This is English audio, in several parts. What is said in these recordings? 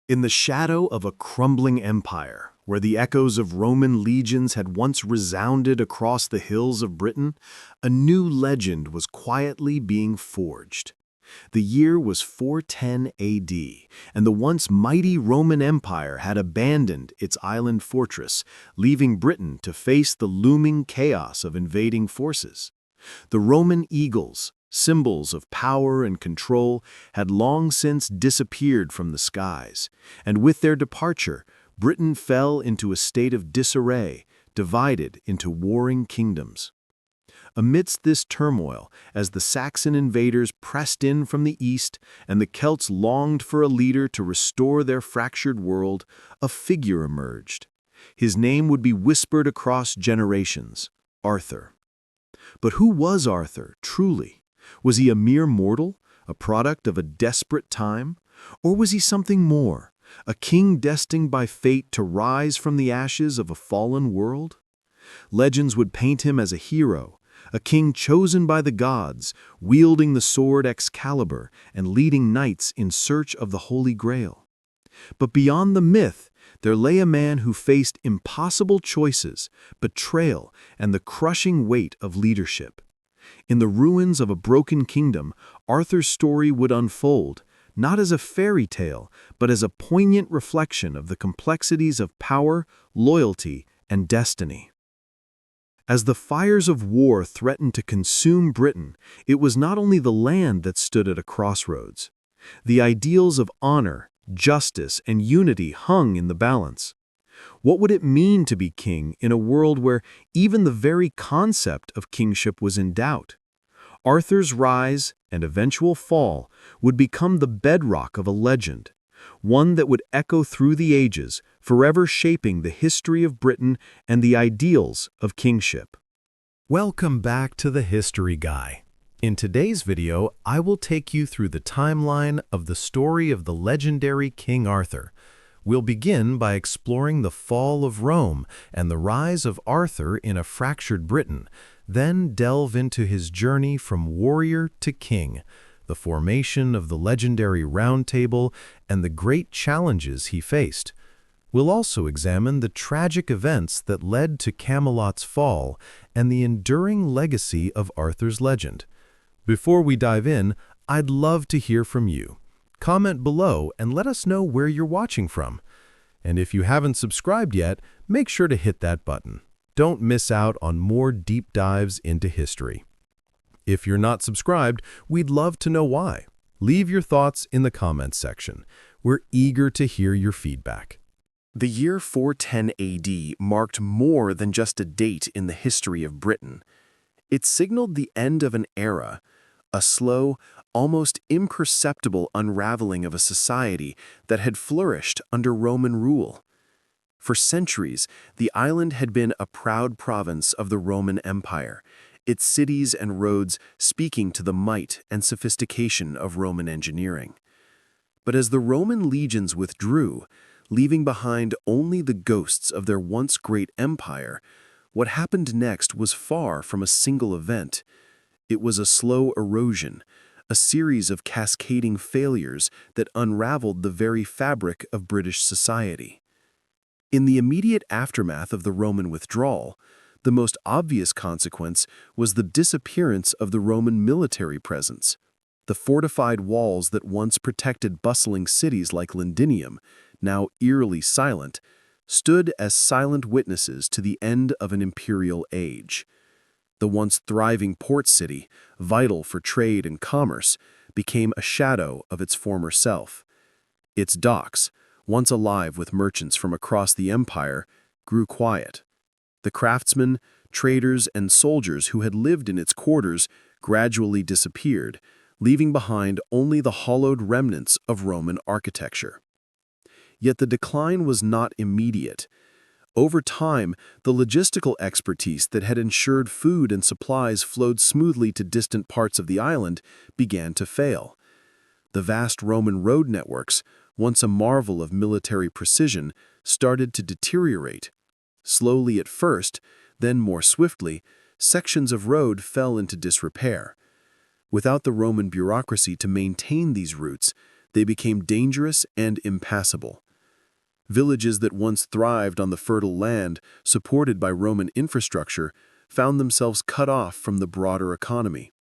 In the shadow of a crumbling empire, where the echoes of Roman legions had once resounded across the hills of Britain, a new legend was quietly being forged. The year was 410 AD, and the once mighty Roman Empire had abandoned its island fortress, leaving Britain to face the looming chaos of invading forces. The Roman eagles, symbols of power and control, had long since disappeared from the skies, and with their departure, Britain fell into a state of disarray, divided into warring kingdoms. Amidst this turmoil, as the Saxon invaders pressed in from the east and the Celts longed for a leader to restore their fractured world, a figure emerged. His name would be whispered across generations: Arthur. But who was Arthur, truly? Was he a mere mortal, a product of a desperate time? Or was he something more, a king destined by fate to rise from the ashes of a fallen world? Legends would paint him as a hero, a king chosen by the gods, wielding the sword Excalibur and leading knights in search of the Holy Grail. But beyond the myth, there lay a man who faced impossible choices, betrayal, and the crushing weight of leadership. In the ruins of a broken kingdom, Arthur's story would unfold, not as a fairy tale, but as a poignant reflection of the complexities of power, loyalty, and destiny. As the fires of war threatened to consume Britain, it was not only the land that stood at a crossroads. The ideals of honor, justice, and unity hung in the balance. What would it mean to be king in a world where even the very concept of kingship was in doubt? Arthur's rise and eventual fall would become the bedrock of a legend, one that would echo through the ages, forever shaping the history of Britain and the ideals of kingship. Welcome back to the History Guy. In today's video, I will take you through the timeline of the story of the legendary King Arthur. We'll begin by exploring the fall of Rome and the rise of Arthur in a fractured Britain, then delve into his journey from warrior to king, the formation of the legendary Round Table, and the great challenges he faced. We'll also examine the tragic events that led to Camelot's fall and the enduring legacy of Arthur's legend. Before we dive in, I'd love to hear from you. Comment below and let us know where you're watching from. And if you haven't subscribed yet, make sure to hit that button. Don't miss out on more deep dives into history. If you're not subscribed, we'd love to know why. Leave your thoughts in the comments section. We're eager to hear your feedback. The year 410 AD marked more than just a date in the history of Britain. It signaled the end of an era, a slow, almost imperceptible unraveling of a society that had flourished under Roman rule. For centuries, the island had been a proud province of the Roman Empire, its cities and roads speaking to the might and sophistication of Roman engineering. But as the Roman legions withdrew, leaving behind only the ghosts of their once great empire, what happened next was far from a single event. It was a slow erosion, a series of cascading failures that unraveled the very fabric of British society. In the immediate aftermath of the Roman withdrawal, the most obvious consequence was the disappearance of the Roman military presence. The fortified walls that once protected bustling cities like Londinium, now eerily silent, stood as silent witnesses to the end of an imperial age. The once thriving port city, vital for trade and commerce, became a shadow of its former self. Its docks, once alive with merchants from across the empire, grew quiet. The craftsmen, traders, and soldiers who had lived in its quarters gradually disappeared, leaving behind only the hollowed remnants of Roman architecture. Yet the decline was not immediate. Over time, the logistical expertise that had ensured food and supplies flowed smoothly to distant parts of the island began to fail. The vast Roman road networks, once a marvel of military precision, started to deteriorate. Slowly at first, then more swiftly, sections of road fell into disrepair. Without the Roman bureaucracy to maintain these routes, they became dangerous and impassable. Villages that once thrived on the fertile land, supported by Roman infrastructure, found themselves cut off from the broader economy.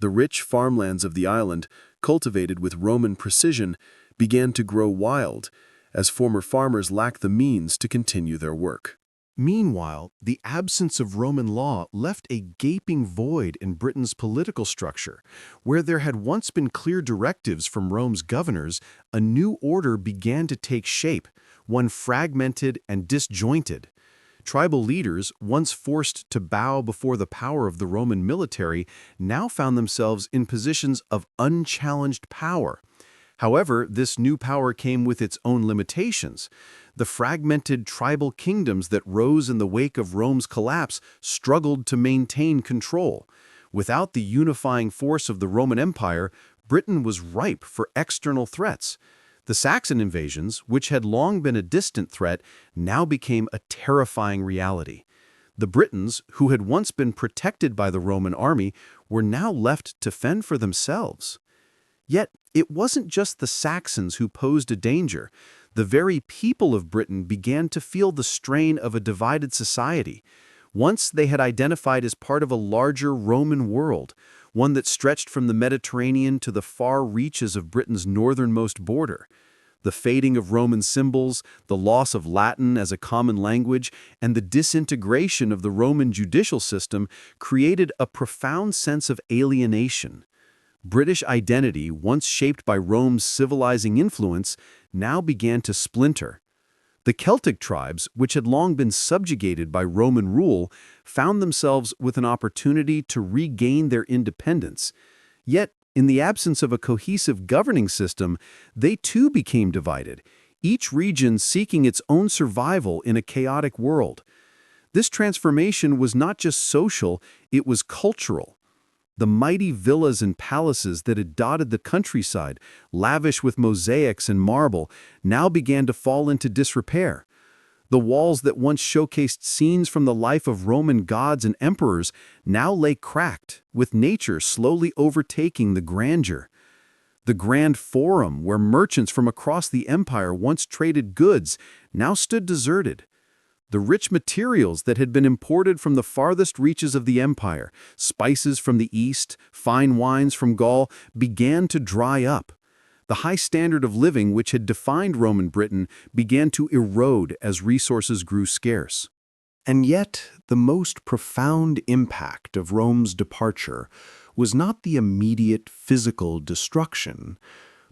The rich farmlands of the island, cultivated with Roman precision, began to grow wild, as former farmers lacked the means to continue their work. Meanwhile, the absence of Roman law left a gaping void in Britain's political structure. Where there had once been clear directives from Rome's governors, a new order began to take shape, one fragmented and disjointed. Tribal leaders, once forced to bow before the power of the Roman military, now found themselves in positions of unchallenged power. However, this new power came with its own limitations. The fragmented tribal kingdoms that rose in the wake of Rome's collapse struggled to maintain control. Without the unifying force of the Roman Empire, Britain was ripe for external threats. The Saxon invasions, which had long been a distant threat, now became a terrifying reality. The Britons, who had once been protected by the Roman army, were now left to fend for themselves. Yet, it wasn't just the Saxons who posed a danger. The very people of Britain began to feel the strain of a divided society. Once they had identified as part of a larger Roman world, one that stretched from the Mediterranean to the far reaches of Britain's northernmost border. The fading of Roman symbols, the loss of Latin as a common language, and the disintegration of the Roman judicial system created a profound sense of alienation. British identity, once shaped by Rome's civilizing influence, now began to splinter. The Celtic tribes, which had long been subjugated by Roman rule, found themselves with an opportunity to regain their independence. Yet, in the absence of a cohesive governing system, they too became divided, each region seeking its own survival in a chaotic world. This transformation was not just social, it was cultural. The mighty villas and palaces that had dotted the countryside, lavish with mosaics and marble, now began to fall into disrepair. The walls that once showcased scenes from the life of Roman gods and emperors now lay cracked, with nature slowly overtaking the grandeur. The grand forum, where merchants from across the empire once traded goods, now stood deserted. The rich materials that had been imported from the farthest reaches of the empire, spices from the east, fine wines from Gaul, began to dry up. The high standard of living which had defined Roman Britain began to erode as resources grew scarce. And yet, the most profound impact of Rome's departure was not the immediate physical destruction,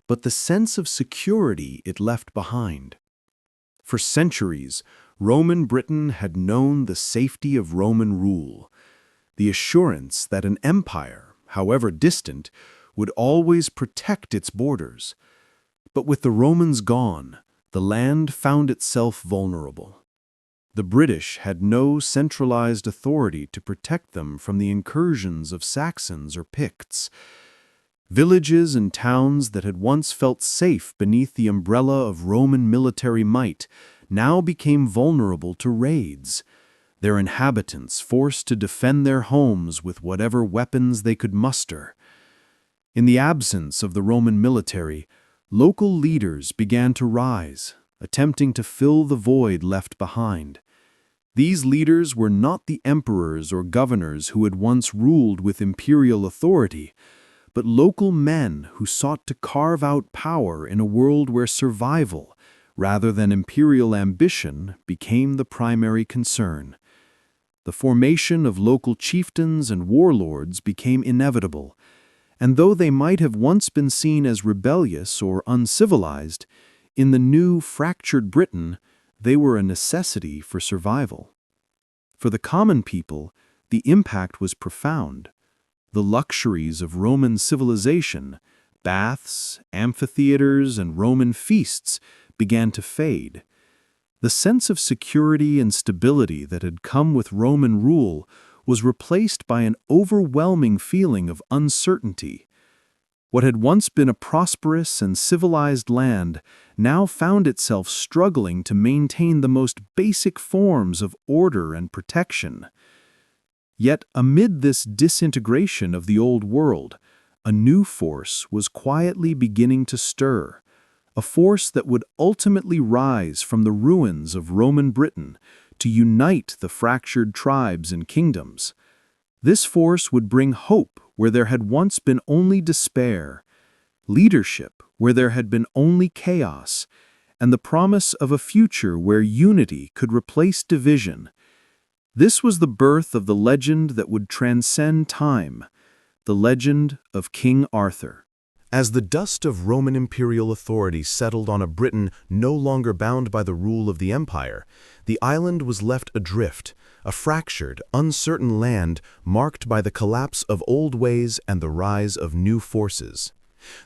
but the sense of security it left behind. For centuries, Roman Britain had known the safety of Roman rule, the assurance that an empire, however distant, would always protect its borders. But with the Romans gone, the land found itself vulnerable. The British had no centralized authority to protect them from the incursions of Saxons or Picts. Villages and towns that had once felt safe beneath the umbrella of Roman military might now became vulnerable to raids, their inhabitants forced to defend their homes with whatever weapons they could muster. In the absence of the Roman military, local leaders began to rise, attempting to fill the void left behind. These leaders were not the emperors or governors who had once ruled with imperial authority, but local men who sought to carve out power in a world where survival, rather than imperial ambition, became the primary concern. The formation of local chieftains and warlords became inevitable, and though they might have once been seen as rebellious or uncivilized, in the new fractured Britain, they were a necessity for survival. For the common people, the impact was profound. The luxuries of Roman civilization, baths, amphitheaters, and Roman feasts began to fade. The sense of security and stability that had come with Roman rule was replaced by an overwhelming feeling of uncertainty. What had once been a prosperous and civilized land now found itself struggling to maintain the most basic forms of order and protection. Yet amid this disintegration of the old world, a new force was quietly beginning to stir, a force that would ultimately rise from the ruins of Roman Britain to unite the fractured tribes and kingdoms. This force would bring hope where there had once been only despair, leadership where there had been only chaos, and the promise of a future where unity could replace division. This was the birth of the legend that would transcend time, the legend of King Arthur. As the dust of Roman imperial authority settled on a Britain no longer bound by the rule of the empire, the island was left adrift, a fractured, uncertain land marked by the collapse of old ways and the rise of new forces.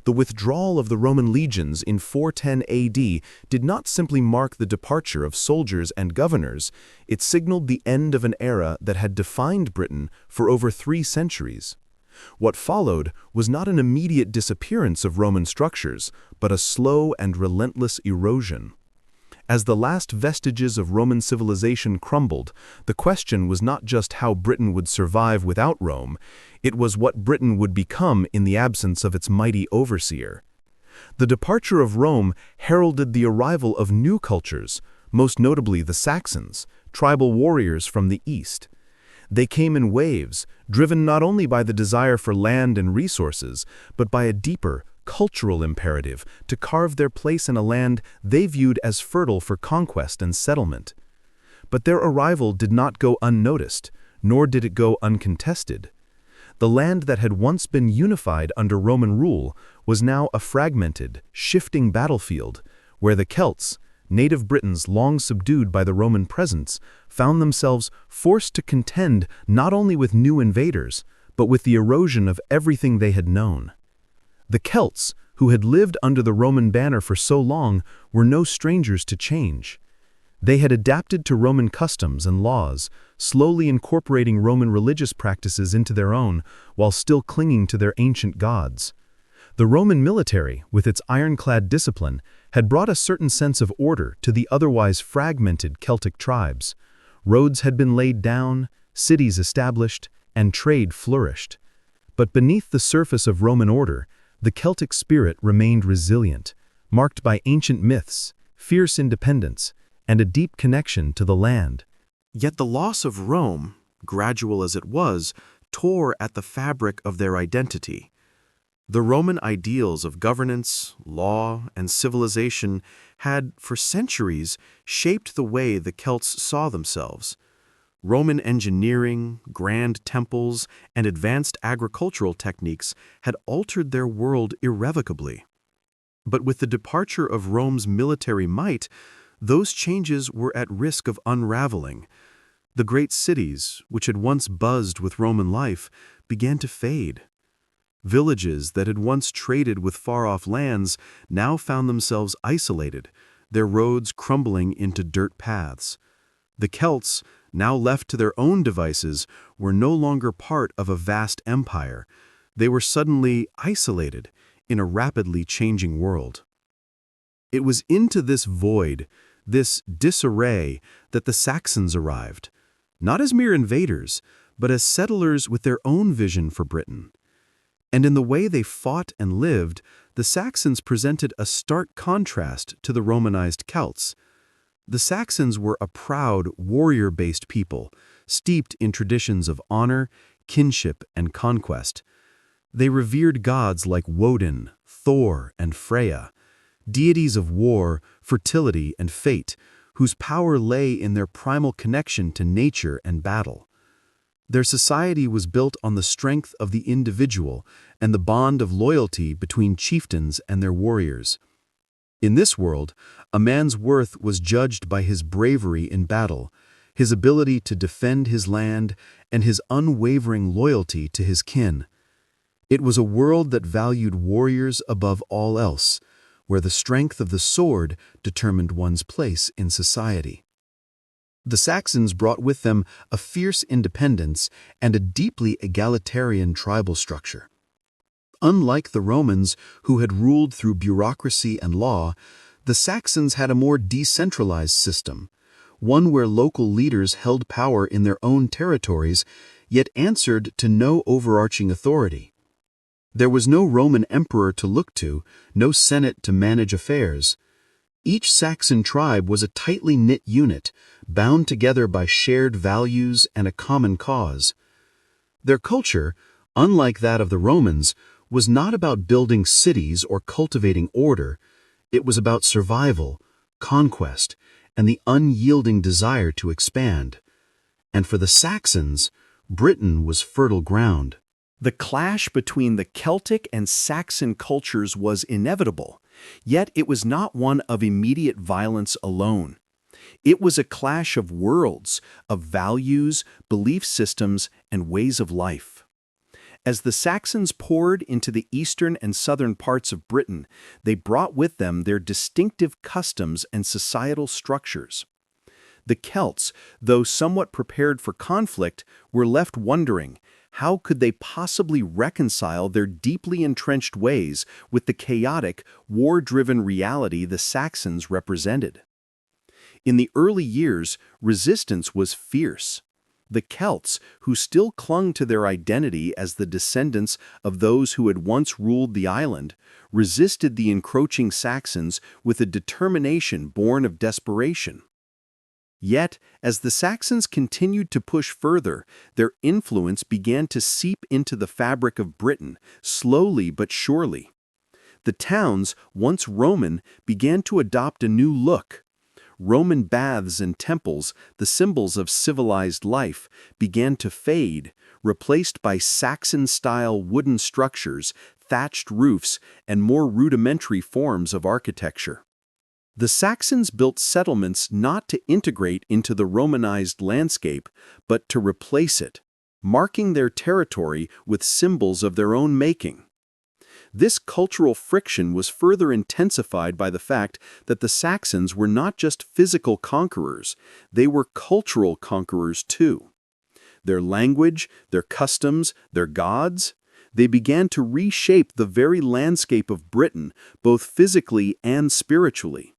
The withdrawal of the Roman legions in 410 AD did not simply mark the departure of soldiers and governors, it signaled the end of an era that had defined Britain for over 3 centuries. What followed was not an immediate disappearance of Roman structures, but a slow and relentless erosion. As the last vestiges of Roman civilization crumbled, the question was not just how Britain would survive without Rome, it was what Britain would become in the absence of its mighty overseer. The departure of Rome heralded the arrival of new cultures, most notably the Saxons, tribal warriors from the east. They came in waves, driven not only by the desire for land and resources, but by a deeper, cultural imperative to carve their place in a land they viewed as fertile for conquest and settlement. But their arrival did not go unnoticed, nor did it go uncontested. The land that had once been unified under Roman rule was now a fragmented, shifting battlefield, where the Celts, native Britons long subdued by the Roman presence, found themselves forced to contend not only with new invaders, but with the erosion of everything they had known. The Celts, who had lived under the Roman banner for so long, were no strangers to change. They had adapted to Roman customs and laws, slowly incorporating Roman religious practices into their own, while still clinging to their ancient gods. The Roman military, with its ironclad discipline, had brought a certain sense of order to the otherwise fragmented Celtic tribes. Roads had been laid down, cities established, and trade flourished. But beneath the surface of Roman order, the Celtic spirit remained resilient, marked by ancient myths, fierce independence, and a deep connection to the land. Yet the loss of Rome, gradual as it was, tore at the fabric of their identity. The Roman ideals of governance, law, and civilization had, for centuries, shaped the way the Celts saw themselves. Roman engineering, grand temples, and advanced agricultural techniques had altered their world irrevocably. But with the departure of Rome's military might, those changes were at risk of unraveling. The great cities, which had once buzzed with Roman life, began to fade. Villages that had once traded with far-off lands now found themselves isolated, their roads crumbling into dirt paths. The Celts, now left to their own devices, were no longer part of a vast empire. They were suddenly isolated in a rapidly changing world. It was into this void, this disarray, that the Saxons arrived, not as mere invaders, but as settlers with their own vision for Britain. And in the way they fought and lived, the Saxons presented a stark contrast to the Romanized Celts. The Saxons were a proud, warrior-based people, steeped in traditions of honor, kinship, and conquest. They revered gods like Woden, Thor, and Freya, deities of war, fertility, and fate, whose power lay in their primal connection to nature and battle. Their society was built on the strength of the individual and the bond of loyalty between chieftains and their warriors. In this world, a man's worth was judged by his bravery in battle, his ability to defend his land, and his unwavering loyalty to his kin. It was a world that valued warriors above all else, where the strength of the sword determined one's place in society. The Saxons brought with them a fierce independence and a deeply egalitarian tribal structure. Unlike the Romans, who had ruled through bureaucracy and law, the Saxons had a more decentralized system, one where local leaders held power in their own territories, yet answered to no overarching authority. There was no Roman emperor to look to, no senate to manage affairs. Each Saxon tribe was a tightly knit unit, bound together by shared values and a common cause. Their culture, unlike that of the Romans, was not about building cities or cultivating order. It was about survival, conquest, and the unyielding desire to expand. And for the Saxons, Britain was fertile ground. The clash between the Celtic and Saxon cultures was inevitable, yet it was not one of immediate violence alone. It was a clash of worlds, of values, belief systems, and ways of life. As the Saxons poured into the eastern and southern parts of Britain, they brought with them their distinctive customs and societal structures. The Celts, though somewhat prepared for conflict, were left wondering, how could they possibly reconcile their deeply entrenched ways with the chaotic, war-driven reality the Saxons represented? In the early years, resistance was fierce. The Celts, who still clung to their identity as the descendants of those who had once ruled the island, resisted the encroaching Saxons with a determination born of desperation. Yet, as the Saxons continued to push further, their influence began to seep into the fabric of Britain, slowly but surely. The towns, once Roman, began to adopt a new look. Roman baths and temples, the symbols of civilized life, began to fade, replaced by Saxon-style wooden structures, thatched roofs, and more rudimentary forms of architecture. The Saxons built settlements not to integrate into the Romanized landscape, but to replace it, marking their territory with symbols of their own making. This cultural friction was further intensified by the fact that the Saxons were not just physical conquerors, they were cultural conquerors too. Their language, their customs, their gods, they began to reshape the very landscape of Britain, both physically and spiritually.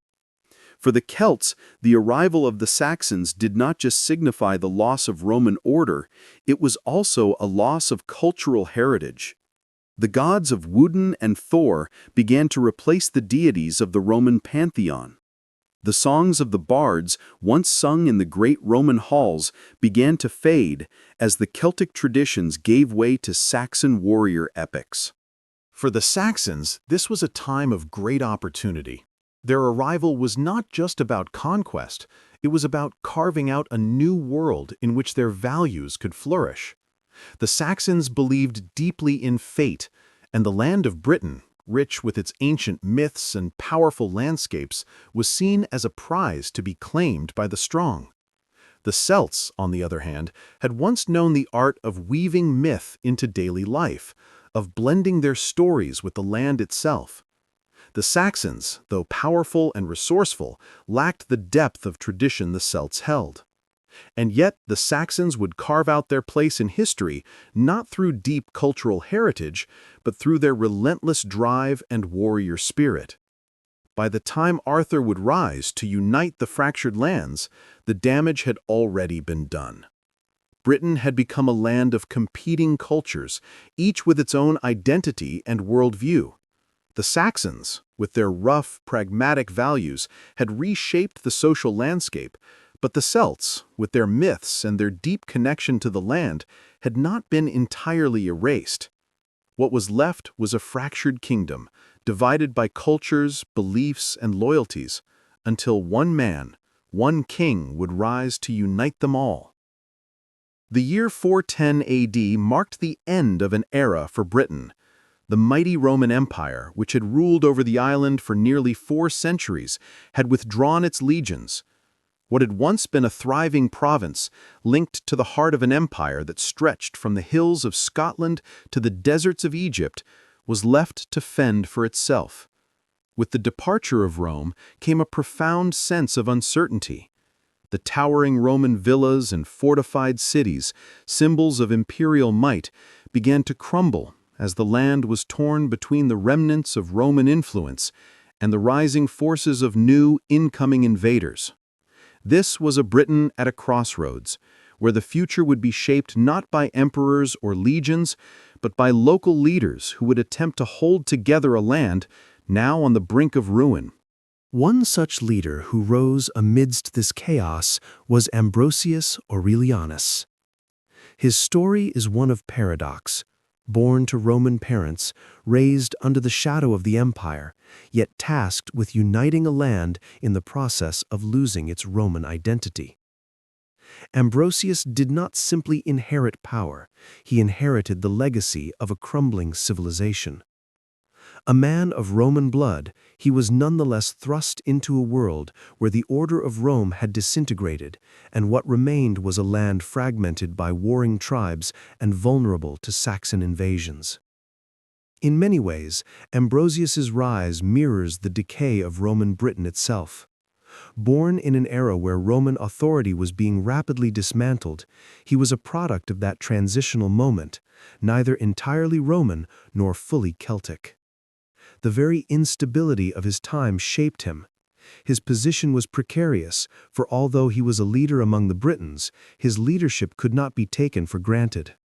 For the Celts, the arrival of the Saxons did not just signify the loss of Roman order, it was also a loss of cultural heritage. The gods of Woden and Thor began to replace the deities of the Roman pantheon. The songs of the bards, once sung in the great Roman halls, began to fade as the Celtic traditions gave way to Saxon warrior epics. For the Saxons, this was a time of great opportunity. Their arrival was not just about conquest, it was about carving out a new world in which their values could flourish. The Saxons believed deeply in fate, and the land of Britain, rich with its ancient myths and powerful landscapes, was seen as a prize to be claimed by the strong. The Celts, on the other hand, had once known the art of weaving myth into daily life, of blending their stories with the land itself. The Saxons, though powerful and resourceful, lacked the depth of tradition the Celts held. And yet the Saxons would carve out their place in history not through deep cultural heritage, but through their relentless drive and warrior spirit. By the time Arthur would rise to unite the fractured lands, the damage had already been done. Britain had become a land of competing cultures, each with its own identity and worldview. The Saxons, with their rough, pragmatic values, had reshaped the social landscape, but the Celts, with their myths and their deep connection to the land, had not been entirely erased. What was left was a fractured kingdom, divided by cultures, beliefs, and loyalties, until one man, one king would rise to unite them all. The year 410 AD marked the end of an era for Britain. The mighty Roman Empire, which had ruled over the island for nearly 4 centuries, had withdrawn its legions. What had once been a thriving province, linked to the heart of an empire that stretched from the hills of Scotland to the deserts of Egypt, was left to fend for itself. With the departure of Rome came a profound sense of uncertainty. The towering Roman villas and fortified cities, symbols of imperial might, began to crumble as the land was torn between the remnants of Roman influence and the rising forces of new, incoming invaders. This was a Britain at a crossroads, where the future would be shaped not by emperors or legions, but by local leaders who would attempt to hold together a land now on the brink of ruin. One such leader who rose amidst this chaos was Ambrosius Aurelianus. His story is one of paradox. Born to Roman parents, raised under the shadow of the empire, yet tasked with uniting a land in the process of losing its Roman identity. Ambrosius did not simply inherit power, he inherited the legacy of a crumbling civilization. A man of Roman blood, he was nonetheless thrust into a world where the order of Rome had disintegrated, and what remained was a land fragmented by warring tribes and vulnerable to Saxon invasions. In many ways, Ambrosius's rise mirrors the decay of Roman Britain itself. Born in an era where Roman authority was being rapidly dismantled, he was a product of that transitional moment, neither entirely Roman nor fully Celtic. The very instability of his time shaped him. His position was precarious, for although he was a leader among the Britons, his leadership could not be taken for granted.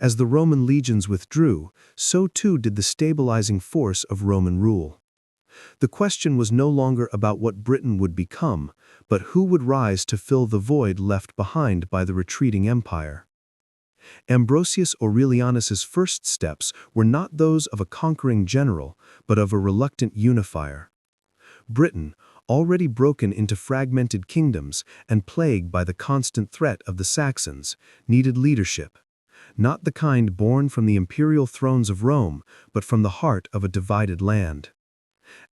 As the Roman legions withdrew, so too did the stabilizing force of Roman rule. The question was no longer about what Britain would become, but who would rise to fill the void left behind by the retreating empire. Ambrosius Aurelianus's first steps were not those of a conquering general, but of a reluctant unifier. Britain, already broken into fragmented kingdoms and plagued by the constant threat of the Saxons, needed leadership. Not the kind born from the imperial thrones of Rome, but from the heart of a divided land.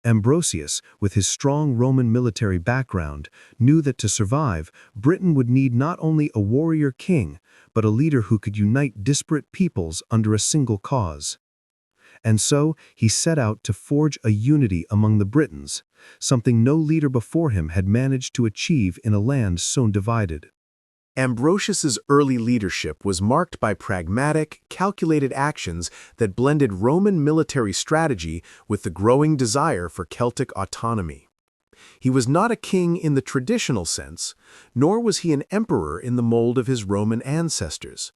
Ambrosius, with his strong Roman military background, knew that to survive, Britain would need not only a warrior king, but a leader who could unite disparate peoples under a single cause. And so he set out to forge a unity among the Britons, something no leader before him had managed to achieve in a land so divided. Ambrosius's early leadership was marked by pragmatic, calculated actions that blended Roman military strategy with the growing desire for Celtic autonomy. He was not a king in the traditional sense, nor was he an emperor in the mold of his Roman ancestors.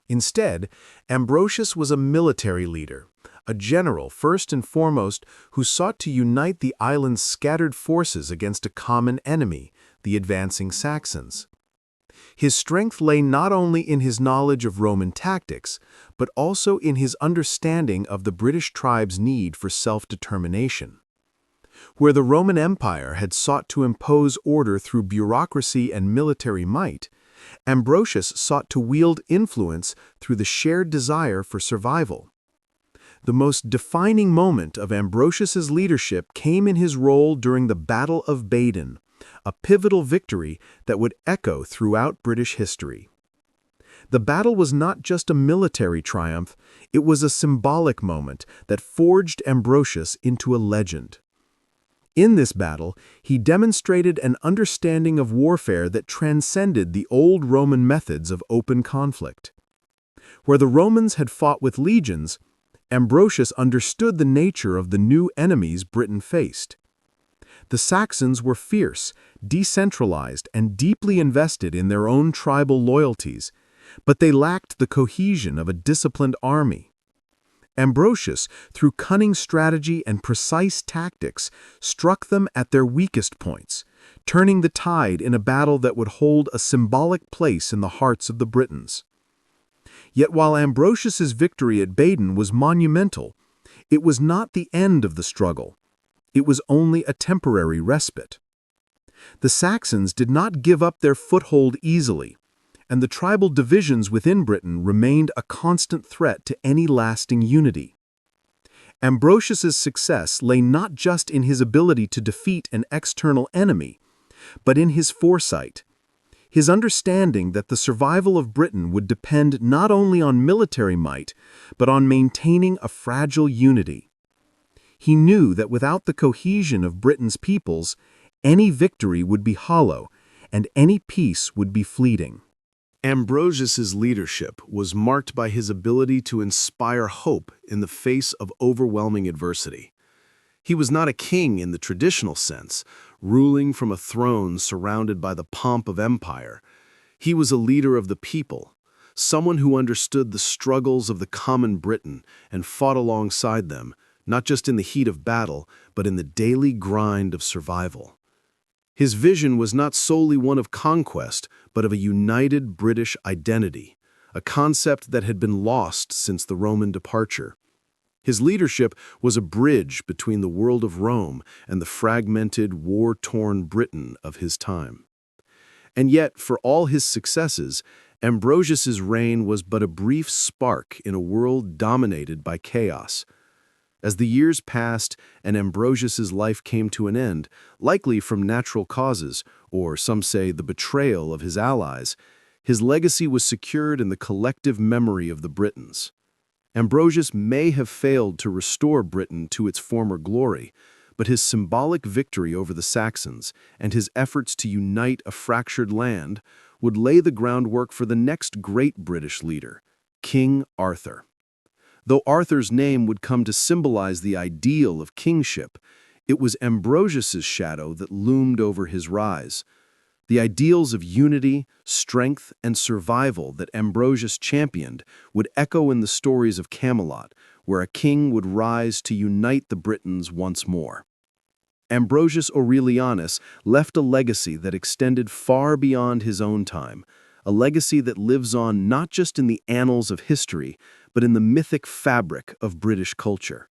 Instead, Ambrosius was a military leader, a general first and foremost who sought to unite the island's scattered forces against a common enemy, the advancing Saxons. His strength lay not only in his knowledge of Roman tactics, but also in his understanding of the British tribes' need for self-determination. Where the Roman Empire had sought to impose order through bureaucracy and military might, Ambrosius sought to wield influence through the shared desire for survival. The most defining moment of Ambrosius's leadership came in his role during the Battle of Badon, a pivotal victory that would echo throughout British history. The battle was not just a military triumph, it was a symbolic moment that forged Ambrosius into a legend. In this battle, he demonstrated an understanding of warfare that transcended the old Roman methods of open conflict. Where the Romans had fought with legions, Ambrosius understood the nature of the new enemies Britain faced. The Saxons were fierce, decentralized, and deeply invested in their own tribal loyalties, but they lacked the cohesion of a disciplined army. Ambrosius, through cunning strategy and precise tactics, struck them at their weakest points, turning the tide in a battle that would hold a symbolic place in the hearts of the Britons. Yet while Ambrosius's victory at Badon was monumental, it was not the end of the struggle. It was only a temporary respite. The Saxons did not give up their foothold easily, and the tribal divisions within Britain remained a constant threat to any lasting unity. Ambrosius's success lay not just in his ability to defeat an external enemy, but in his foresight, his understanding that the survival of Britain would depend not only on military might, but on maintaining a fragile unity. He knew that without the cohesion of Britain's peoples, any victory would be hollow, and any peace would be fleeting. Ambrosius's leadership was marked by his ability to inspire hope in the face of overwhelming adversity. He was not a king in the traditional sense, ruling from a throne surrounded by the pomp of empire. He was a leader of the people, someone who understood the struggles of the common Briton and fought alongside them, not just in the heat of battle, but in the daily grind of survival. His vision was not solely one of conquest, but of a united British identity, a concept that had been lost since the Roman departure. His leadership was a bridge between the world of Rome and the fragmented, war-torn Britain of his time. And yet, for all his successes, Ambrosius's reign was but a brief spark in a world dominated by chaos. As the years passed and Ambrosius's life came to an end, likely from natural causes, or some say the betrayal of his allies, his legacy was secured in the collective memory of the Britons. Ambrosius may have failed to restore Britain to its former glory, but his symbolic victory over the Saxons and his efforts to unite a fractured land would lay the groundwork for the next great British leader, King Arthur. Though Arthur's name would come to symbolize the ideal of kingship, it was Ambrosius's shadow that loomed over his rise. The ideals of unity, strength, and survival that Ambrosius championed would echo in the stories of Camelot, where a king would rise to unite the Britons once more. Ambrosius Aurelianus left a legacy that extended far beyond his own time, a legacy that lives on not just in the annals of history, but in the mythic fabric of British culture.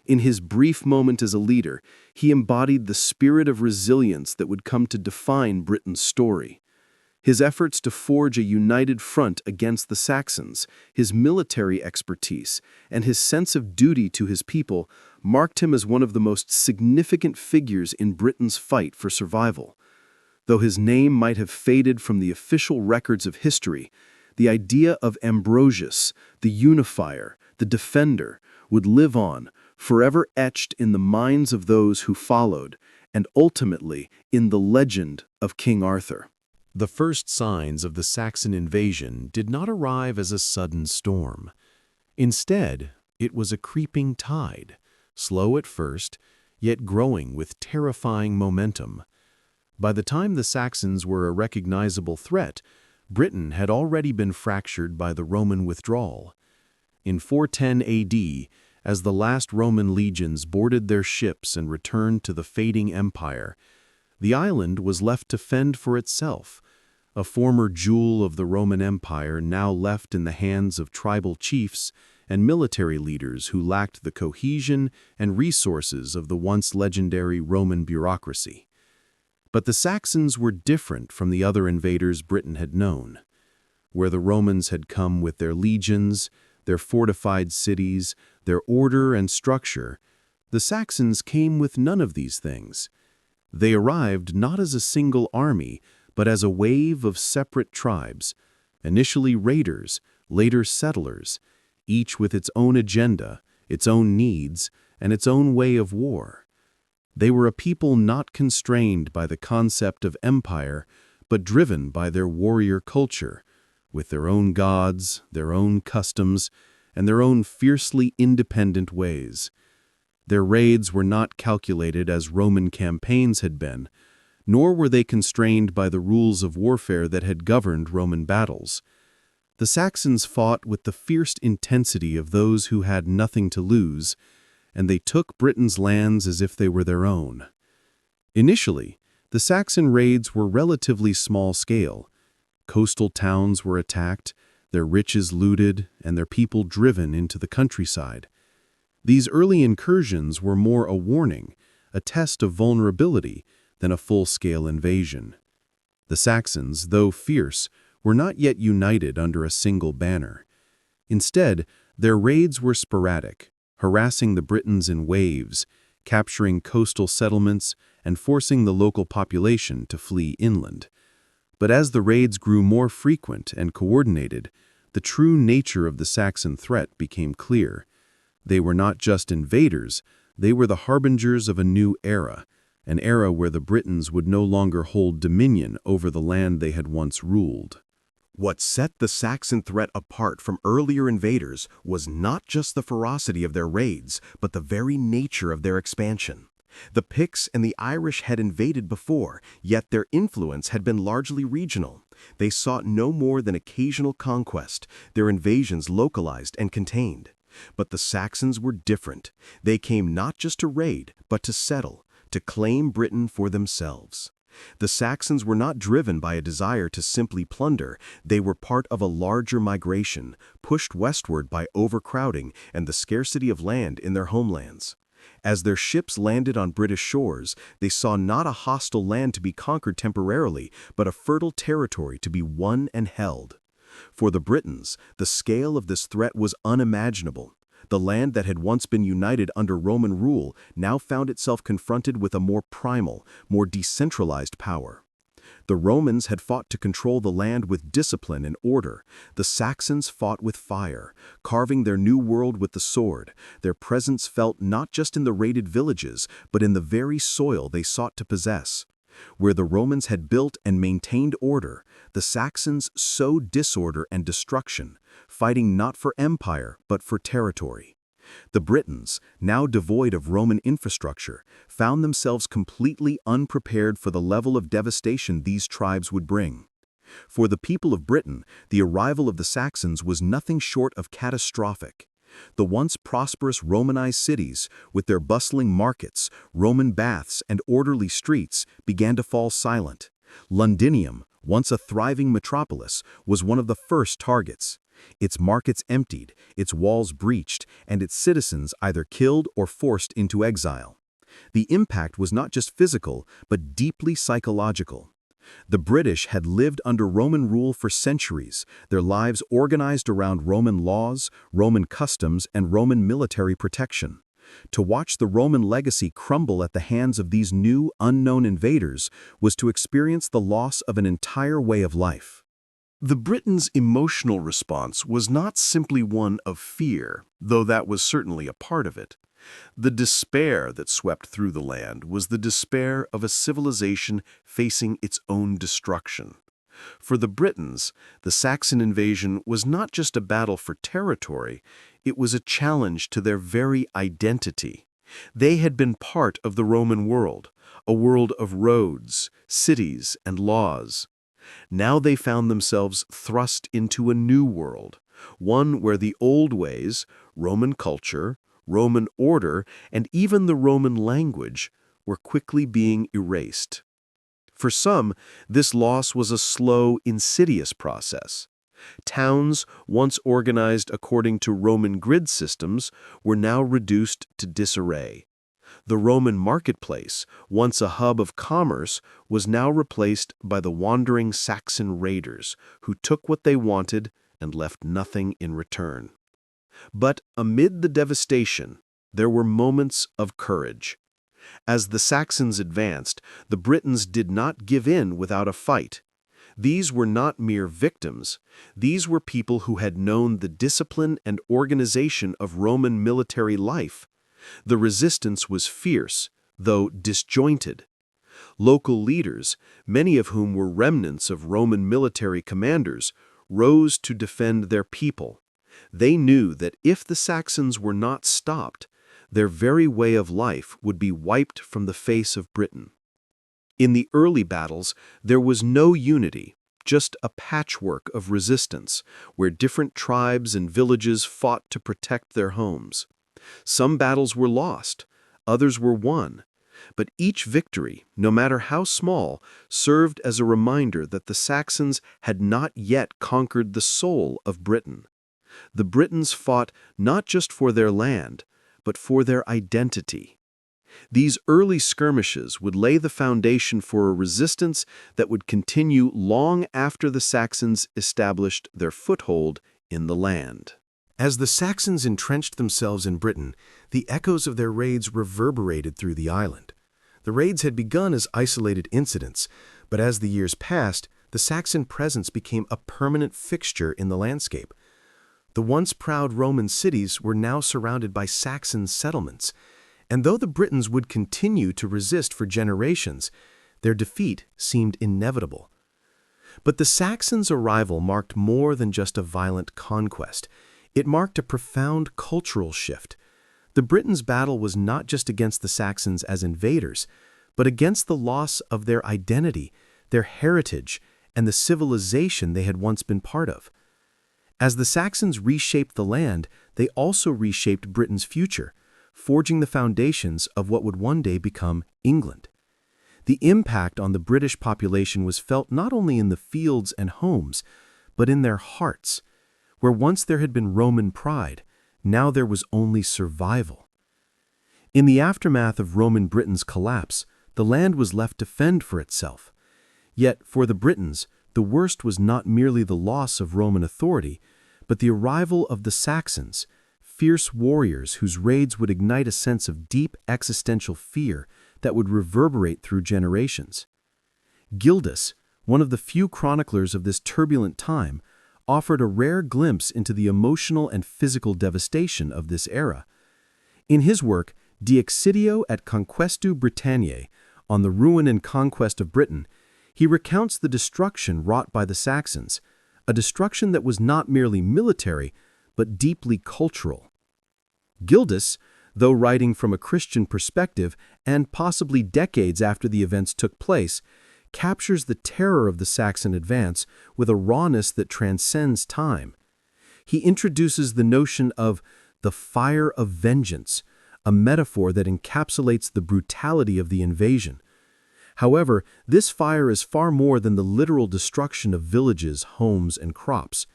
In his brief moment as a leader, he embodied the spirit of resilience that would come to define Britain's story. His efforts to forge a united front against the Saxons, his military expertise, and his sense of duty to his people marked him as one of the most significant figures in Britain's fight for survival. Though his name might have faded from the official records of history, the idea of Ambrosius, the unifier, the defender, would live on, forever etched in the minds of those who followed, and ultimately in the legend of King Arthur. The first signs of the Saxon invasion did not arrive as a sudden storm. Instead, it was a creeping tide, slow at first, yet growing with terrifying momentum. By the time the Saxons were a recognizable threat, Britain had already been fractured by the Roman withdrawal. In 410 AD, as the last Roman legions boarded their ships and returned to the fading empire, the island was left to fend for itself, a former jewel of the Roman Empire now left in the hands of tribal chiefs and military leaders who lacked the cohesion and resources of the once legendary Roman bureaucracy. But the Saxons were different from the other invaders Britain had known. Where the Romans had come with their legions, their fortified cities, their order and structure, the Saxons came with none of these things. They arrived not as a single army, but as a wave of separate tribes, initially raiders, later settlers, each with its own agenda, its own needs, and its own way of war. They were a people not constrained by the concept of empire, but driven by their warrior culture, with their own gods, their own customs, and their own fiercely independent ways. Their raids were not calculated as Roman campaigns had been, nor were they constrained by the rules of warfare that had governed Roman battles. The Saxons fought with the fierce intensity of those who had nothing to lose, and they took Britain's lands as if they were their own. Initially, the Saxon raids were relatively small-scale. Coastal towns were attacked, their riches looted, and their people driven into the countryside. These early incursions were more a warning, a test of vulnerability, than a full-scale invasion. The Saxons, though fierce, were not yet united under a single banner. Instead, their raids were sporadic, harassing the Britons in waves, capturing coastal settlements, and forcing the local population to flee inland. But as the raids grew more frequent and coordinated, the true nature of the Saxon threat became clear. They were not just invaders, they were the harbingers of a new era, an era where the Britons would no longer hold dominion over the land they had once ruled. What set the Saxon threat apart from earlier invaders was not just the ferocity of their raids, but the very nature of their expansion. The Picts and the Irish had invaded before, yet their influence had been largely regional. They sought no more than occasional conquest, their invasions localized and contained. But the Saxons were different. They came not just to raid, but to settle, to claim Britain for themselves. The Saxons were not driven by a desire to simply plunder. They were part of a larger migration, pushed westward by overcrowding and the scarcity of land in their homelands. As their ships landed on British shores, they saw not a hostile land to be conquered temporarily, but a fertile territory to be won and held. For the Britons, the scale of this threat was unimaginable. The land that had once been united under Roman rule now found itself confronted with a more primal, more decentralized power. The Romans had fought to control the land with discipline and order. The Saxons fought with fire, carving their new world with the sword. Their presence felt not just in the raided villages, but in the very soil they sought to possess. Where the Romans had built and maintained order, the Saxons sowed disorder and destruction, fighting not for empire but for territory. The Britons, now devoid of Roman infrastructure, found themselves completely unprepared for the level of devastation these tribes would bring. For the people of Britain, the arrival of the Saxons was nothing short of catastrophic. The once prosperous Romanized cities, with their bustling markets, Roman baths, and orderly streets, began to fall silent. Londinium, once a thriving metropolis, was one of the first targets. Its markets emptied, its walls breached, and its citizens either killed or forced into exile. The impact was not just physical, but deeply psychological. The British had lived under Roman rule for centuries, their lives organized around Roman laws, Roman customs, and Roman military protection. To watch the Roman legacy crumble at the hands of these new, unknown invaders was to experience the loss of an entire way of life. The Britons' emotional response was not simply one of fear, though that was certainly a part of it. The despair that swept through the land was the despair of a civilization facing its own destruction. For the Britons, the Saxon invasion was not just a battle for territory, it was a challenge to their very identity. They had been part of the Roman world, a world of roads, cities, and laws. Now they found themselves thrust into a new world, one where the old ways, Roman culture, Roman order, and even the Roman language were quickly being erased. For some, this loss was a slow, insidious process. Towns, once organized according to Roman grid systems, were now reduced to disarray. The Roman marketplace, once a hub of commerce, was now replaced by the wandering Saxon raiders, who took what they wanted and left nothing in return. But amid the devastation, there were moments of courage. As the Saxons advanced, the Britons did not give in without a fight. These were not mere victims. These were people who had known the discipline and organization of Roman military life. The resistance was fierce, though disjointed. Local leaders, many of whom were remnants of Roman military commanders, rose to defend their people. They knew that if the Saxons were not stopped, their very way of life would be wiped from the face of Britain. In the early battles, there was no unity, just a patchwork of resistance, where different tribes and villages fought to protect their homes. Some battles were lost, others were won, but each victory, no matter how small, served as a reminder that the Saxons had not yet conquered the soul of Britain. The Britons fought not just for their land, but for their identity. These early skirmishes would lay the foundation for a resistance that would continue long after the Saxons established their foothold in the land. As the Saxons entrenched themselves in Britain, the echoes of their raids reverberated through the island. The raids had begun as isolated incidents, but as the years passed, the Saxon presence became a permanent fixture in the landscape. The once proud Roman cities were now surrounded by Saxon settlements, and though the Britons would continue to resist for generations, their defeat seemed inevitable. But the Saxons' arrival marked more than just a violent conquest. It marked a profound cultural shift. The Britons' battle was not just against the Saxons as invaders, but against the loss of their identity, their heritage, and the civilization they had once been part of. As the Saxons reshaped the land, they also reshaped Britain's future, forging the foundations of what would one day become England. The impact on the British population was felt not only in the fields and homes, but in their hearts. Where once there had been Roman pride, now there was only survival. In the aftermath of Roman Britain's collapse, the land was left to fend for itself. Yet, for the Britons, the worst was not merely the loss of Roman authority, but the arrival of the Saxons, fierce warriors whose raids would ignite a sense of deep existential fear that would reverberate through generations. Gildas, one of the few chroniclers of this turbulent time, offered a rare glimpse into the emotional and physical devastation of this era. In his work, De Excidio et Conquestu Britanniae, on the ruin and conquest of Britain, he recounts the destruction wrought by the Saxons, a destruction that was not merely military, but deeply cultural. Gildas, though writing from a Christian perspective and possibly decades after the events took place, captures the terror of the Saxon advance with a rawness that transcends time. He introduces the notion of the fire of vengeance, a metaphor that encapsulates the brutality of the invasion. However, this fire is far more than the literal destruction of villages, homes, and crops.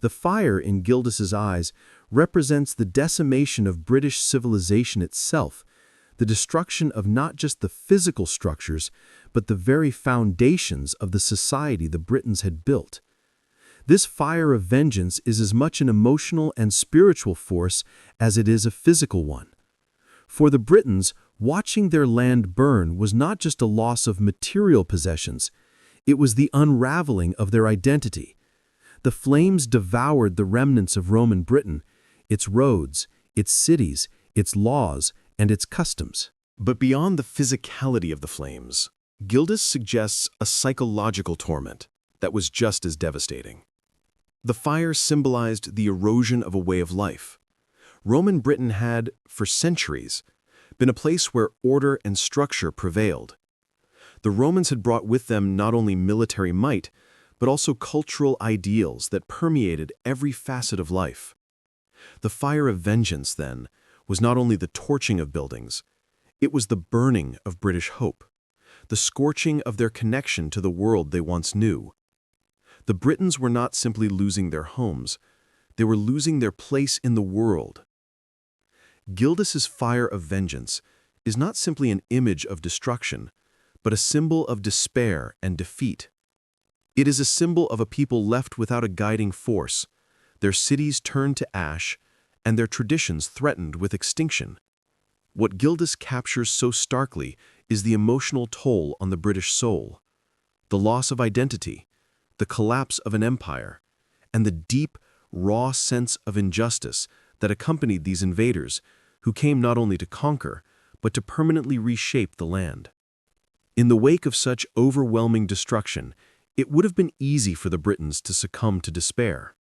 The fire, in Gildas's eyes, represents the decimation of British civilization itself, the destruction of not just the physical structures, but the very foundations of the society the Britons had built. This fire of vengeance is as much an emotional and spiritual force as it is a physical one. For the Britons, watching their land burn was not just a loss of material possessions, it was the unraveling of their identity. The flames devoured the remnants of Roman Britain, its roads, its cities, its laws, and its customs. But beyond the physicality of the flames, Gildas suggests a psychological torment that was just as devastating. The fire symbolized the erosion of a way of life. Roman Britain had, for centuries, been a place where order and structure prevailed. The Romans had brought with them not only military might, but also cultural ideals that permeated every facet of life. The fire of vengeance, then, was not only the torching of buildings, it was the burning of British hope, the scorching of their connection to the world they once knew. The Britons were not simply losing their homes, they were losing their place in the world. Gildas's fire of vengeance is not simply an image of destruction, but a symbol of despair and defeat. It is a symbol of a people left without a guiding force, their cities turned to ash, and their traditions threatened with extinction. What Gildas captures so starkly is the emotional toll on the British soul, the loss of identity, the collapse of an empire, and the deep, raw sense of injustice that accompanied these invaders, who came not only to conquer, but to permanently reshape the land. In the wake of such overwhelming destruction, it would have been easy for the Britons to succumb to despair.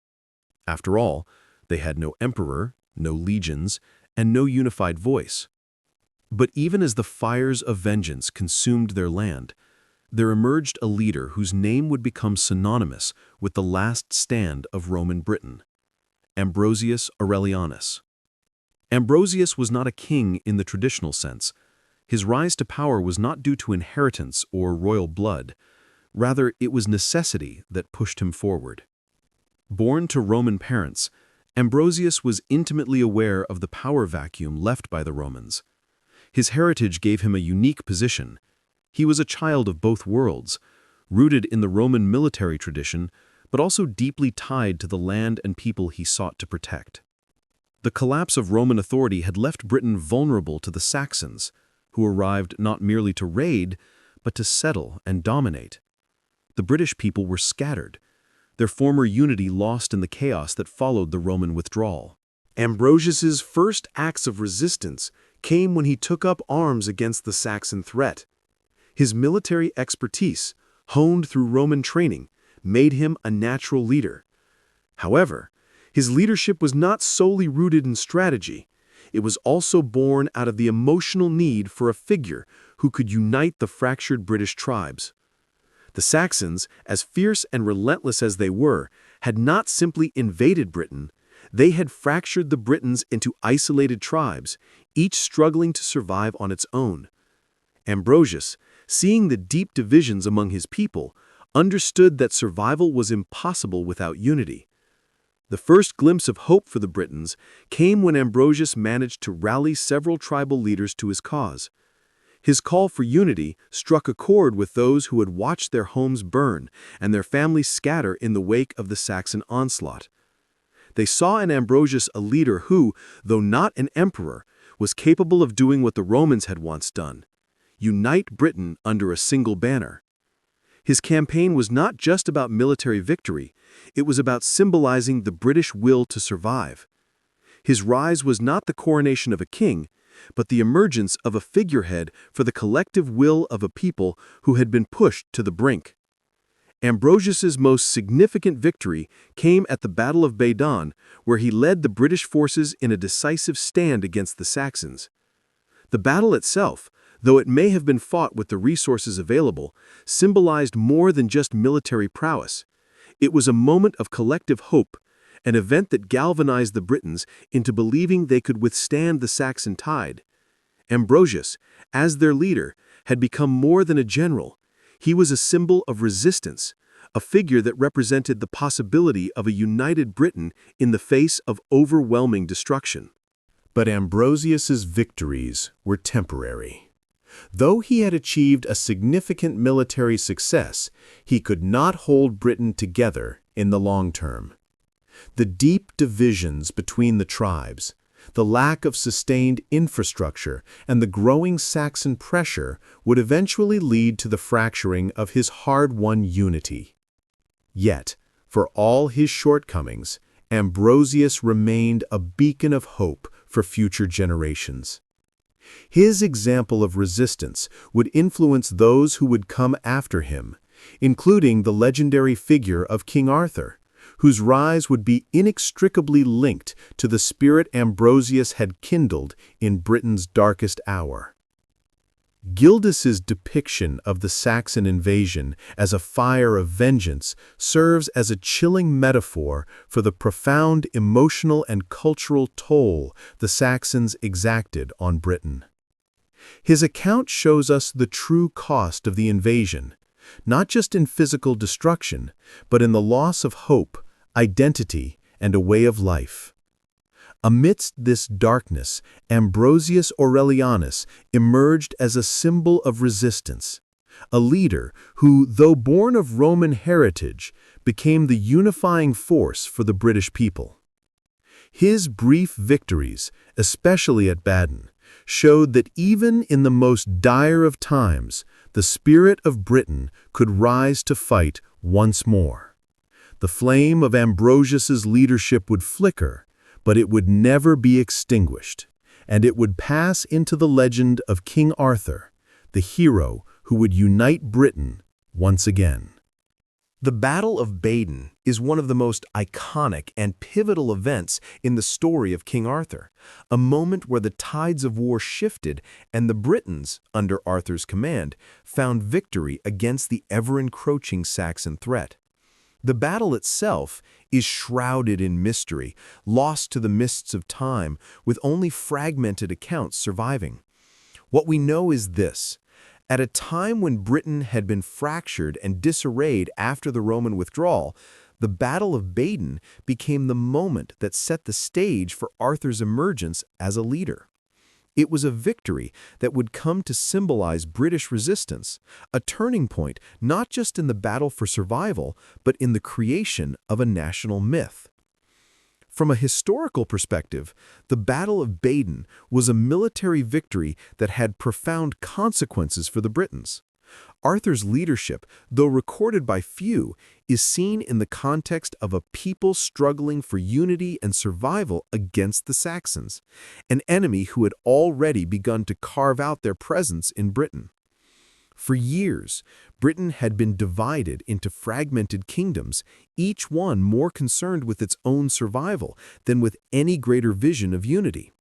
After all, they had no emperor, no legions, and no unified voice. But even as the fires of vengeance consumed their land, there emerged a leader whose name would become synonymous with the last stand of Roman Britain: Ambrosius Aurelianus. Ambrosius was not a king in the traditional sense. His rise to power was not due to inheritance or royal blood. Rather, it was necessity that pushed him forward. Born to Roman parents, Ambrosius was intimately aware of the power vacuum left by the Romans. His heritage gave him a unique position. He was a child of both worlds, rooted in the Roman military tradition, but also deeply tied to the land and people he sought to protect. The collapse of Roman authority had left Britain vulnerable to the Saxons, who arrived not merely to raid, but to settle and dominate. The British people were scattered, their former unity lost in the chaos that followed the Roman withdrawal. Ambrosius's first acts of resistance came when he took up arms against the Saxon threat. His military expertise, honed through Roman training, made him a natural leader. However, his leadership was not solely rooted in strategy. it was also born out of the emotional need for a figure who could unite the fractured British tribes. The Saxons, as fierce and relentless as they were, had not simply invaded Britain. They had fractured the Britons into isolated tribes, each struggling to survive on its own. Ambrosius, seeing the deep divisions among his people, understood that survival was impossible without unity. The first glimpse of hope for the Britons came when Ambrosius managed to rally several tribal leaders to his cause. His call for unity struck a chord with those who had watched their homes burn and their families scatter in the wake of the Saxon onslaught. They saw in Ambrosius a leader who, though not an emperor, was capable of doing what the Romans had once done: unite Britain under a single banner. His campaign was not just about military victory, it was about symbolizing the British will to survive. His rise was not the coronation of a king, but the emergence of a figurehead for the collective will of a people who had been pushed to the brink. Ambrosius's most significant victory came at the Battle of Badon, where he led the British forces in a decisive stand against the Saxons. The battle itself, though it may have been fought with the resources available, symbolized more than just military prowess. It was a moment of collective hope, an event that galvanized the Britons into believing they could withstand the Saxon tide. Ambrosius, as their leader, had become more than a general. He was a symbol of resistance, a figure that represented the possibility of a united Britain in the face of overwhelming destruction. But Ambrosius's victories were temporary. Though he had achieved a significant military success, he could not hold Britain together in the long term. The deep divisions between the tribes, the lack of sustained infrastructure, and the growing Saxon pressure would eventually lead to the fracturing of his hard-won unity. Yet, for all his shortcomings, Ambrosius remained a beacon of hope for future generations. His example of resistance would influence those who would come after him, including the legendary figure of King Arthur, whose rise would be inextricably linked to the spirit Ambrosius had kindled in Britain's darkest hour. Gildas's depiction of the Saxon invasion as a fire of vengeance serves as a chilling metaphor for the profound emotional and cultural toll the Saxons exacted on Britain. His account shows us the true cost of the invasion, not just in physical destruction, but in the loss of hope, identity, and a way of life. Amidst this darkness, Ambrosius Aurelianus emerged as a symbol of resistance, a leader who, though born of Roman heritage, became the unifying force for the British people. His brief victories, especially at Badon, showed that even in the most dire of times, the spirit of Britain could rise to fight once more. The flame of Ambrosius's leadership would flicker, but it would never be extinguished, and it would pass into the legend of King Arthur, the hero who would unite Britain once again. The Battle of Badon is one of the most iconic and pivotal events in the story of King Arthur, a moment where the tides of war shifted and the Britons, under Arthur's command, found victory against the ever-encroaching Saxon threat. The battle itself is shrouded in mystery, lost to the mists of time, with only fragmented accounts surviving. What we know is this: at a time when Britain had been fractured and disarrayed after the Roman withdrawal, the Battle of Badon became the moment that set the stage for Arthur's emergence as a leader. It was a victory that would come to symbolize British resistance, a turning point not just in the battle for survival, but in the creation of a national myth. From a historical perspective, the Battle of Badon was a military victory that had profound consequences for the Britons. Arthur's leadership, though recorded by few, is seen in the context of a people struggling for unity and survival against the Saxons, an enemy who had already begun to carve out their presence in Britain. For years, Britain had been divided into fragmented kingdoms, each one more concerned with its own survival than with any greater vision of unity.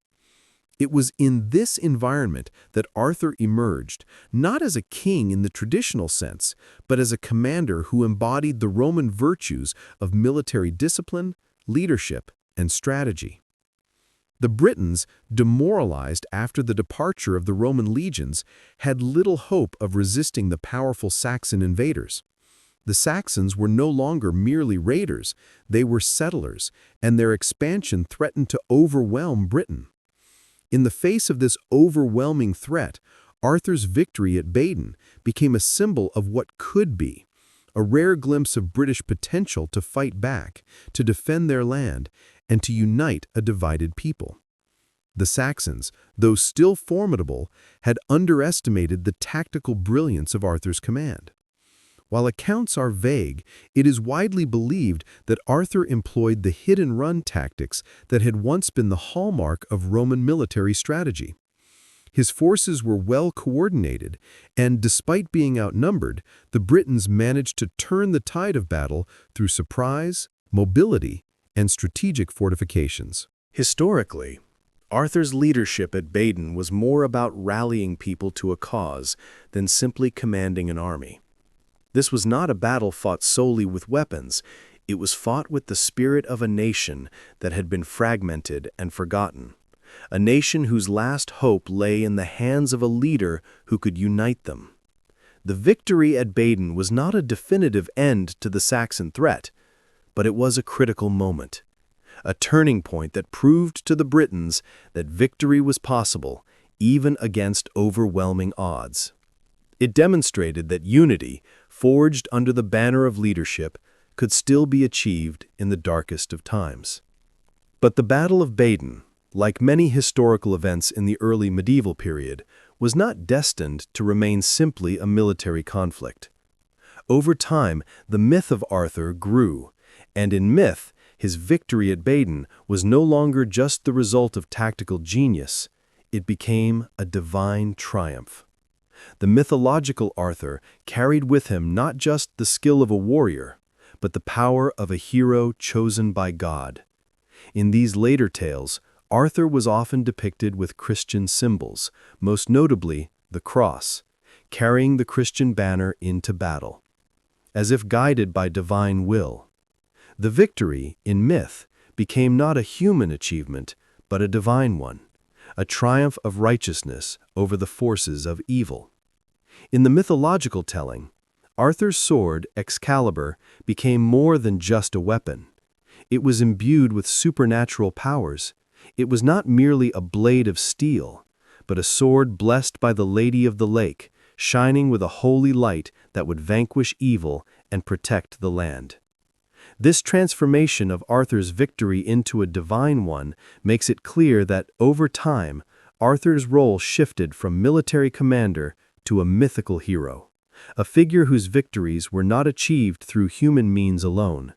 It was in this environment that Arthur emerged, not as a king in the traditional sense, but as a commander who embodied the Roman virtues of military discipline, leadership, and strategy. The Britons, demoralized after the departure of the Roman legions, had little hope of resisting the powerful Saxon invaders. The Saxons were no longer merely raiders, they were settlers, and their expansion threatened to overwhelm Britain. In the face of this overwhelming threat, Arthur's victory at Badon became a symbol of what could be, a rare glimpse of British potential to fight back, to defend their land, and to unite a divided people. The Saxons, though still formidable, had underestimated the tactical brilliance of Arthur's command. While accounts are vague, it is widely believed that Arthur employed the hit-and-run tactics that had once been the hallmark of Roman military strategy. His forces were well coordinated, and despite being outnumbered, the Britons managed to turn the tide of battle through surprise, mobility, and strategic fortifications. Historically, Arthur's leadership at Badon was more about rallying people to a cause than simply commanding an army. This was not a battle fought solely with weapons. It was fought with the spirit of a nation that had been fragmented and forgotten. A nation whose last hope lay in the hands of a leader who could unite them. The victory at Badon was not a definitive end to the Saxon threat, but it was a critical moment. A turning point that proved to the Britons that victory was possible, even against overwhelming odds. It demonstrated that unity, forged under the banner of leadership, could still be achieved in the darkest of times. But the Battle of Badon, like many historical events in the early medieval period, was not destined to remain simply a military conflict. Over time, the myth of Arthur grew, and in myth, his victory at Badon was no longer just the result of tactical genius. It became a divine triumph. The mythological Arthur carried with him not just the skill of a warrior, but the power of a hero chosen by God. In these later tales, Arthur was often depicted with Christian symbols, most notably the cross, carrying the Christian banner into battle, as if guided by divine will. The victory, in myth, became not a human achievement, but a divine one, a triumph of righteousness over the forces of evil. In the mythological telling, Arthur's sword, Excalibur, became more than just a weapon. It was imbued with supernatural powers. It was not merely a blade of steel, but a sword blessed by the Lady of the Lake, shining with a holy light that would vanquish evil and protect the land. This transformation of Arthur's victory into a divine one makes it clear that, over time, Arthur's role shifted from military commander to a mythical hero, a figure whose victories were not achieved through human means alone.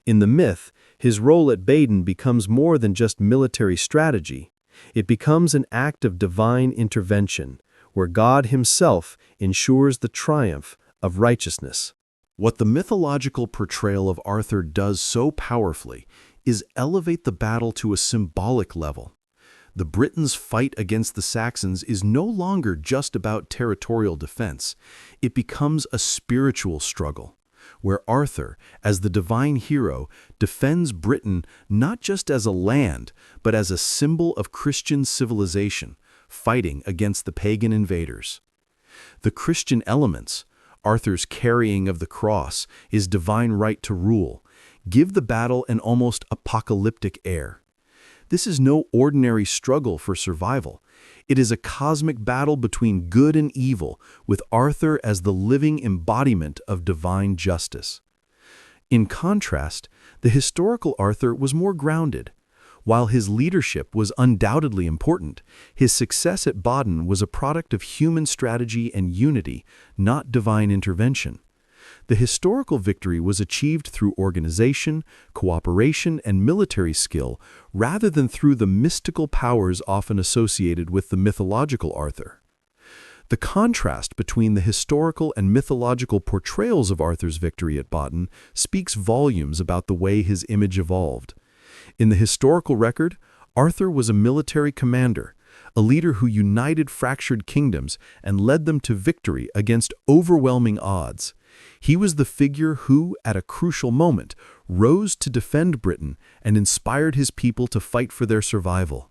In the myth, his role at Badon becomes more than just military strategy. It becomes an act of divine intervention, where God himself ensures the triumph of righteousness. What the mythological portrayal of Arthur does so powerfully is elevate the battle to a symbolic level. The Britons' fight against the Saxons is no longer just about territorial defense. It becomes a spiritual struggle, where Arthur, as the divine hero, defends Britain not just as a land, but as a symbol of Christian civilization, fighting against the pagan invaders. The Christian elements, Arthur's carrying of the cross, his divine right to rule, give the battle an almost apocalyptic air. This is no ordinary struggle for survival. It is a cosmic battle between good and evil, with Arthur as the living embodiment of divine justice. In contrast, the historical Arthur was more grounded. While his leadership was undoubtedly important, his success at Badon was a product of human strategy and unity, not divine intervention. The historical victory was achieved through organization, cooperation, and military skill, rather than through the mystical powers often associated with the mythological Arthur. The contrast between the historical and mythological portrayals of Arthur's victory at Badon speaks volumes about the way his image evolved. In the historical record, Arthur was a military commander, a leader who united fractured kingdoms and led them to victory against overwhelming odds. He was the figure who, at a crucial moment, rose to defend Britain and inspired his people to fight for their survival.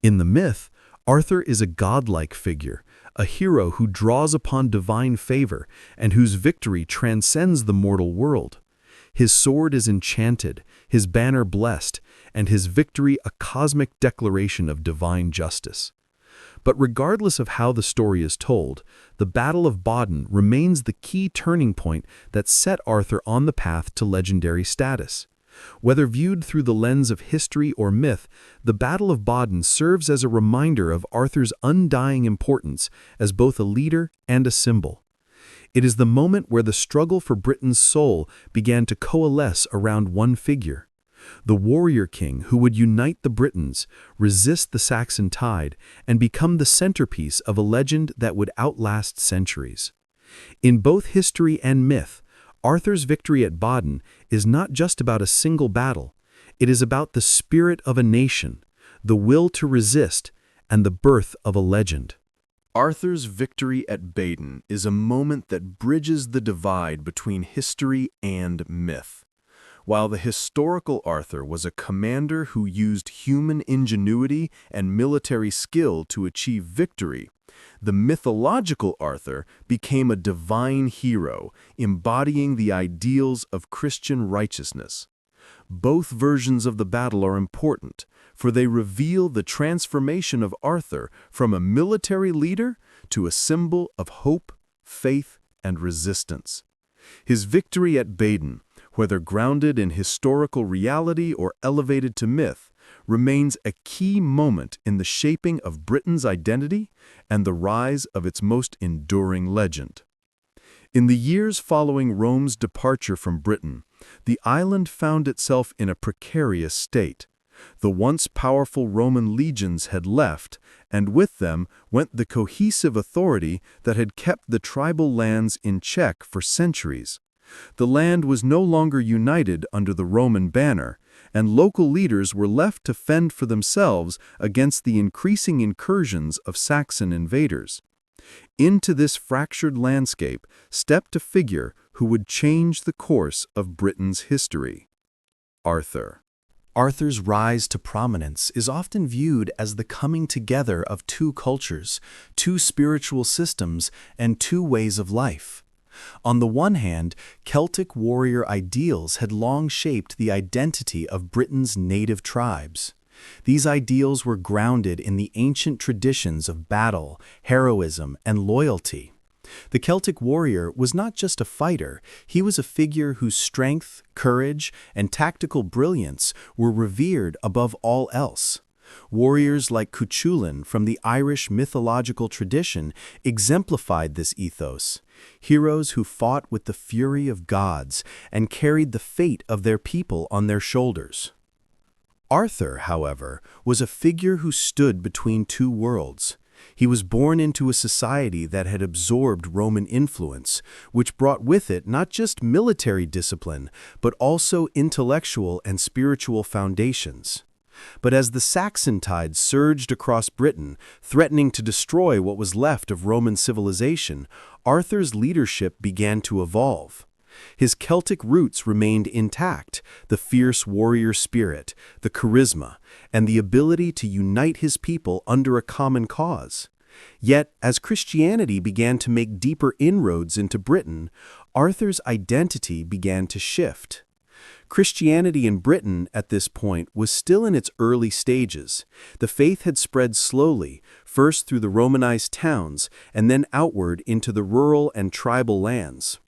In the myth, Arthur is a godlike figure, a hero who draws upon divine favor and whose victory transcends the mortal world. His sword is enchanted, his banner blessed, and his victory a cosmic declaration of divine justice. But regardless of how the story is told, the Battle of Badon remains the key turning point that set Arthur on the path to legendary status. Whether viewed through the lens of history or myth, the Battle of Badon serves as a reminder of Arthur's undying importance as both a leader and a symbol. It is the moment where the struggle for Britain's soul began to coalesce around one figure. The warrior king who would unite the Britons, resist the Saxon tide, and become the centerpiece of a legend that would outlast centuries. In both history and myth, Arthur's victory at Badon is not just about a single battle. It is about the spirit of a nation, the will to resist, and the birth of a legend. Arthur's victory at Badon is a moment that bridges the divide between history and myth. While the historical Arthur was a commander who used human ingenuity and military skill to achieve victory, the mythological Arthur became a divine hero, embodying the ideals of Christian righteousness. Both versions of the battle are important, for they reveal the transformation of Arthur from a military leader to a symbol of hope, faith, and resistance. His victory at Badon, whether grounded in historical reality or elevated to myth, remains a key moment in the shaping of Britain's identity and the rise of its most enduring legend. In the years following Rome's departure from Britain, the island found itself in a precarious state. The once powerful Roman legions had left, and with them went the cohesive authority that had kept the tribal lands in check for centuries. The land was no longer united under the Roman banner, and local leaders were left to fend for themselves against the increasing incursions of Saxon invaders. Into this fractured landscape stepped a figure who would change the course of Britain's history: Arthur. Arthur's rise to prominence is often viewed as the coming together of two cultures, two spiritual systems, and two ways of life. On the one hand, Celtic warrior ideals had long shaped the identity of Britain's native tribes. These ideals were grounded in the ancient traditions of battle, heroism, and loyalty. The Celtic warrior was not just a fighter, he was a figure whose strength, courage, and tactical brilliance were revered above all else. Warriors like Cuchulainn from the Irish mythological tradition exemplified this ethos, heroes who fought with the fury of gods and carried the fate of their people on their shoulders. Arthur, however, was a figure who stood between two worlds. He was born into a society that had absorbed Roman influence, which brought with it not just military discipline, but also intellectual and spiritual foundations. But as the Saxon tide surged across Britain, threatening to destroy what was left of Roman civilization, Arthur's leadership began to evolve. His Celtic roots remained intact: the fierce warrior spirit, the charisma, and the ability to unite his people under a common cause. Yet, as Christianity began to make deeper inroads into Britain, Arthur's identity began to shift. Christianity in Britain at this point was still in its early stages. The faith had spread slowly, first through the Romanized towns and then outward into the rural and tribal lands.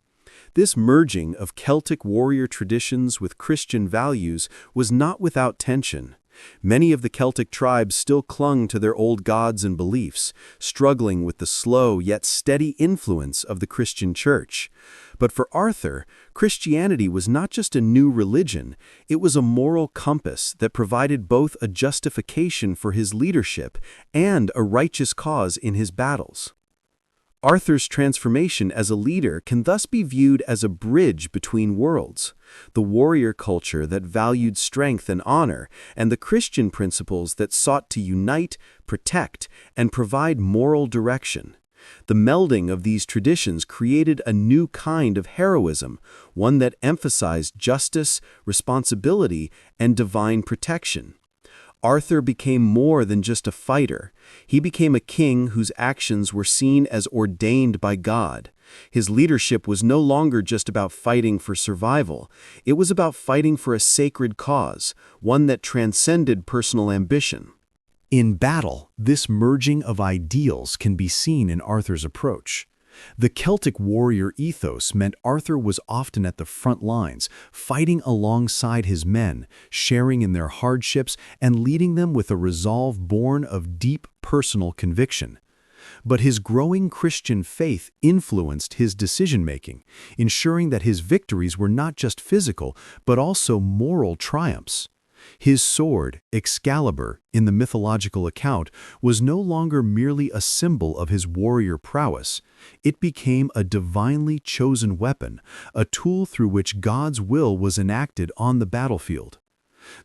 This merging of Celtic warrior traditions with Christian values was not without tension. Many of the Celtic tribes still clung to their old gods and beliefs, struggling with the slow yet steady influence of the Christian Church. But for Arthur, Christianity was not just a new religion, it was a moral compass that provided both a justification for his leadership and a righteous cause in his battles. Arthur's transformation as a leader can thus be viewed as a bridge between worlds, the warrior culture that valued strength and honor, and the Christian principles that sought to unite, protect, and provide moral direction. The melding of these traditions created a new kind of heroism, one that emphasized justice, responsibility, and divine protection. Arthur became more than just a fighter. He became a king whose actions were seen as ordained by God. His leadership was no longer just about fighting for survival. It was about fighting for a sacred cause, one that transcended personal ambition. In battle, this merging of ideals can be seen in Arthur's approach. The Celtic warrior ethos meant Arthur was often at the front lines, fighting alongside his men, sharing in their hardships, and leading them with a resolve born of deep personal conviction. But his growing Christian faith influenced his decision-making, ensuring that his victories were not just physical, but also moral triumphs. His sword, Excalibur, in the mythological account, was no longer merely a symbol of his warrior prowess. It became a divinely chosen weapon, a tool through which God's will was enacted on the battlefield.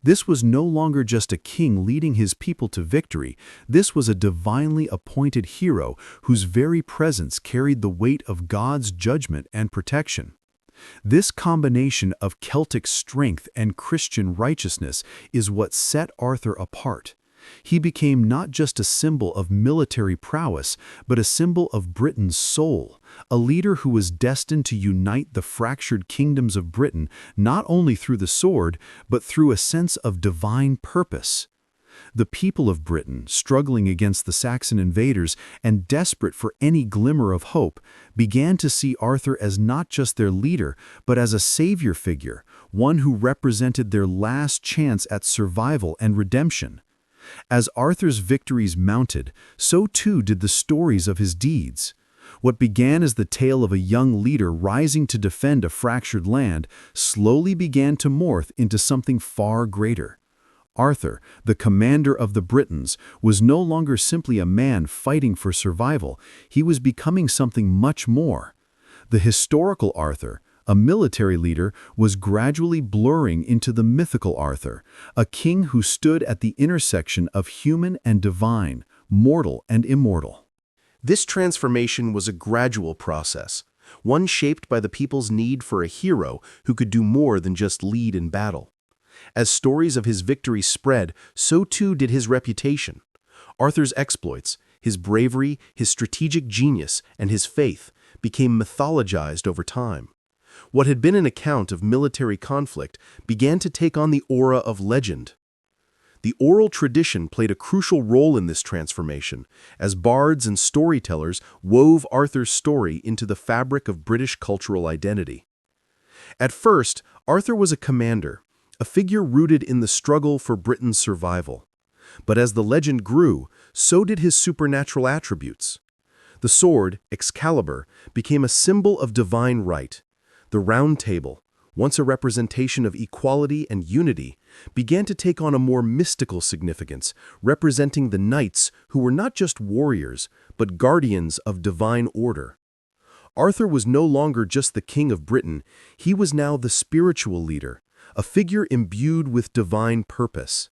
This was no longer just a king leading his people to victory. This was a divinely appointed hero whose very presence carried the weight of God's judgment and protection. This combination of Celtic strength and Christian righteousness is what set Arthur apart. He became not just a symbol of military prowess, but a symbol of Britain's soul, a leader who was destined to unite the fractured kingdoms of Britain not only through the sword, but through a sense of divine purpose. The people of Britain, struggling against the Saxon invaders and desperate for any glimmer of hope, began to see Arthur as not just their leader, but as a savior figure, one who represented their last chance at survival and redemption. As Arthur's victories mounted, so too did the stories of his deeds. What began as the tale of a young leader rising to defend a fractured land slowly began to morph into something far greater. Arthur, the commander of the Britons, was no longer simply a man fighting for survival. He was becoming something much more. The historical Arthur, a military leader, was gradually blurring into the mythical Arthur, a king who stood at the intersection of human and divine, mortal and immortal. This transformation was a gradual process, one shaped by the people's need for a hero who could do more than just lead in battle. As stories of his victory spread, so too did his reputation. Arthur's exploits, his bravery, his strategic genius, and his faith became mythologized over time. What had been an account of military conflict began to take on the aura of legend. The oral tradition played a crucial role in this transformation, as bards and storytellers wove Arthur's story into the fabric of British cultural identity. At first, Arthur was a commander, a figure rooted in the struggle for Britain's survival. But as the legend grew, so did his supernatural attributes. The sword, Excalibur, became a symbol of divine right. The Round Table, once a representation of equality and unity, began to take on a more mystical significance, representing the knights who were not just warriors, but guardians of divine order. Arthur was no longer just the king of Britain, he was now the spiritual leader, a figure imbued with divine purpose.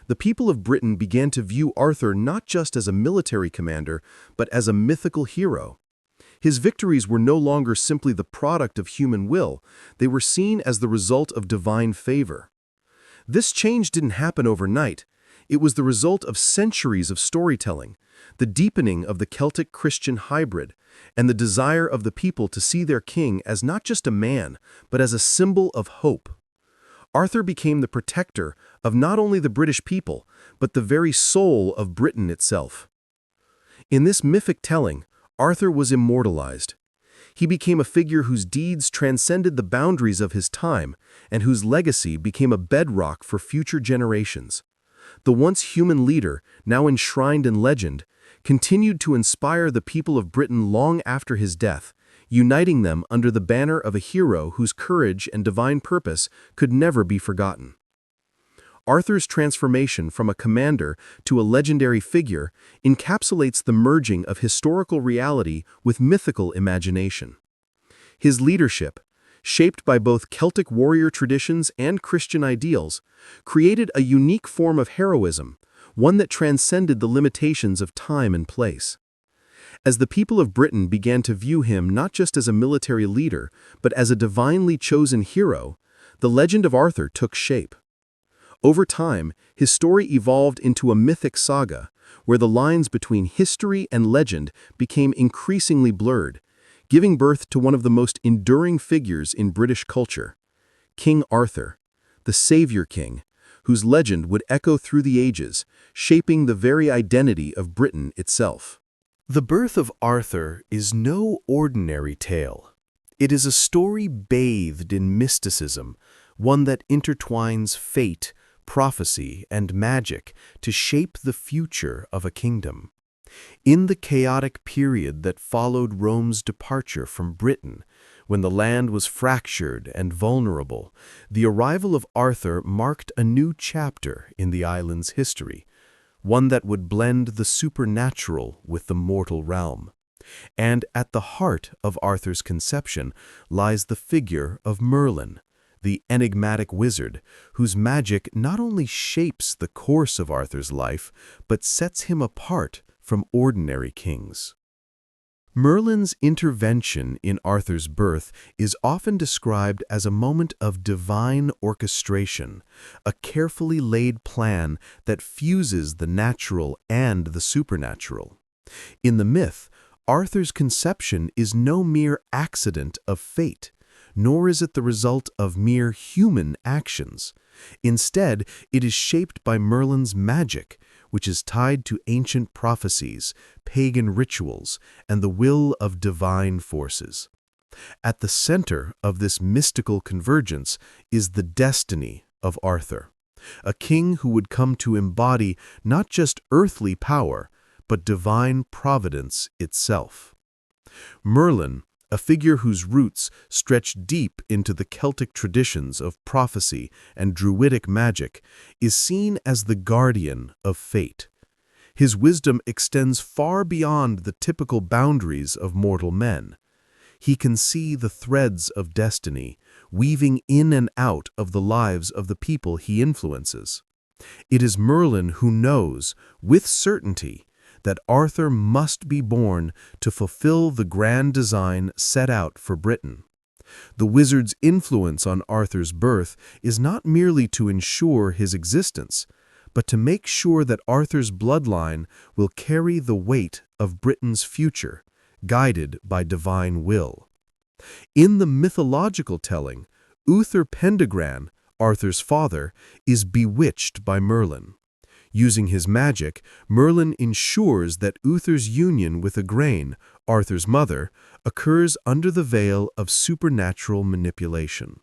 The people of Britain began to view Arthur not just as a military commander, but as a mythical hero. His victories were no longer simply the product of human will, they were seen as the result of divine favor. This change didn't happen overnight. It was the result of centuries of storytelling, the deepening of the Celtic-Christian hybrid, and the desire of the people to see their king as not just a man, but as a symbol of hope. Arthur became the protector of not only the British people, but the very soul of Britain itself. In this mythic telling, Arthur was immortalized. He became a figure whose deeds transcended the boundaries of his time and whose legacy became a bedrock for future generations. The once human leader, now enshrined in legend, continued to inspire the people of Britain long after his death, uniting them under the banner of a hero whose courage and divine purpose could never be forgotten. Arthur's transformation from a commander to a legendary figure encapsulates the merging of historical reality with mythical imagination. His leadership, shaped by both Celtic warrior traditions and Christian ideals, created a unique form of heroism, one that transcended the limitations of time and place. As the people of Britain began to view him not just as a military leader, but as a divinely chosen hero, the legend of Arthur took shape. Over time, his story evolved into a mythic saga, where the lines between history and legend became increasingly blurred, giving birth to one of the most enduring figures in British culture, King Arthur, the Savior King, whose legend would echo through the ages, shaping the very identity of Britain itself. The birth of Arthur is no ordinary tale. It is a story bathed in mysticism, one that intertwines fate, prophecy, and magic to shape the future of a kingdom. In the chaotic period that followed Rome's departure from Britain, when the land was fractured and vulnerable, the arrival of Arthur marked a new chapter in the island's history, one that would blend the supernatural with the mortal realm. And at the heart of Arthur's conception lies the figure of Merlin, the enigmatic wizard whose magic not only shapes the course of Arthur's life, but sets him apart from ordinary kings. Merlin's intervention in Arthur's birth is often described as a moment of divine orchestration, a carefully laid plan that fuses the natural and the supernatural. In the myth, Arthur's conception is no mere accident of fate, nor is it the result of mere human actions. Instead, it is shaped by Merlin's magic, which is tied to ancient prophecies, pagan rituals, and the will of divine forces. At the center of this mystical convergence is the destiny of Arthur, a king who would come to embody not just earthly power, but divine providence itself. Merlin, a figure whose roots stretch deep into the Celtic traditions of prophecy and druidic magic, is seen as the guardian of fate. His wisdom extends far beyond the typical boundaries of mortal men. He can see the threads of destiny, weaving in and out of the lives of the people he influences. It is Merlin who knows, with certainty, that Arthur must be born to fulfill the grand design set out for Britain. The wizard's influence on Arthur's birth is not merely to ensure his existence, but to make sure that Arthur's bloodline will carry the weight of Britain's future, guided by divine will. In the mythological telling, Uther Pendragon, Arthur's father, is bewitched by Merlin. Using his magic, Merlin ensures that Uther's union with Igraine, Arthur's mother, occurs under the veil of supernatural manipulation.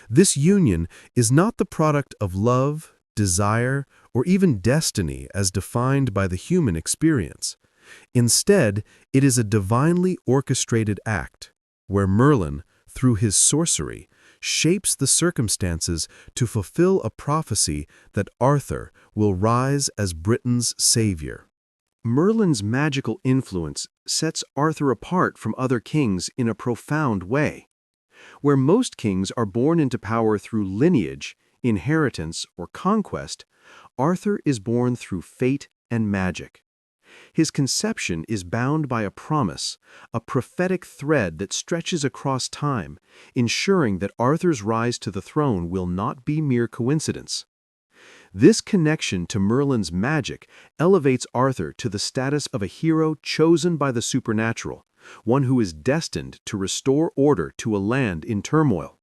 This union is not the product of love, desire, or even destiny as defined by the human experience. Instead, it is a divinely orchestrated act, where Merlin, through his sorcery, shapes the circumstances to fulfill a prophecy that Arthur will rise as Britain's savior. Merlin's magical influence sets Arthur apart from other kings in a profound way. Where most kings are born into power through lineage, inheritance, or conquest, Arthur is born through fate and magic. His conception is bound by a promise, a prophetic thread that stretches across time, ensuring that Arthur's rise to the throne will not be mere coincidence. This connection to Merlin's magic elevates Arthur to the status of a hero chosen by the supernatural, one who is destined to restore order to a land in turmoil.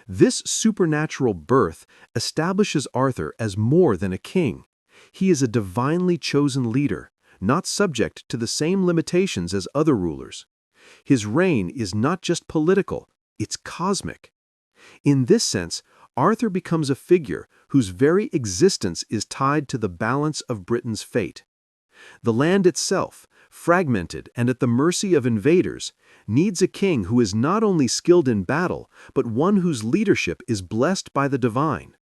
This supernatural birth establishes Arthur as more than a king. He is a divinely chosen leader, not subject to the same limitations as other rulers. His reign is not just political, it's cosmic. In this sense, Arthur becomes a figure whose very existence is tied to the balance of Britain's fate. The land itself, fragmented and at the mercy of invaders, needs a king who is not only skilled in battle, but one whose leadership is blessed by the divine.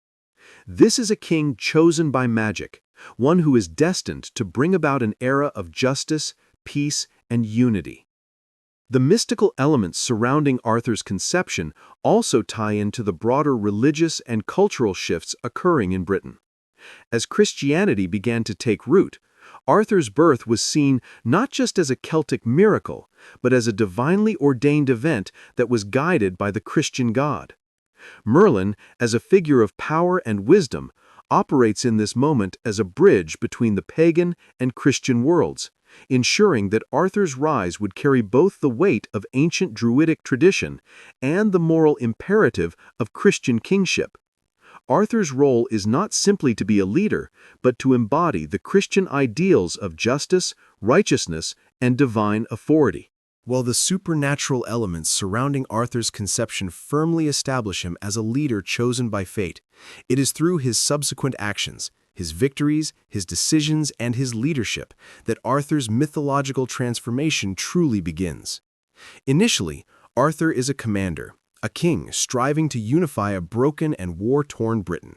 This is a king chosen by magic, one who is destined to bring about an era of justice, peace, and unity. The mystical elements surrounding Arthur's conception also tie into the broader religious and cultural shifts occurring in Britain. As Christianity began to take root, Arthur's birth was seen not just as a Celtic miracle, but as a divinely ordained event that was guided by the Christian God. Merlin, as a figure of power and wisdom, operates in this moment as a bridge between the pagan and Christian worlds, ensuring that Arthur's rise would carry both the weight of ancient Druidic tradition and the moral imperative of Christian kingship. Arthur's role is not simply to be a leader, but to embody the Christian ideals of justice, righteousness, and divine authority. While the supernatural elements surrounding Arthur's conception firmly establish him as a leader chosen by fate, it is through his subsequent actions, his victories, his decisions, and his leadership that Arthur's mythological transformation truly begins. Initially, Arthur is a commander, a king striving to unify a broken and war-torn Britain.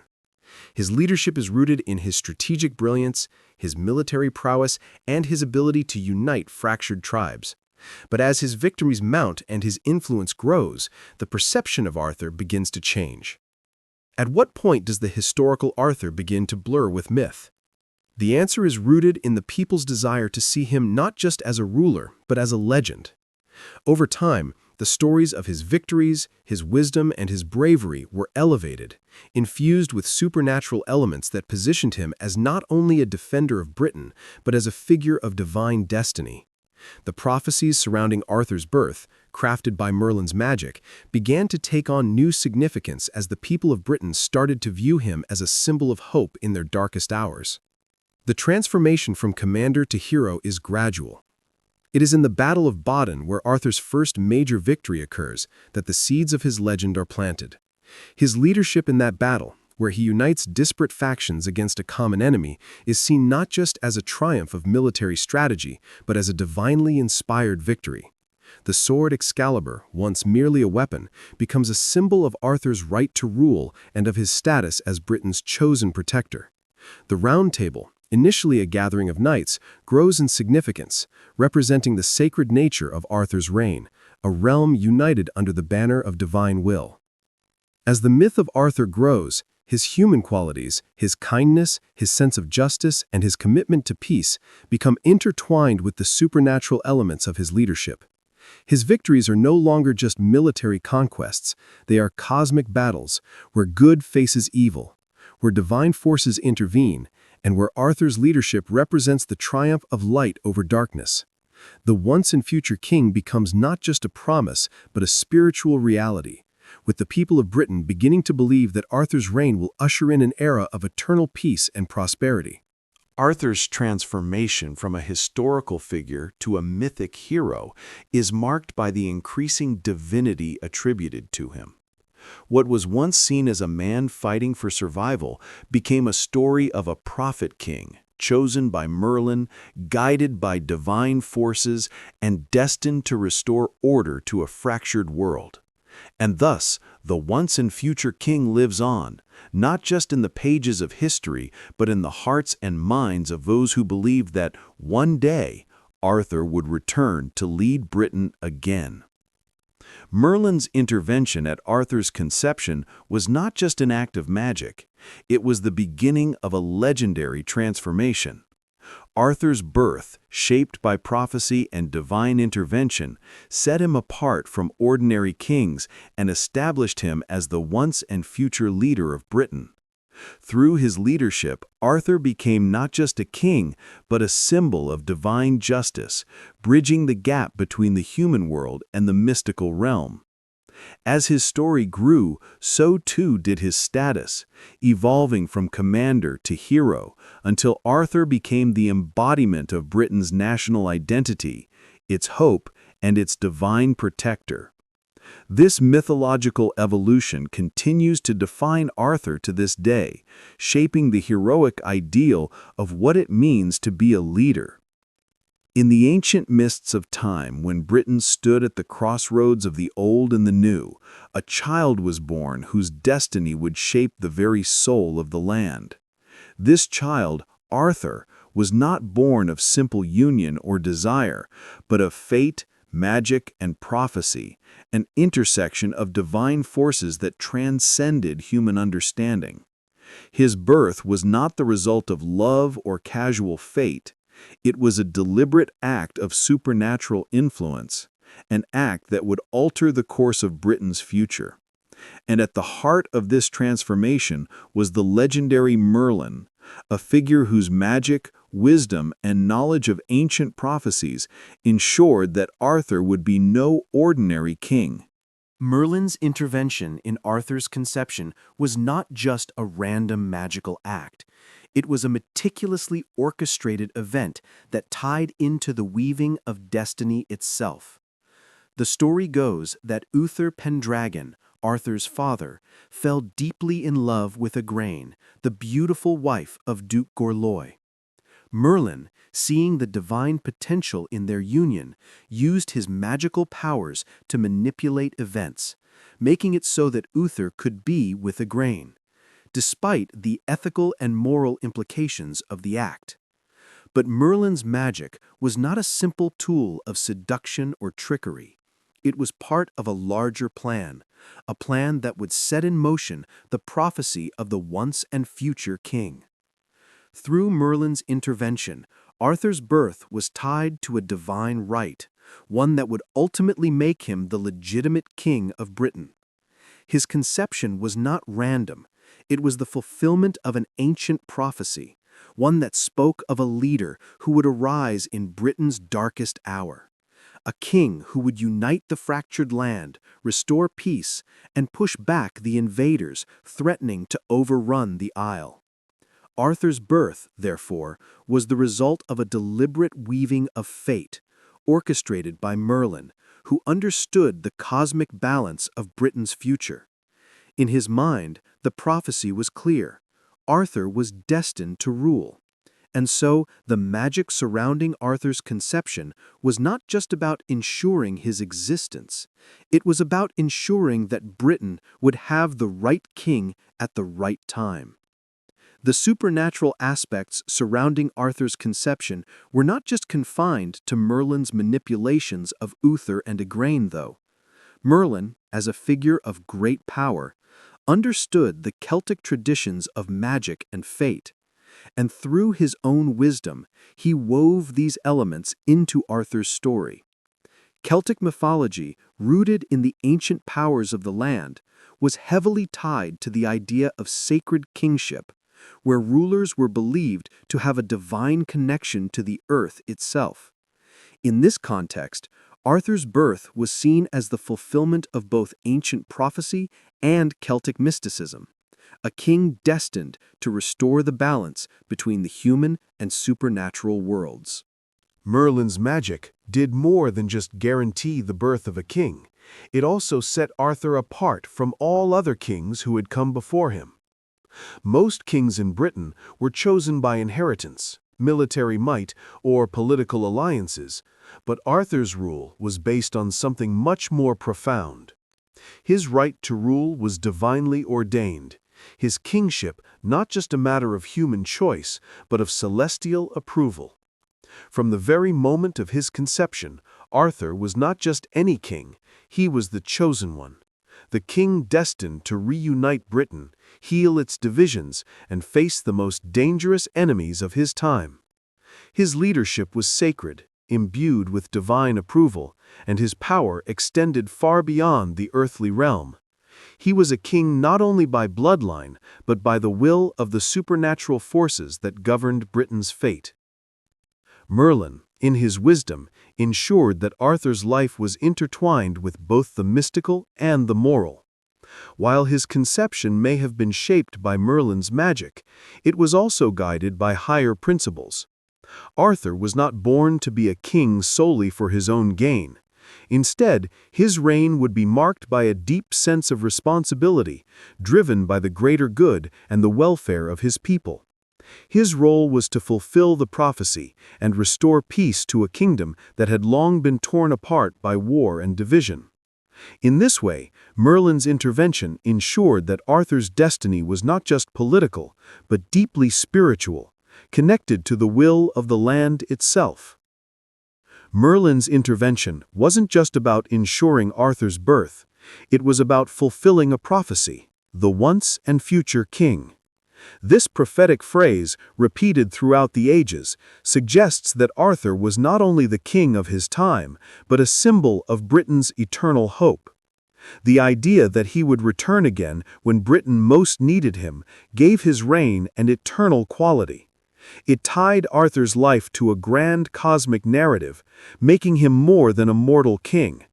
His leadership is rooted in his strategic brilliance, his military prowess, and his ability to unite fractured tribes. But as his victories mount and his influence grows, the perception of Arthur begins to change. At what point does the historical Arthur begin to blur with myth? The answer is rooted in the people's desire to see him not just as a ruler, but as a legend. Over time, the stories of his victories, his wisdom, and his bravery were elevated, infused with supernatural elements that positioned him as not only a defender of Britain, but as a figure of divine destiny. The prophecies surrounding Arthur's birth, crafted by Merlin's magic, began to take on new significance as the people of Britain started to view him as a symbol of hope in their darkest hours. The transformation from commander to hero is gradual. It is in the Battle of Badon, where Arthur's first major victory occurs, that the seeds of his legend are planted. His leadership in that battle, where he unites disparate factions against a common enemy, is seen not just as a triumph of military strategy, but as a divinely inspired victory. The sword Excalibur, once merely a weapon, becomes a symbol of Arthur's right to rule and of his status as Britain's chosen protector. The Round Table, initially a gathering of knights, grows in significance, representing the sacred nature of Arthur's reign, a realm united under the banner of divine will. As the myth of Arthur grows, his human qualities, his kindness, his sense of justice, and his commitment to peace become intertwined with the supernatural elements of his leadership. His victories are no longer just military conquests, they are cosmic battles, where good faces evil, where divine forces intervene, and where Arthur's leadership represents the triumph of light over darkness. The once and future king becomes not just a promise, but a spiritual reality, with the people of Britain beginning to believe that Arthur's reign will usher in an era of eternal peace and prosperity. Arthur's transformation from a historical figure to a mythic hero is marked by the increasing divinity attributed to him. What was once seen as a man fighting for survival became a story of a prophet king, chosen by Merlin, guided by divine forces, and destined to restore order to a fractured world. And thus, the once and future king lives on, not just in the pages of history, but in the hearts and minds of those who believed that one day Arthur would return to lead Britain again. Merlin's intervention at Arthur's conception was not just an act of magic, it was the beginning of a legendary transformation. Arthur's birth, shaped by prophecy and divine intervention, set him apart from ordinary kings and established him as the once and future leader of Britain. Through his leadership, Arthur became not just a king, but a symbol of divine justice, bridging the gap between the human world and the mystical realm. As his story grew, so too did his status, evolving from commander to hero, until Arthur became the embodiment of Britain's national identity, its hope, and its divine protector. This mythological evolution continues to define Arthur to this day, shaping the heroic ideal of what it means to be a leader. In the ancient mists of time, when Britain stood at the crossroads of the old and the new, a child was born whose destiny would shape the very soul of the land. This child, Arthur, was not born of simple union or desire, but of fate, magic, and prophecy, an intersection of divine forces that transcended human understanding. His birth was not the result of love or casual fate. It was a deliberate act of supernatural influence, an act that would alter the course of Britain's future. And at the heart of this transformation was the legendary Merlin, a figure whose magic, wisdom, and knowledge of ancient prophecies ensured that Arthur would be no ordinary king. Merlin's intervention in Arthur's conception was not just a random magical act. It was a meticulously orchestrated event that tied into the weaving of destiny itself. The story goes that Uther Pendragon, Arthur's father, fell deeply in love with Igraine, the beautiful wife of Duke Gorlois. Merlin, seeing the divine potential in their union, used his magical powers to manipulate events, making it so that Uther could be with Igraine, despite the ethical and moral implications of the act. But Merlin's magic was not a simple tool of seduction or trickery. It was part of a larger plan, a plan that would set in motion the prophecy of the once and future king. Through Merlin's intervention, Arthur's birth was tied to a divine right, one that would ultimately make him the legitimate king of Britain. His conception was not random. It was the fulfillment of an ancient prophecy, one that spoke of a leader who would arise in Britain's darkest hour. A king who would unite the fractured land, restore peace, and push back the invaders threatening to overrun the Isle. Arthur's birth, therefore, was the result of a deliberate weaving of fate, orchestrated by Merlin, who understood the cosmic balance of Britain's future. In his mind, the prophecy was clear. Arthur was destined to rule. And so, the magic surrounding Arthur's conception was not just about ensuring his existence. It was about ensuring that Britain would have the right king at the right time. The supernatural aspects surrounding Arthur's conception were not just confined to Merlin's manipulations of Uther and Igraine, though. Merlin, as a figure of great power, understood the Celtic traditions of magic and fate, and through his own wisdom, he wove these elements into Arthur's story. Celtic mythology, rooted in the ancient powers of the land, was heavily tied to the idea of sacred kingship, where rulers were believed to have a divine connection to the earth itself. In this context, Arthur's birth was seen as the fulfillment of both ancient prophecy and Celtic mysticism, a king destined to restore the balance between the human and supernatural worlds. Merlin's magic did more than just guarantee the birth of a king. It also set Arthur apart from all other kings who had come before him. Most kings in Britain were chosen by inheritance, military might, or political alliances, but Arthur's rule was based on something much more profound. His right to rule was divinely ordained, his kingship not just a matter of human choice, but of celestial approval. From the very moment of his conception, Arthur was not just any king, he was the chosen one. The king destined to reunite Britain, heal its divisions, and face the most dangerous enemies of his time. His leadership was sacred, imbued with divine approval, and his power extended far beyond the earthly realm. He was a king not only by bloodline, but by the will of the supernatural forces that governed Britain's fate. Merlin, in his wisdom, ensured that Arthur's life was intertwined with both the mystical and the moral. While his conception may have been shaped by Merlin's magic, it was also guided by higher principles. Arthur was not born to be a king solely for his own gain. Instead, his reign would be marked by a deep sense of responsibility, driven by the greater good and the welfare of his people. His role was to fulfill the prophecy and restore peace to a kingdom that had long been torn apart by war and division. In this way, Merlin's intervention ensured that Arthur's destiny was not just political, but deeply spiritual, connected to the will of the land itself. Merlin's intervention wasn't just about ensuring Arthur's birth, it was about fulfilling a prophecy, the once and future king. This prophetic phrase, repeated throughout the ages, suggests that Arthur was not only the king of his time, but a symbol of Britain's eternal hope. The idea that he would return again when Britain most needed him gave his reign an eternal quality. It tied Arthur's life to a grand cosmic narrative, making him more than a mortal king.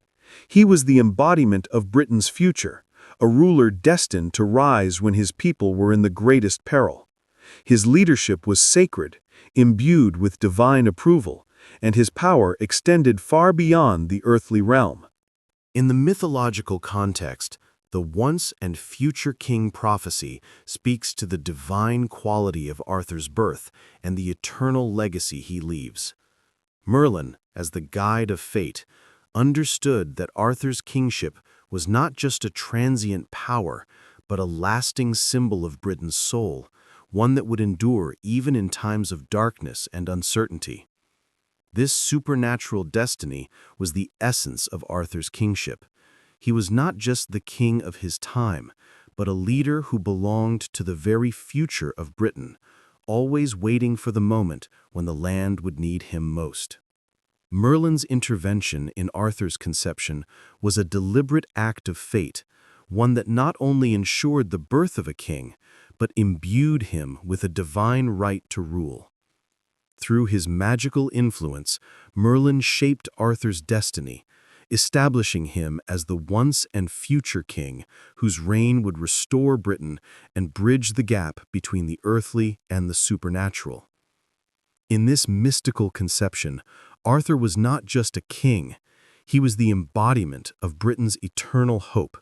He was the embodiment of Britain's future, a ruler destined to rise when his people were in the greatest peril. His leadership was sacred, imbued with divine approval, and his power extended far beyond the earthly realm. In the mythological context, the once and future king prophecy speaks to the divine quality of Arthur's birth and the eternal legacy he leaves. Merlin, as the guide of fate, understood that Arthur's kingship was not just a transient power, but a lasting symbol of Britain's soul, one that would endure even in times of darkness and uncertainty. This supernatural destiny was the essence of Arthur's kingship. He was not just the king of his time, but a leader who belonged to the very future of Britain, always waiting for the moment when the land would need him most. Merlin's intervention in Arthur's conception was a deliberate act of fate, one that not only ensured the birth of a king, but imbued him with a divine right to rule. Through his magical influence, Merlin shaped Arthur's destiny, establishing him as the once and future king whose reign would restore Britain and bridge the gap between the earthly and the supernatural. In this mystical conception, Arthur was not just a king, he was the embodiment of Britain's eternal hope,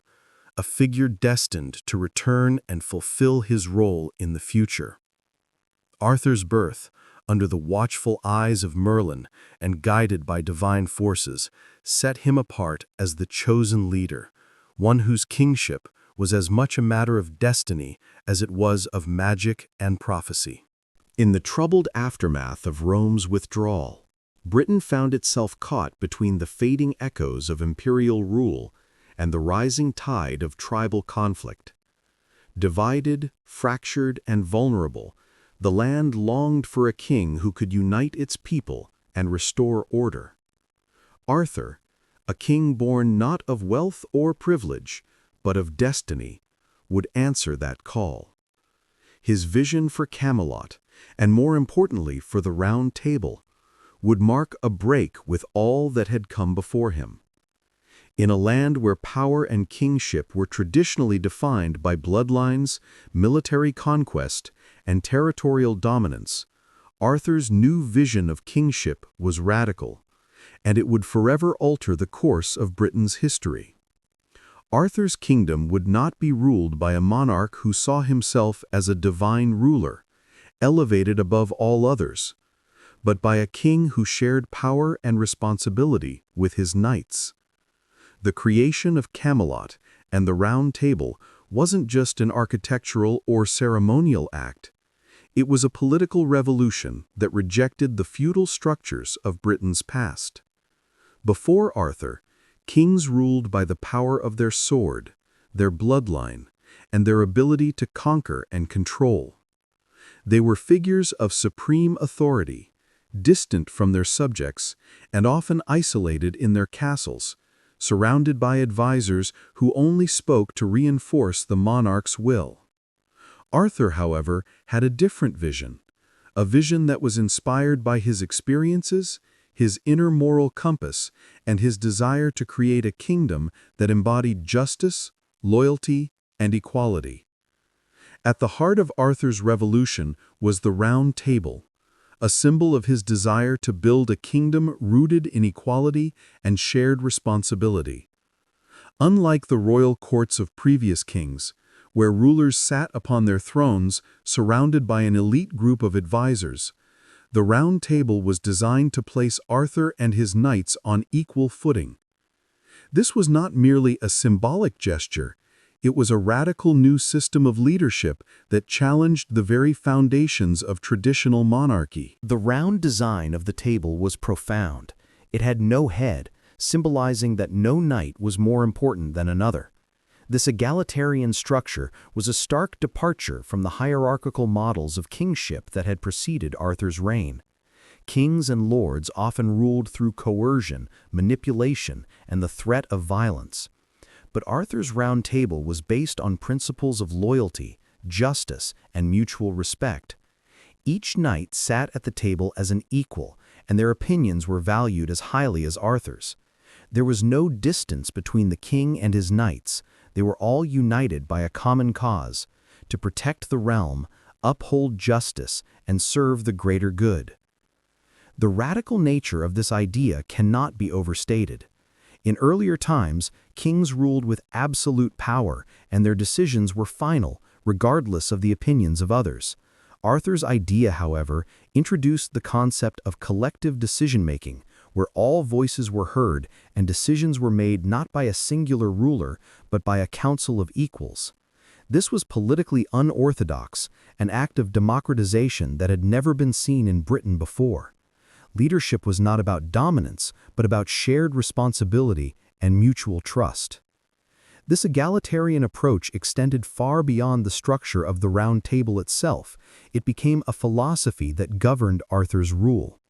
a figure destined to return and fulfill his role in the future. Arthur's birth, under the watchful eyes of Merlin and guided by divine forces, set him apart as the chosen leader, one whose kingship was as much a matter of destiny as it was of magic and prophecy. In the troubled aftermath of Rome's withdrawal, Britain found itself caught between the fading echoes of imperial rule and the rising tide of tribal conflict. Divided, fractured, and vulnerable, the land longed for a king who could unite its people and restore order. Arthur, a king born not of wealth or privilege, but of destiny, would answer that call. His vision for Camelot, and more importantly for the Round Table, would mark a break with all that had come before him. In a land where power and kingship were traditionally defined by bloodlines, military conquest, and territorial dominance, Arthur's new vision of kingship was radical, and it would forever alter the course of Britain's history. Arthur's kingdom would not be ruled by a monarch who saw himself as a divine ruler, elevated above all others, but by a king who shared power and responsibility with his knights. The creation of Camelot and the Round Table wasn't just an architectural or ceremonial act. It was a political revolution that rejected the feudal structures of Britain's past. Before Arthur, kings ruled by the power of their sword, their bloodline, and their ability to conquer and control. They were figures of supreme authority, distant from their subjects and often isolated in their castles, surrounded by advisors who only spoke to reinforce the monarch's will. Arthur, however, had a different vision, a vision that was inspired by his experiences, his inner moral compass, and his desire to create a kingdom that embodied justice, loyalty, and equality. At the heart of Arthur's revolution was the Round Table, a symbol of his desire to build a kingdom rooted in equality and shared responsibility. Unlike the royal courts of previous kings, where rulers sat upon their thrones, surrounded by an elite group of advisors. The Round Table was designed to place Arthur and his knights on equal footing. This was not merely a symbolic gesture, it was a radical new system of leadership that challenged the very foundations of traditional monarchy. The round design of the table was profound. It had no head, symbolizing that no knight was more important than another. This egalitarian structure was a stark departure from the hierarchical models of kingship that had preceded Arthur's reign. Kings and lords often ruled through coercion, manipulation, and the threat of violence. But Arthur's Round Table was based on principles of loyalty, justice, and mutual respect. Each knight sat at the table as an equal, and their opinions were valued as highly as Arthur's. There was no distance between the king and his knights. They were all united by a common cause, to protect the realm, uphold justice, and serve the greater good. The radical nature of this idea cannot be overstated. In earlier times, kings ruled with absolute power, and their decisions were final, regardless of the opinions of others. Arthur's idea, however, introduced the concept of collective decision-making, where all voices were heard and decisions were made not by a singular ruler, but by a council of equals. This was politically unorthodox, an act of democratization that had never been seen in Britain before. Leadership was not about dominance, but about shared responsibility and mutual trust. This egalitarian approach extended far beyond the structure of the Round Table itself. It became a philosophy that governed Arthur's rule.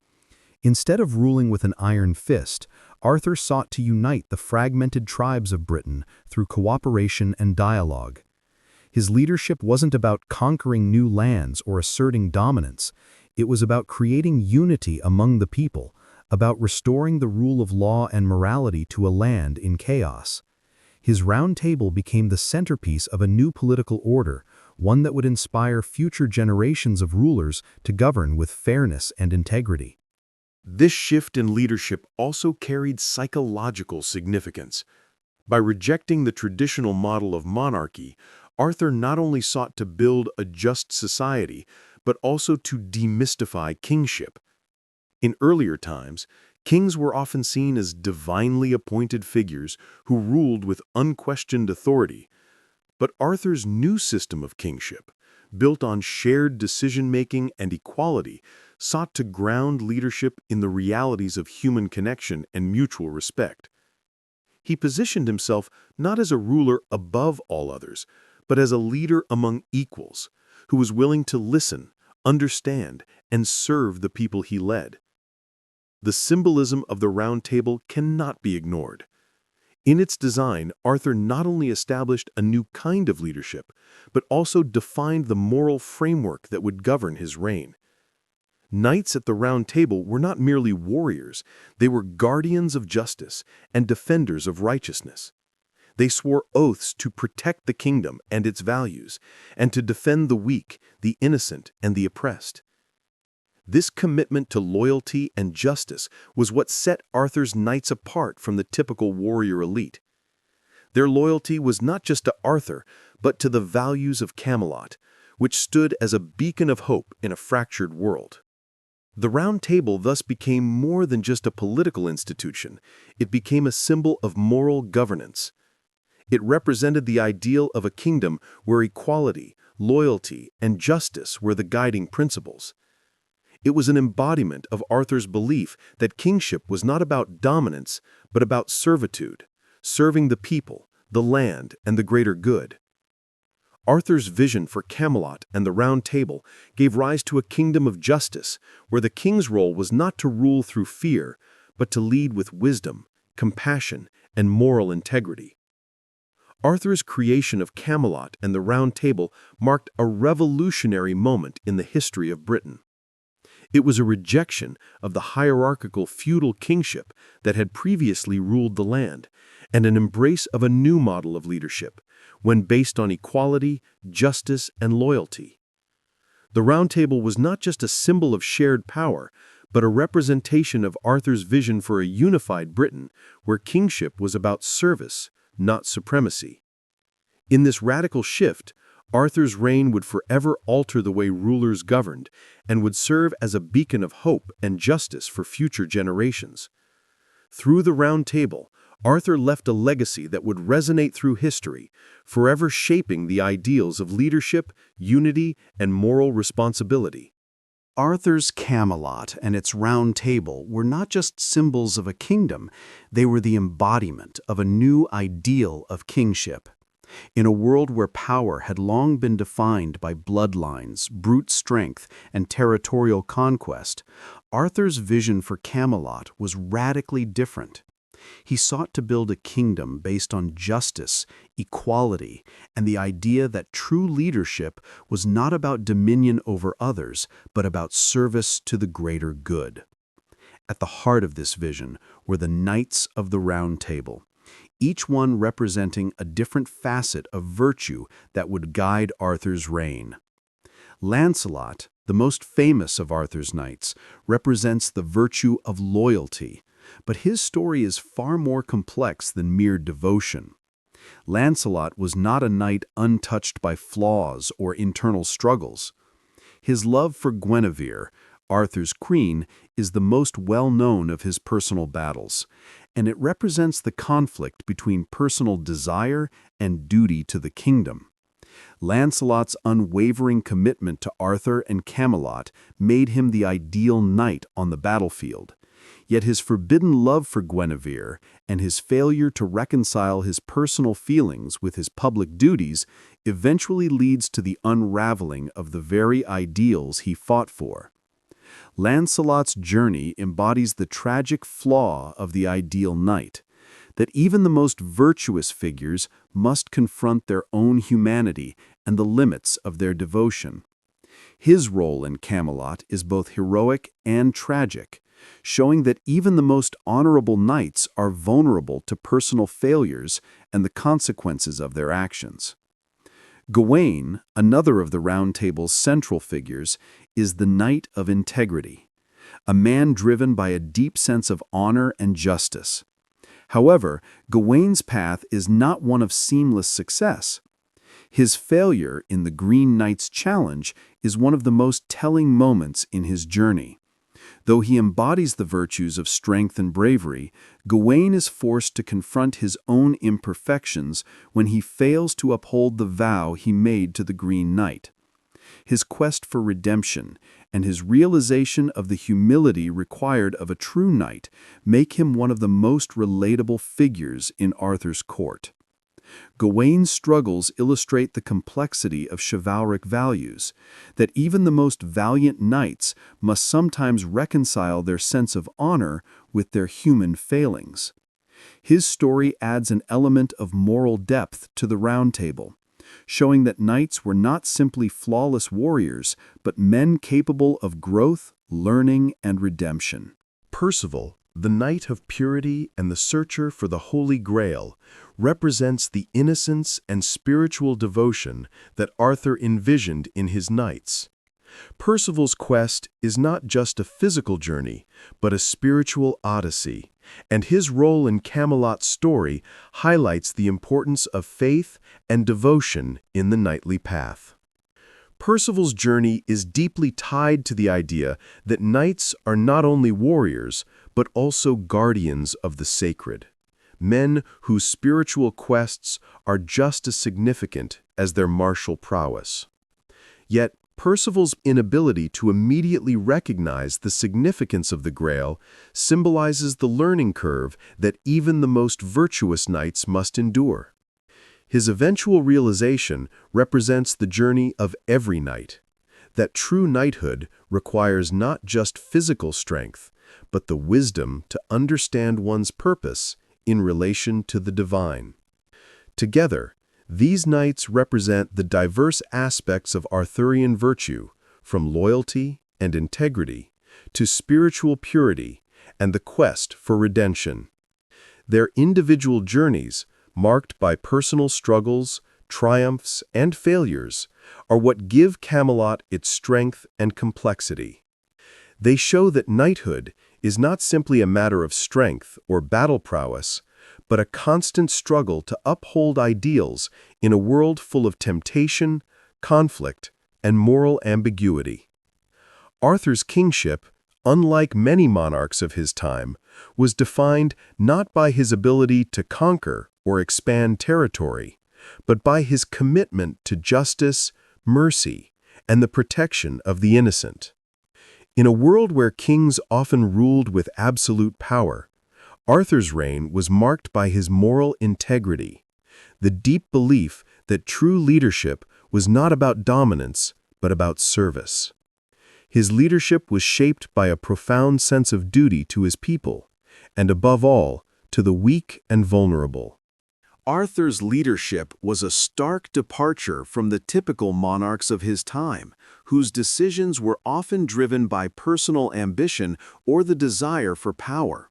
Instead of ruling with an iron fist, Arthur sought to unite the fragmented tribes of Britain through cooperation and dialogue. His leadership wasn't about conquering new lands or asserting dominance. It was about creating unity among the people, about restoring the rule of law and morality to a land in chaos. His Round Table became the centerpiece of a new political order, one that would inspire future generations of rulers to govern with fairness and integrity. This shift in leadership also carried psychological significance. By rejecting the traditional model of monarchy, Arthur not only sought to build a just society, but also to demystify kingship. In earlier times, kings were often seen as divinely appointed figures who ruled with unquestioned authority. But Arthur's new system of kingship, built on shared decision-making and equality, sought to ground leadership in the realities of human connection and mutual respect. He positioned himself not as a ruler above all others, but as a leader among equals, who was willing to listen, understand, and serve the people he led. The symbolism of the Round Table cannot be ignored. In its design, Arthur not only established a new kind of leadership, but also defined the moral framework that would govern his reign. Knights at the Round Table were not merely warriors, they were guardians of justice and defenders of righteousness. They swore oaths to protect the kingdom and its values, and to defend the weak, the innocent, and the oppressed. This commitment to loyalty and justice was what set Arthur's knights apart from the typical warrior elite. Their loyalty was not just to Arthur, but to the values of Camelot, which stood as a beacon of hope in a fractured world. The Round Table thus became more than just a political institution. It became a symbol of moral governance. It represented the ideal of a kingdom where equality, loyalty, and justice were the guiding principles. It was an embodiment of Arthur's belief that kingship was not about dominance, but about servitude, serving the people, the land, and the greater good. Arthur's vision for Camelot and the Round Table gave rise to a kingdom of justice, where the king's role was not to rule through fear, but to lead with wisdom, compassion, and moral integrity. Arthur's creation of Camelot and the Round Table marked a revolutionary moment in the history of Britain. It was a rejection of the hierarchical feudal kingship that had previously ruled the land, and an embrace of a new model of leadership, when based on equality, justice, and loyalty. The Round Table was not just a symbol of shared power, but a representation of Arthur's vision for a unified Britain, where kingship was about service, not supremacy. In this radical shift, Arthur's reign would forever alter the way rulers governed and would serve as a beacon of hope and justice for future generations. Through the Round Table, Arthur left a legacy that would resonate through history, forever shaping the ideals of leadership, unity, and moral responsibility. Arthur's Camelot and its Round Table were not just symbols of a kingdom, they were the embodiment of a new ideal of kingship. In a world where power had long been defined by bloodlines, brute strength, and territorial conquest, Arthur's vision for Camelot was radically different. He sought to build a kingdom based on justice, equality, and the idea that true leadership was not about dominion over others, but about service to the greater good. At the heart of this vision were the Knights of the Round Table, each one representing a different facet of virtue that would guide Arthur's reign. Lancelot, the most famous of Arthur's knights, represents the virtue of loyalty, but his story is far more complex than mere devotion. Lancelot was not a knight untouched by flaws or internal struggles. His love for Guinevere, Arthur's queen, is the most well-known of his personal battles, and it represents the conflict between personal desire and duty to the kingdom. Lancelot's unwavering commitment to Arthur and Camelot made him the ideal knight on the battlefield. Yet his forbidden love for Guinevere and his failure to reconcile his personal feelings with his public duties eventually leads to the unraveling of the very ideals he fought for. Lancelot's journey embodies the tragic flaw of the ideal knight, that even the most virtuous figures must confront their own humanity and the limits of their devotion. His role in Camelot is both heroic and tragic, showing that even the most honorable knights are vulnerable to personal failures and the consequences of their actions. Gawain, another of the Round Table's central figures, is the Knight of Integrity, a man driven by a deep sense of honor and justice. However, Gawain's path is not one of seamless success. His failure in the Green Knight's challenge is one of the most telling moments in his journey. Though he embodies the virtues of strength and bravery, Gawain is forced to confront his own imperfections when he fails to uphold the vow he made to the Green Knight. His quest for redemption and his realization of the humility required of a true knight make him one of the most relatable figures in Arthur's court. Gawain's struggles illustrate the complexity of chivalric values, that even the most valiant knights must sometimes reconcile their sense of honor with their human failings. His story adds an element of moral depth to the Round Table, showing that knights were not simply flawless warriors, but men capable of growth, learning, and redemption. Percival, the Knight of Purity and the searcher for the Holy Grail, represents the innocence and spiritual devotion that Arthur envisioned in his knights. Percival's quest is not just a physical journey, but a spiritual odyssey, and his role in Camelot's story highlights the importance of faith and devotion in the knightly path. Percival's journey is deeply tied to the idea that knights are not only warriors, but also guardians of the sacred, men whose spiritual quests are just as significant as their martial prowess. Yet, Percival's inability to immediately recognize the significance of the Grail symbolizes the learning curve that even the most virtuous knights must endure. His eventual realization represents the journey of every knight, that true knighthood requires not just physical strength, but the wisdom to understand one's purpose in relation to the divine. Together, these knights represent the diverse aspects of Arthurian virtue, from loyalty and integrity to spiritual purity and the quest for redemption. Their individual journeys, marked by personal struggles, triumphs, and failures, are what give Camelot its strength and complexity. They show that knighthood is not simply a matter of strength or battle prowess, but a constant struggle to uphold ideals in a world full of temptation, conflict, and moral ambiguity. Arthur's kingship, unlike many monarchs of his time, was defined not by his ability to conquer or expand territory, but by his commitment to justice, mercy, and the protection of the innocent. In a world where kings often ruled with absolute power, Arthur's reign was marked by his moral integrity, the deep belief that true leadership was not about dominance, but about service. His leadership was shaped by a profound sense of duty to his people, and above all, to the weak and vulnerable. Arthur's leadership was a stark departure from the typical monarchs of his time, whose decisions were often driven by personal ambition or the desire for power.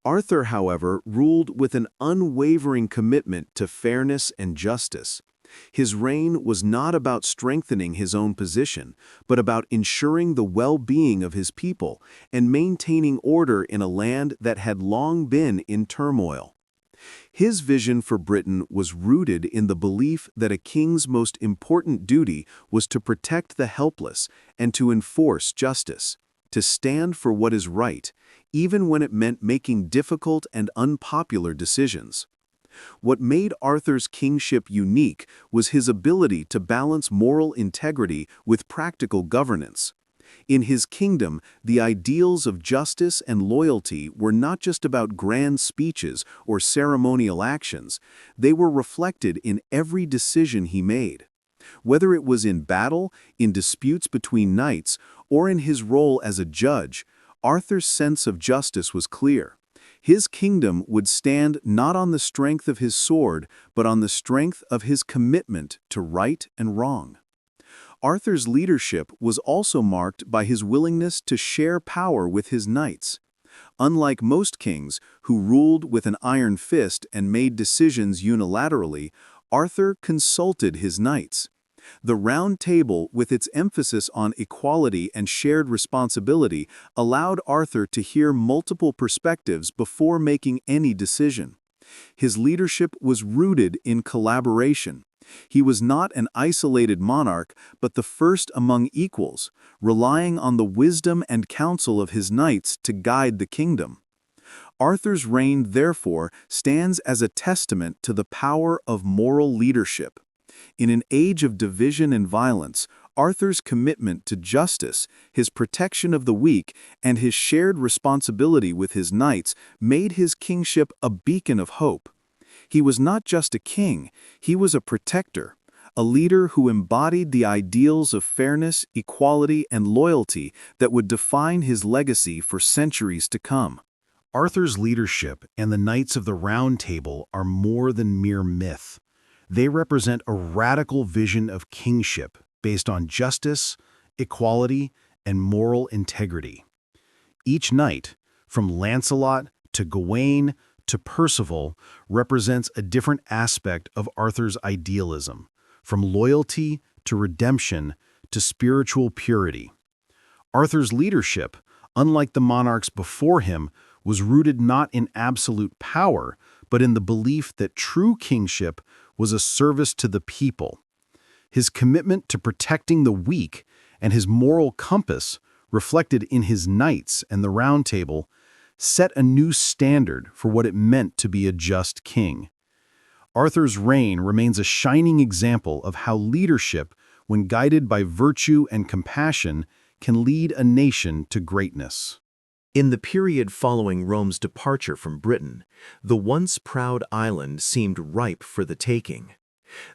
Arthur, however, ruled with an unwavering commitment to fairness and justice. His reign was not about strengthening his own position, but about ensuring the well-being of his people and maintaining order in a land that had long been in turmoil. His vision for Britain was rooted in the belief that a king's most important duty was to protect the helpless and to enforce justice, to stand for what is right, even when it meant making difficult and unpopular decisions. What made Arthur's kingship unique was his ability to balance moral integrity with practical governance. In his kingdom, the ideals of justice and loyalty were not just about grand speeches or ceremonial actions, they were reflected in every decision he made. Whether it was in battle, in disputes between knights, or in his role as a judge, Arthur's sense of justice was clear. His kingdom would stand not on the strength of his sword, but on the strength of his commitment to right and wrong. Arthur's leadership was also marked by his willingness to share power with his knights. Unlike most kings, who ruled with an iron fist and made decisions unilaterally, Arthur consulted his knights. The Round Table, with its emphasis on equality and shared responsibility, allowed Arthur to hear multiple perspectives before making any decision. His leadership was rooted in collaboration. He was not an isolated monarch, but the first among equals, relying on the wisdom and counsel of his knights to guide the kingdom. Arthur's reign, therefore, stands as a testament to the power of moral leadership. In an age of division and violence, Arthur's commitment to justice, his protection of the weak, and his shared responsibility with his knights made his kingship a beacon of hope. He was not just a king, he was a protector, a leader who embodied the ideals of fairness, equality, and loyalty that would define his legacy for centuries to come. Arthur's leadership and the Knights of the Round Table are more than mere myth. They represent a radical vision of kingship based on justice, equality, and moral integrity. Each knight, from Lancelot to Gawain to Percival, represents a different aspect of Arthur's idealism, from loyalty to redemption to spiritual purity. Arthur's leadership, unlike the monarchs before him, was rooted not in absolute power, but in the belief that true kingship was a service to the people. His commitment to protecting the weak and his moral compass, reflected in his knights and the Round Table, set a new standard for what it meant to be a just king. Arthur's reign remains a shining example of how leadership, when guided by virtue and compassion, can lead a nation to greatness. In the period following Rome's departure from Britain, the once proud island seemed ripe for the taking.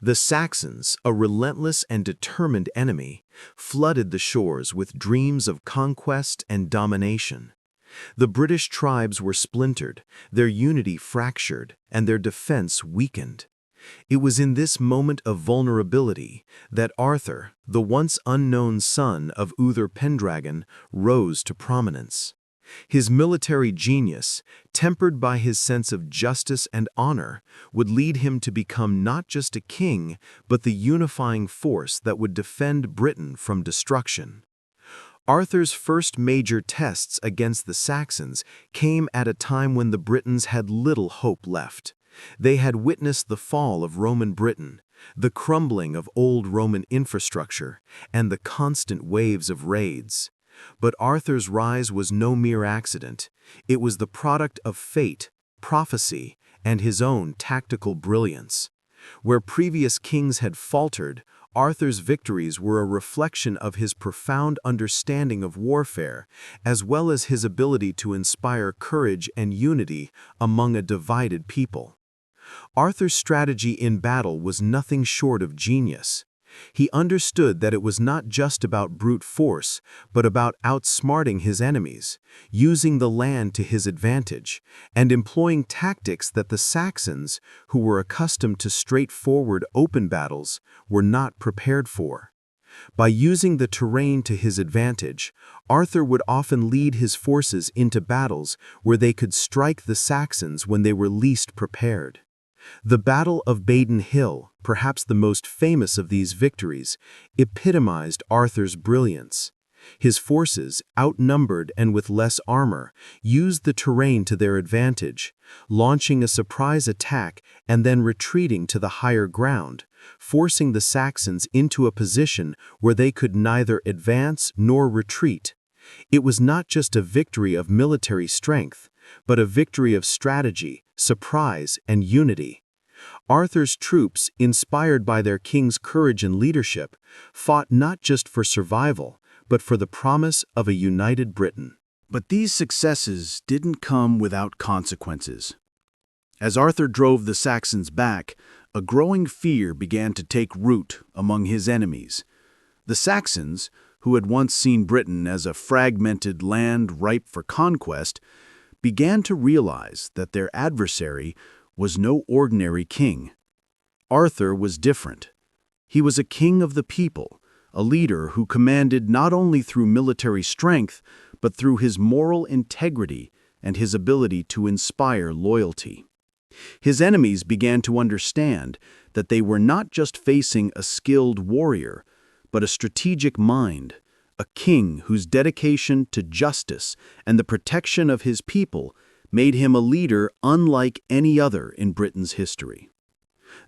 The Saxons, a relentless and determined enemy, flooded the shores with dreams of conquest and domination. The British tribes were splintered, their unity fractured, and their defense weakened. It was in this moment of vulnerability that Arthur, the once unknown son of Uther Pendragon, rose to prominence. His military genius, tempered by his sense of justice and honor, would lead him to become not just a king, but the unifying force that would defend Britain from destruction. Arthur's first major tests against the Saxons came at a time when the Britons had little hope left. They had witnessed the fall of Roman Britain, the crumbling of old Roman infrastructure, and the constant waves of raids. But Arthur's rise was no mere accident. It was the product of fate, prophecy, and his own tactical brilliance. Where previous kings had faltered, Arthur's victories were a reflection of his profound understanding of warfare, as well as his ability to inspire courage and unity among a divided people. Arthur's strategy in battle was nothing short of genius. He understood that it was not just about brute force, but about outsmarting his enemies, using the land to his advantage, and employing tactics that the Saxons, who were accustomed to straightforward open battles, were not prepared for. By using the terrain to his advantage, Arthur would often lead his forces into battles where they could strike the Saxons when they were least prepared. The Battle of Badon Hill, perhaps the most famous of these victories, epitomized Arthur's brilliance. His forces, outnumbered and with less armor, used the terrain to their advantage, launching a surprise attack and then retreating to the higher ground, forcing the Saxons into a position where they could neither advance nor retreat. It was not just a victory of military strength, but a victory of strategy, surprise, and unity. Arthur's troops, inspired by their king's courage and leadership, fought not just for survival, but for the promise of a united Britain. But these successes didn't come without consequences. As Arthur drove the Saxons back, a growing fear began to take root among his enemies. The Saxons, who had once seen Britain as a fragmented land ripe for conquest, began to realize that their adversary was no ordinary king. Arthur was different. He was a king of the people, a leader who commanded not only through military strength, but through his moral integrity and his ability to inspire loyalty. His enemies began to understand that they were not just facing a skilled warrior, but a strategic mind, a king whose dedication to justice and the protection of his people made him a leader unlike any other in Britain's history.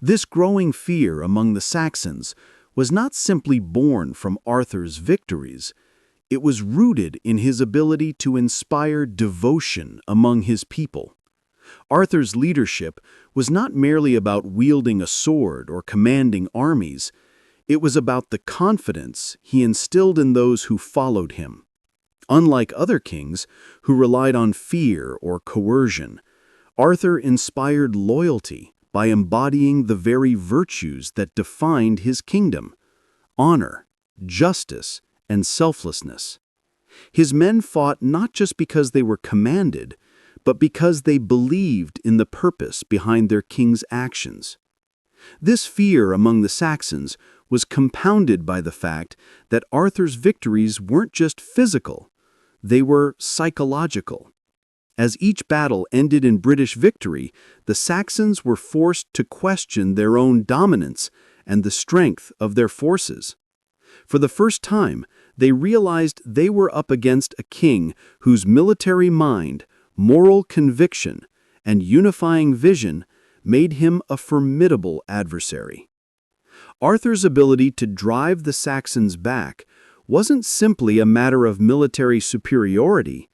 This growing fear among the Saxons was not simply born from Arthur's victories. It was rooted in his ability to inspire devotion among his people. Arthur's leadership was not merely about wielding a sword or commanding armies. It was about the confidence he instilled in those who followed him. Unlike other kings who relied on fear or coercion, Arthur inspired loyalty by embodying the very virtues that defined his kingdom: honor, justice, and selflessness. His men fought not just because they were commanded, but because they believed in the purpose behind their king's actions. This fear among the Saxons was compounded by the fact that Arthur's victories weren't just physical, they were psychological. As each battle ended in British victory, the Saxons were forced to question their own dominance and the strength of their forces. For the first time, they realized they were up against a king whose military mind, moral conviction, and unifying vision made him a formidable adversary. Arthur's ability to drive the Saxons back wasn't simply a matter of military superiority.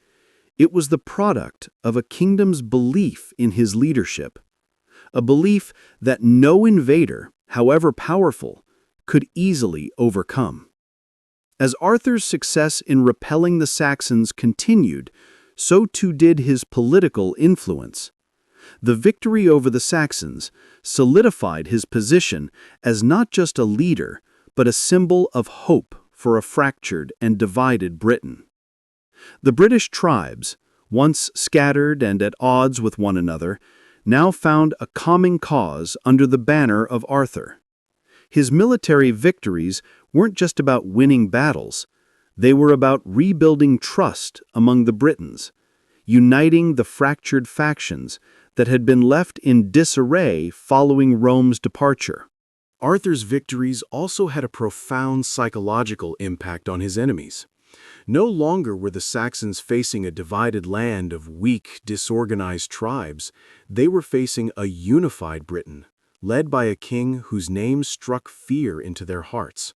It was the product of a kingdom's belief in his leadership, a belief that no invader, however powerful, could easily overcome. As Arthur's success in repelling the Saxons continued, so too did his political influence. The victory over the Saxons solidified his position as not just a leader, but a symbol of hope for a fractured and divided Britain. The British tribes, once scattered and at odds with one another, now found a common cause under the banner of Arthur. His military victories weren't just about winning battles, they were about rebuilding trust among the Britons, uniting the fractured factions that had been left in disarray following Rome's departure. Arthur's victories also had a profound psychological impact on his enemies. No longer were the Saxons facing a divided land of weak, disorganized tribes. They were facing a unified Britain, led by a king whose name struck fear into their hearts.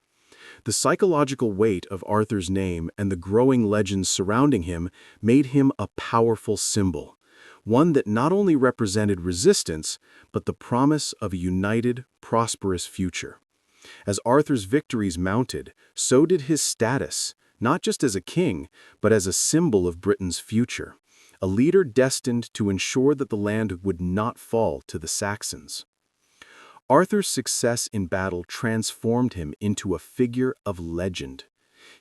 The psychological weight of Arthur's name and the growing legends surrounding him made him a powerful symbol, one that not only represented resistance, but the promise of a united, prosperous future. As Arthur's victories mounted, so did his status, not just as a king, but as a symbol of Britain's future, a leader destined to ensure that the land would not fall to the Saxons. Arthur's success in battle transformed him into a figure of legend.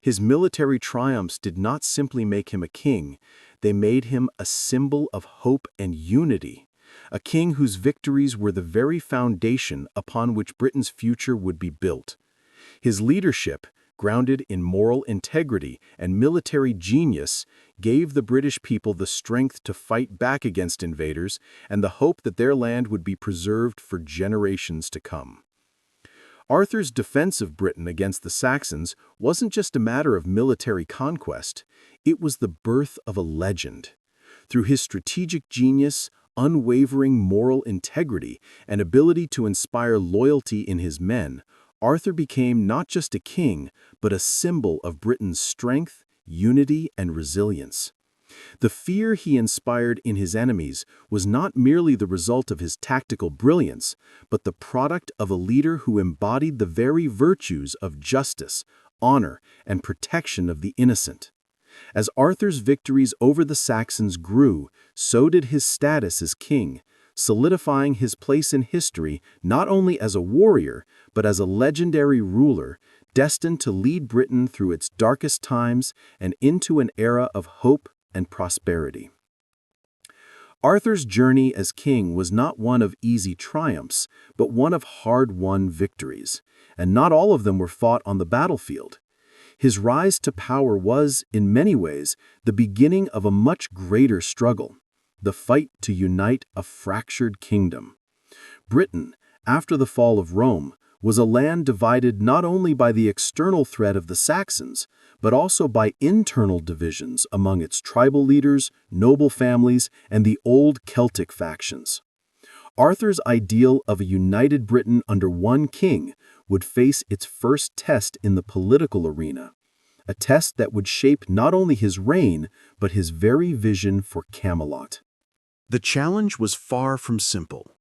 His military triumphs did not simply make him a king, they made him a symbol of hope and unity, a king whose victories were the very foundation upon which Britain's future would be built. His leadership, grounded in moral integrity and military genius, gave the British people the strength to fight back against invaders and the hope that their land would be preserved for generations to come. Arthur's defense of Britain against the Saxons wasn't just a matter of military conquest, it was the birth of a legend. Through his strategic genius, unwavering moral integrity, and ability to inspire loyalty in his men, Arthur became not just a king, but a symbol of Britain's strength, unity, and resilience. The fear he inspired in his enemies was not merely the result of his tactical brilliance, but the product of a leader who embodied the very virtues of justice, honor, and protection of the innocent. As Arthur's victories over the Saxons grew, so did his status as king, solidifying his place in history not only as a warrior, but as a legendary ruler, destined to lead Britain through its darkest times and into an era of hope and prosperity. Arthur's journey as king was not one of easy triumphs, but one of hard-won victories, and not all of them were fought on the battlefield. His rise to power was, in many ways, the beginning of a much greater struggle, the fight to unite a fractured kingdom. Britain, after the fall of Rome, was a land divided not only by the external threat of the Saxons, but also by internal divisions among its tribal leaders, noble families, and the old Celtic factions. Arthur's ideal of a united Britain under one king would face its first test in the political arena, a test that would shape not only his reign, but his very vision for Camelot. The challenge was far from simple.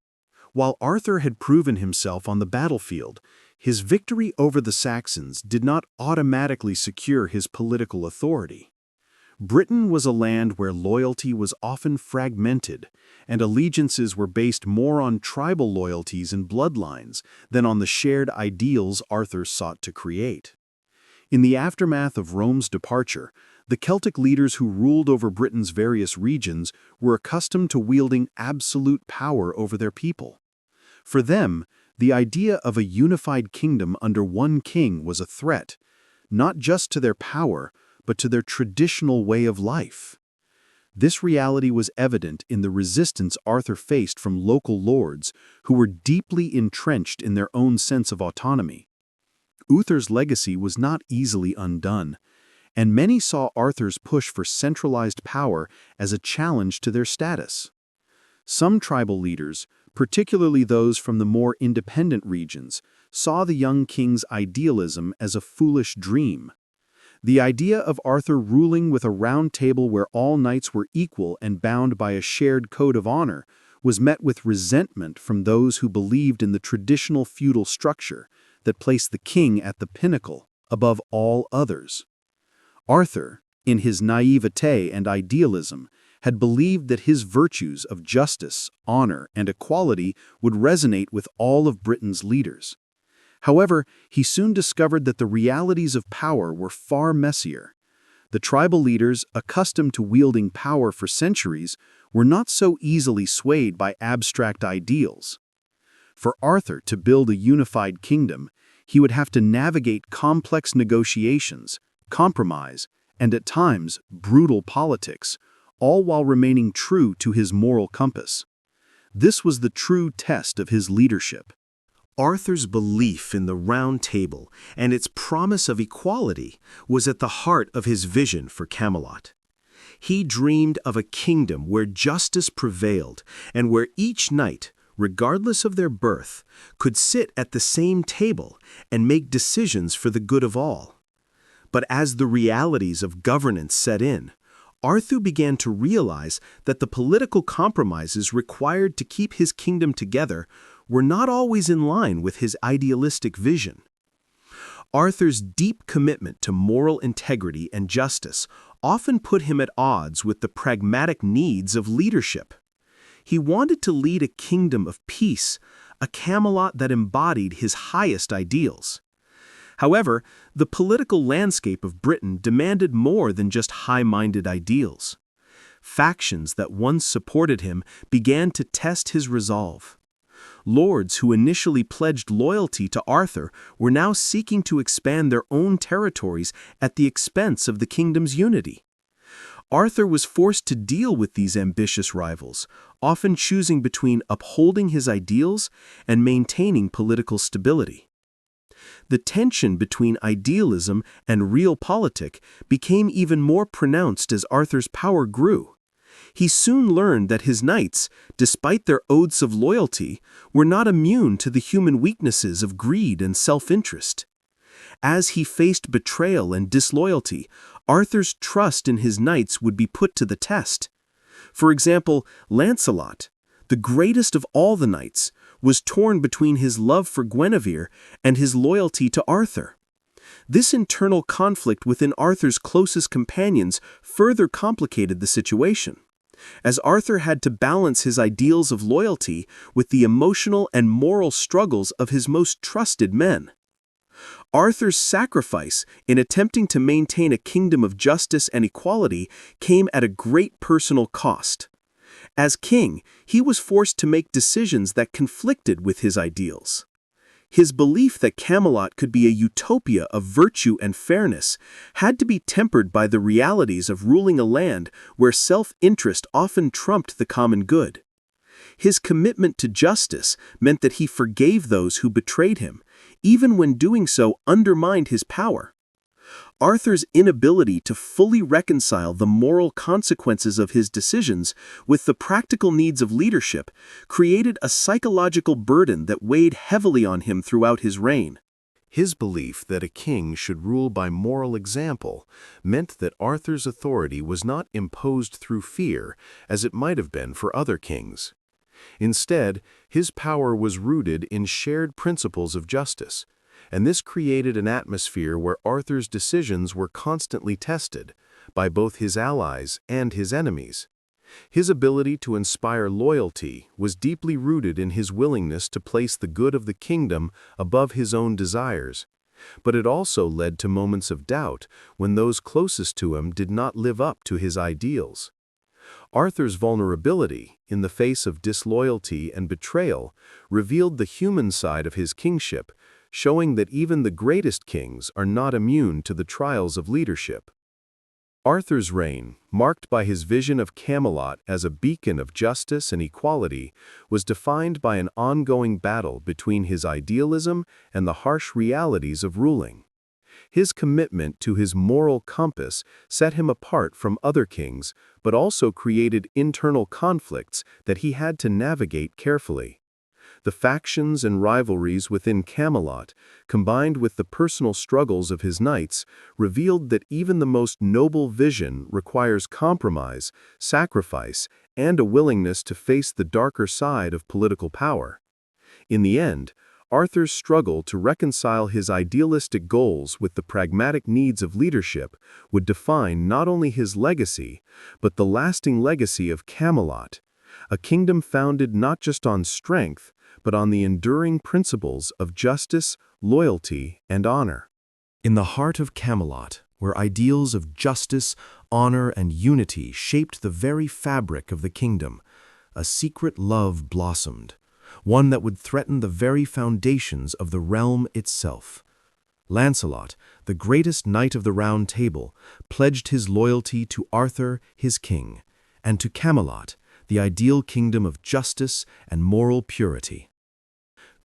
While Arthur had proven himself on the battlefield, his victory over the Saxons did not automatically secure his political authority. Britain was a land where loyalty was often fragmented, and allegiances were based more on tribal loyalties and bloodlines than on the shared ideals Arthur sought to create. In the aftermath of Rome's departure, the Celtic leaders who ruled over Britain's various regions were accustomed to wielding absolute power over their people. For them, the idea of a unified kingdom under one king was a threat, not just to their power, but to their traditional way of life. This reality was evident in the resistance Arthur faced from local lords who were deeply entrenched in their own sense of autonomy. Uther's legacy was not easily undone, and many saw Arthur's push for centralized power as a challenge to their status. Some tribal leaders, particularly those from the more independent regions, saw the young king's idealism as a foolish dream. The idea of Arthur ruling with a round table where all knights were equal and bound by a shared code of honor was met with resentment from those who believed in the traditional feudal structure that placed the king at the pinnacle, above all others. Arthur, in his naivete and idealism, had believed that his virtues of justice, honor, and equality would resonate with all of Britain's leaders. However, he soon discovered that the realities of power were far messier. The tribal leaders, accustomed to wielding power for centuries, were not so easily swayed by abstract ideals. For Arthur to build a unified kingdom, he would have to navigate complex negotiations, compromise, and at times brutal politics, all while remaining true to his moral compass. This was the true test of his leadership. Arthur's belief in the Round Table and its promise of equality was at the heart of his vision for Camelot. He dreamed of a kingdom where justice prevailed and where each knight, regardless of their birth, could sit at the same table and make decisions for the good of all. But as the realities of governance set in, Arthur began to realize that the political compromises required to keep his kingdom together were not always in line with his idealistic vision. Arthur's deep commitment to moral integrity and justice often put him at odds with the pragmatic needs of leadership. He wanted to lead a kingdom of peace, a Camelot that embodied his highest ideals. However, the political landscape of Britain demanded more than just high-minded ideals. Factions that once supported him began to test his resolve. Lords who initially pledged loyalty to Arthur were now seeking to expand their own territories at the expense of the kingdom's unity. Arthur was forced to deal with these ambitious rivals, often choosing between upholding his ideals and maintaining political stability. The tension between idealism and realpolitik became even more pronounced as Arthur's power grew. He soon learned that his knights, despite their oaths of loyalty, were not immune to the human weaknesses of greed and self-interest. As he faced betrayal and disloyalty, Arthur's trust in his knights would be put to the test. For example, Lancelot, the greatest of all the knights, was torn between his love for Guinevere and his loyalty to Arthur. This internal conflict within Arthur's closest companions further complicated the situation, as Arthur had to balance his ideals of loyalty with the emotional and moral struggles of his most trusted men. Arthur's sacrifice in attempting to maintain a kingdom of justice and equality came at a great personal cost. As king, he was forced to make decisions that conflicted with his ideals. His belief that Camelot could be a utopia of virtue and fairness had to be tempered by the realities of ruling a land where self-interest often trumped the common good. His commitment to justice meant that he forgave those who betrayed him, even when doing so undermined his power. Arthur's inability to fully reconcile the moral consequences of his decisions with the practical needs of leadership created a psychological burden that weighed heavily on him throughout his reign. His belief that a king should rule by moral example meant that Arthur's authority was not imposed through fear, as it might have been for other kings. Instead, his power was rooted in shared principles of justice, and this created an atmosphere where Arthur's decisions were constantly tested by both his allies and his enemies. His ability to inspire loyalty was deeply rooted in his willingness to place the good of the kingdom above his own desires, but it also led to moments of doubt when those closest to him did not live up to his ideals. Arthur's vulnerability in the face of disloyalty and betrayal revealed the human side of his kingship, showing that even the greatest kings are not immune to the trials of leadership. Arthur's reign, marked by his vision of Camelot as a beacon of justice and equality, was defined by an ongoing battle between his idealism and the harsh realities of ruling. His commitment to his moral compass set him apart from other kings, but also created internal conflicts that he had to navigate carefully. The factions and rivalries within Camelot, combined with the personal struggles of his knights, revealed that even the most noble vision requires compromise, sacrifice, and a willingness to face the darker side of political power. In the end, Arthur's struggle to reconcile his idealistic goals with the pragmatic needs of leadership would define not only his legacy, but the lasting legacy of Camelot, a kingdom founded not just on strength, but on the enduring principles of justice, loyalty, and honor. In the heart of Camelot, where ideals of justice, honor, and unity shaped the very fabric of the kingdom, a secret love blossomed, one that would threaten the very foundations of the realm itself. Lancelot, the greatest knight of the Round Table, pledged his loyalty to Arthur, his king, and to Camelot, the ideal kingdom of justice and moral purity.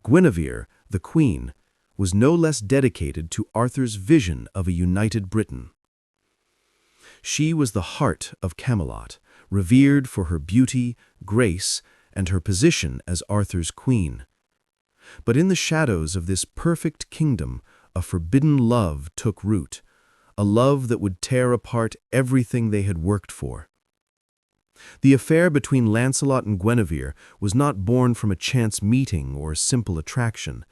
Guinevere, the Queen, was no less dedicated to Arthur's vision of a united Britain. She was the heart of Camelot, revered for her beauty, grace, and her position as Arthur's queen. But in the shadows of this perfect kingdom, a forbidden love took root, a love that would tear apart everything they had worked for. The affair between Lancelot and Guinevere was not born from a chance meeting or simple attraction.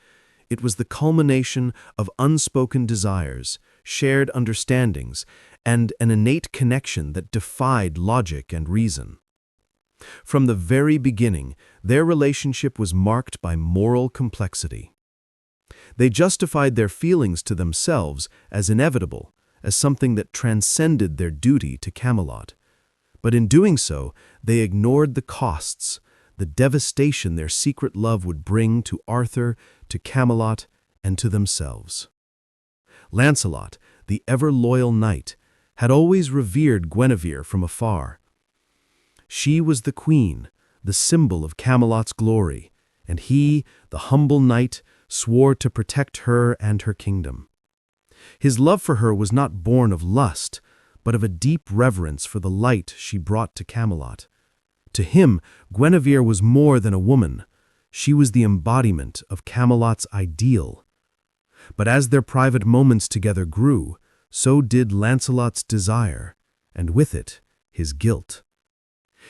It was the culmination of unspoken desires, shared understandings, and an innate connection that defied logic and reason. From the very beginning, their relationship was marked by moral complexity. They justified their feelings to themselves as inevitable, as something that transcended their duty to Camelot. But in doing so, they ignored the costs, the devastation their secret love would bring to Arthur, to Camelot, and to themselves. Lancelot, the ever-loyal knight, had always revered Guinevere from afar. She was the queen, the symbol of Camelot's glory, and he, the humble knight, swore to protect her and her kingdom. His love for her was not born of lust, but of a deep reverence for the light she brought to Camelot. To him, Guinevere was more than a woman. She was the embodiment of Camelot's ideal. But as their private moments together grew, so did Lancelot's desire, and with it, his guilt.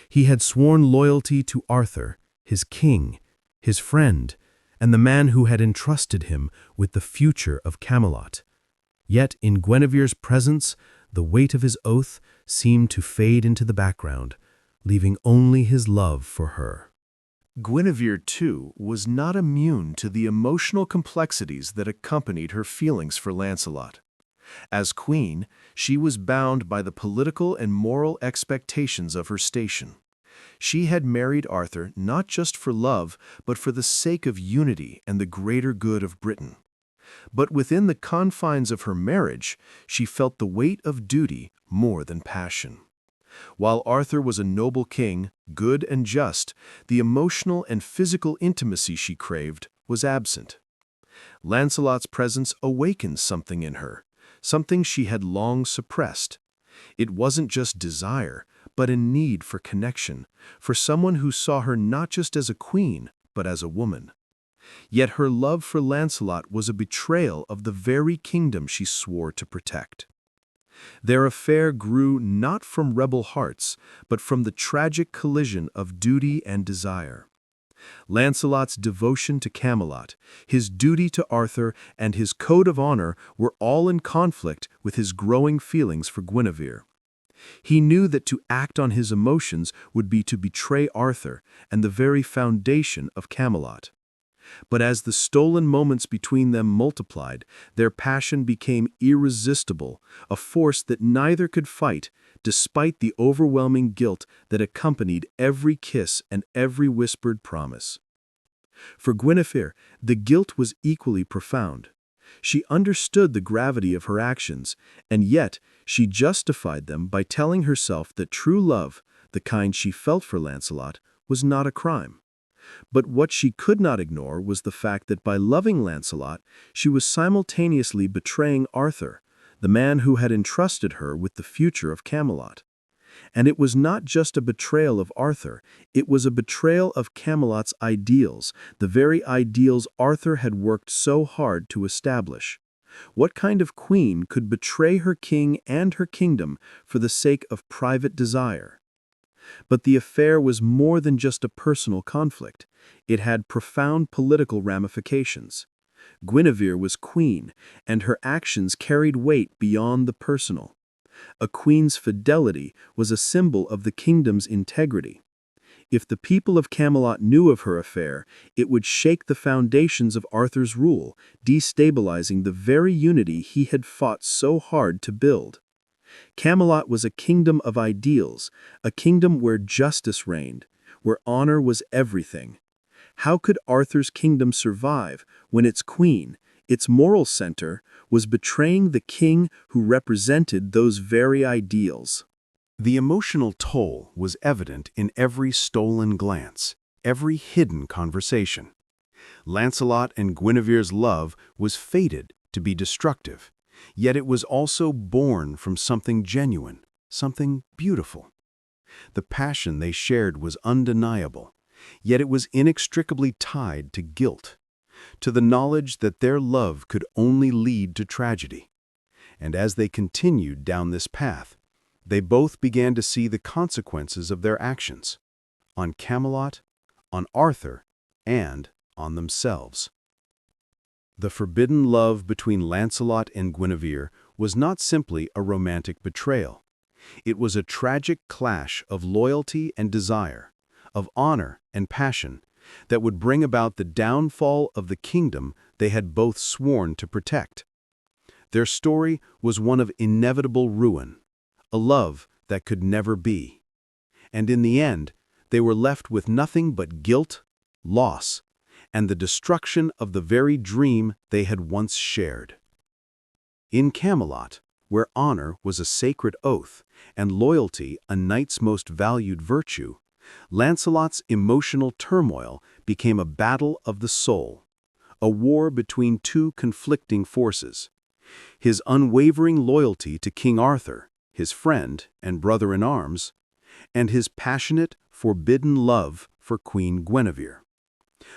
He had sworn loyalty to Arthur, his king, his friend, and the man who had entrusted him with the future of Camelot. Yet in Guinevere's presence, the weight of his oath seemed to fade into the background, leaving only his love for her. Guinevere, too, was not immune to the emotional complexities that accompanied her feelings for Lancelot. As queen, she was bound by the political and moral expectations of her station. She had married Arthur not just for love, but for the sake of unity and the greater good of Britain. But within the confines of her marriage, she felt the weight of duty more than passion. While Arthur was a noble king, good and just, the emotional and physical intimacy she craved was absent. Lancelot's presence awakened something in her, something she had long suppressed. It wasn't just desire, but a need for connection, for someone who saw her not just as a queen, but as a woman. Yet her love for Lancelot was a betrayal of the very kingdom she swore to protect. Their affair grew not from rebel hearts, but from the tragic collision of duty and desire. Lancelot's devotion to Camelot, his duty to Arthur, and his code of honor were all in conflict with his growing feelings for Guinevere. He knew that to act on his emotions would be to betray Arthur and the very foundation of Camelot. But as the stolen moments between them multiplied, their passion became irresistible, a force that neither could fight, despite the overwhelming guilt that accompanied every kiss and every whispered promise. For Guinevere, the guilt was equally profound. She understood the gravity of her actions, and yet she justified them by telling herself that true love, the kind she felt for Lancelot, was not a crime. But what she could not ignore was the fact that by loving Lancelot, she was simultaneously betraying Arthur, the man who had entrusted her with the future of Camelot. And it was not just a betrayal of Arthur, it was a betrayal of Camelot's ideals, the very ideals Arthur had worked so hard to establish. What kind of queen could betray her king and her kingdom for the sake of private desire? But the affair was more than just a personal conflict. It had profound political ramifications. Guinevere was queen, and her actions carried weight beyond the personal. A queen's fidelity was a symbol of the kingdom's integrity. If the people of Camelot knew of her affair, it would shake the foundations of Arthur's rule, destabilizing the very unity he had fought so hard to build. Camelot was a kingdom of ideals, a kingdom where justice reigned, where honor was everything. How could Arthur's kingdom survive when its queen, its moral center, was betraying the king who represented those very ideals? The emotional toll was evident in every stolen glance, every hidden conversation. Lancelot and Guinevere's love was fated to be destructive, yet it was also born from something genuine, something beautiful. The passion they shared was undeniable, yet it was inextricably tied to guilt, to the knowledge that their love could only lead to tragedy. And as they continued down this path, they both began to see the consequences of their actions, on Camelot, on Arthur, and on themselves. The forbidden love between Lancelot and Guinevere was not simply a romantic betrayal. It was a tragic clash of loyalty and desire, of honor and passion, that would bring about the downfall of the kingdom they had both sworn to protect. Their story was one of inevitable ruin, a love that could never be. And in the end, they were left with nothing but guilt, loss, and the destruction of the very dream they had once shared. In Camelot, where honor was a sacred oath and loyalty a knight's most valued virtue, Lancelot's emotional turmoil became a battle of the soul, a war between two conflicting forces. His unwavering loyalty to King Arthur, his friend and brother-in-arms, and his passionate, forbidden love for Queen Guinevere.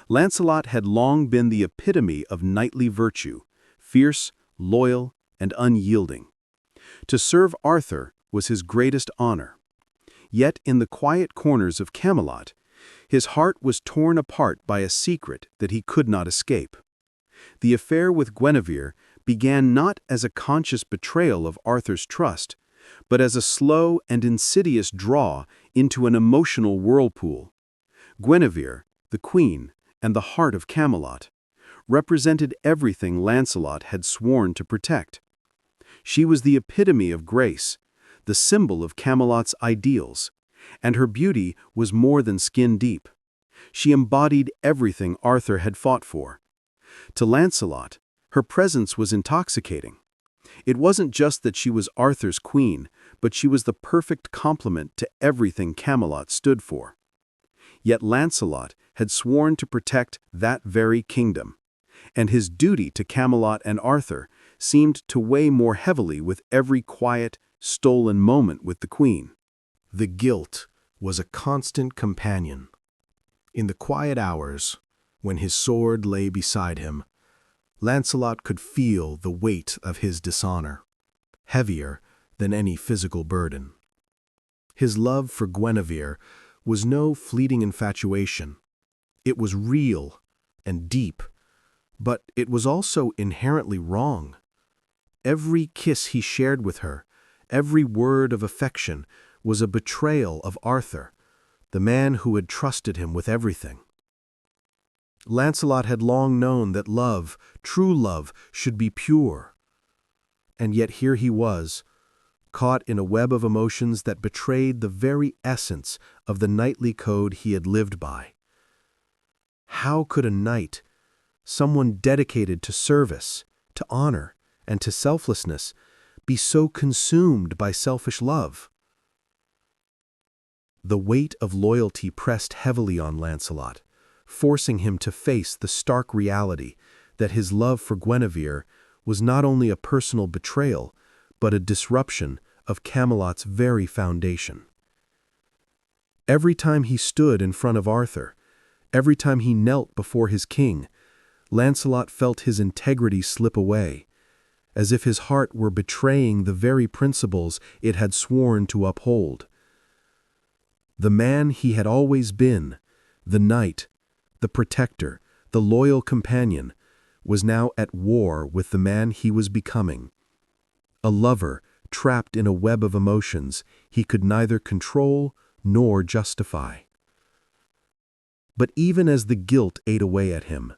Lancelot had long been the epitome of knightly virtue, fierce, loyal, and unyielding. To serve Arthur was his greatest honor. Yet in the quiet corners of Camelot, his heart was torn apart by a secret that he could not escape. The affair with Guinevere began not as a conscious betrayal of Arthur's trust, but as a slow and insidious draw into an emotional whirlpool. Guinevere, the queen, and the heart of Camelot, represented everything Lancelot had sworn to protect. She was the epitome of grace, the symbol of Camelot's ideals, and her beauty was more than skin deep. She embodied everything Arthur had fought for. To Lancelot, her presence was intoxicating. It wasn't just that she was Arthur's queen, but she was the perfect complement to everything Camelot stood for. Yet Lancelot had sworn to protect that very kingdom, and his duty to Camelot and Arthur seemed to weigh more heavily with every quiet, stolen moment with the queen. The guilt was a constant companion. In the quiet hours, when his sword lay beside him, Lancelot could feel the weight of his dishonor, heavier than any physical burden. His love for Guinevere was no fleeting infatuation. It was real and deep, but it was also inherently wrong. Every kiss he shared with her, every word of affection, was a betrayal of Arthur, the man who had trusted him with everything. Lancelot had long known that love, true love, should be pure. And yet here he was, caught in a web of emotions that betrayed the very essence of the knightly code he had lived by. How could a knight, someone dedicated to service, to honor, and to selflessness, be so consumed by selfish love? The weight of loyalty pressed heavily on Lancelot, forcing him to face the stark reality that his love for Guinevere was not only a personal betrayal, but a disruption of Camelot's very foundation. Every time he stood in front of Arthur, every time he knelt before his king, Lancelot felt his integrity slip away, as if his heart were betraying the very principles it had sworn to uphold. The man he had always been, the knight, the protector, the loyal companion, was now at war with the man he was becoming. A lover trapped in a web of emotions he could neither control nor justify. But even as the guilt ate away at him,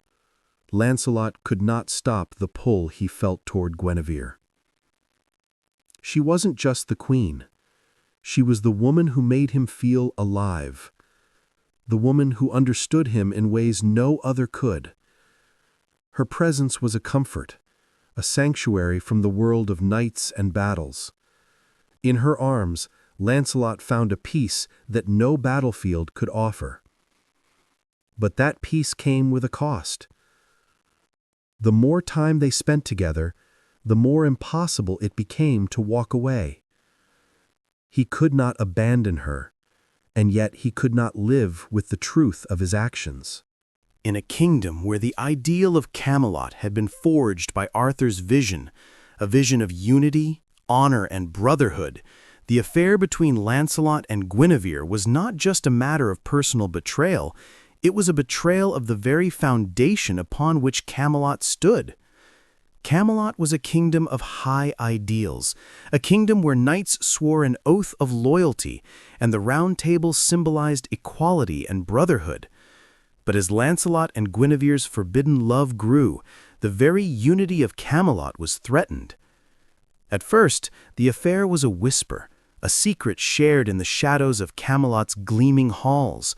Lancelot could not stop the pull he felt toward Guinevere. She wasn't just the queen. She was the woman who made him feel alive, the woman who understood him in ways no other could. Her presence was a comfort, a sanctuary from the world of knights and battles. In her arms, Lancelot found a peace that no battlefield could offer. But that peace came with a cost. The more time they spent together, the more impossible it became to walk away. He could not abandon her, and yet he could not live with the truth of his actions. In a kingdom where the ideal of Camelot had been forged by Arthur's vision, a vision of unity, honor, and brotherhood, the affair between Lancelot and Guinevere was not just a matter of personal betrayal, it was a betrayal of the very foundation upon which Camelot stood. Camelot was a kingdom of high ideals, a kingdom where knights swore an oath of loyalty, and the Round Table symbolized equality and brotherhood. But as Lancelot and Guinevere's forbidden love grew, the very unity of Camelot was threatened. At first, the affair was a whisper, a secret shared in the shadows of Camelot's gleaming halls.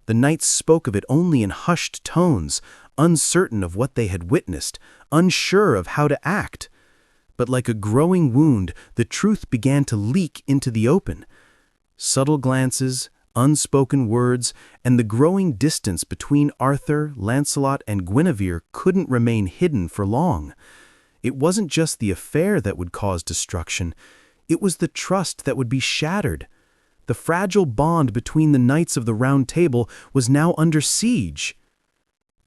The knights spoke of it only in hushed tones, uncertain of what they had witnessed, unsure of how to act. But like a growing wound, the truth began to leak into the open. Subtle glances, unspoken words, and the growing distance between Arthur, Lancelot, and Guinevere couldn't remain hidden for long. It wasn't just the affair that would cause destruction, it was the trust that would be shattered. The fragile bond between the knights of the Round Table was now under siege.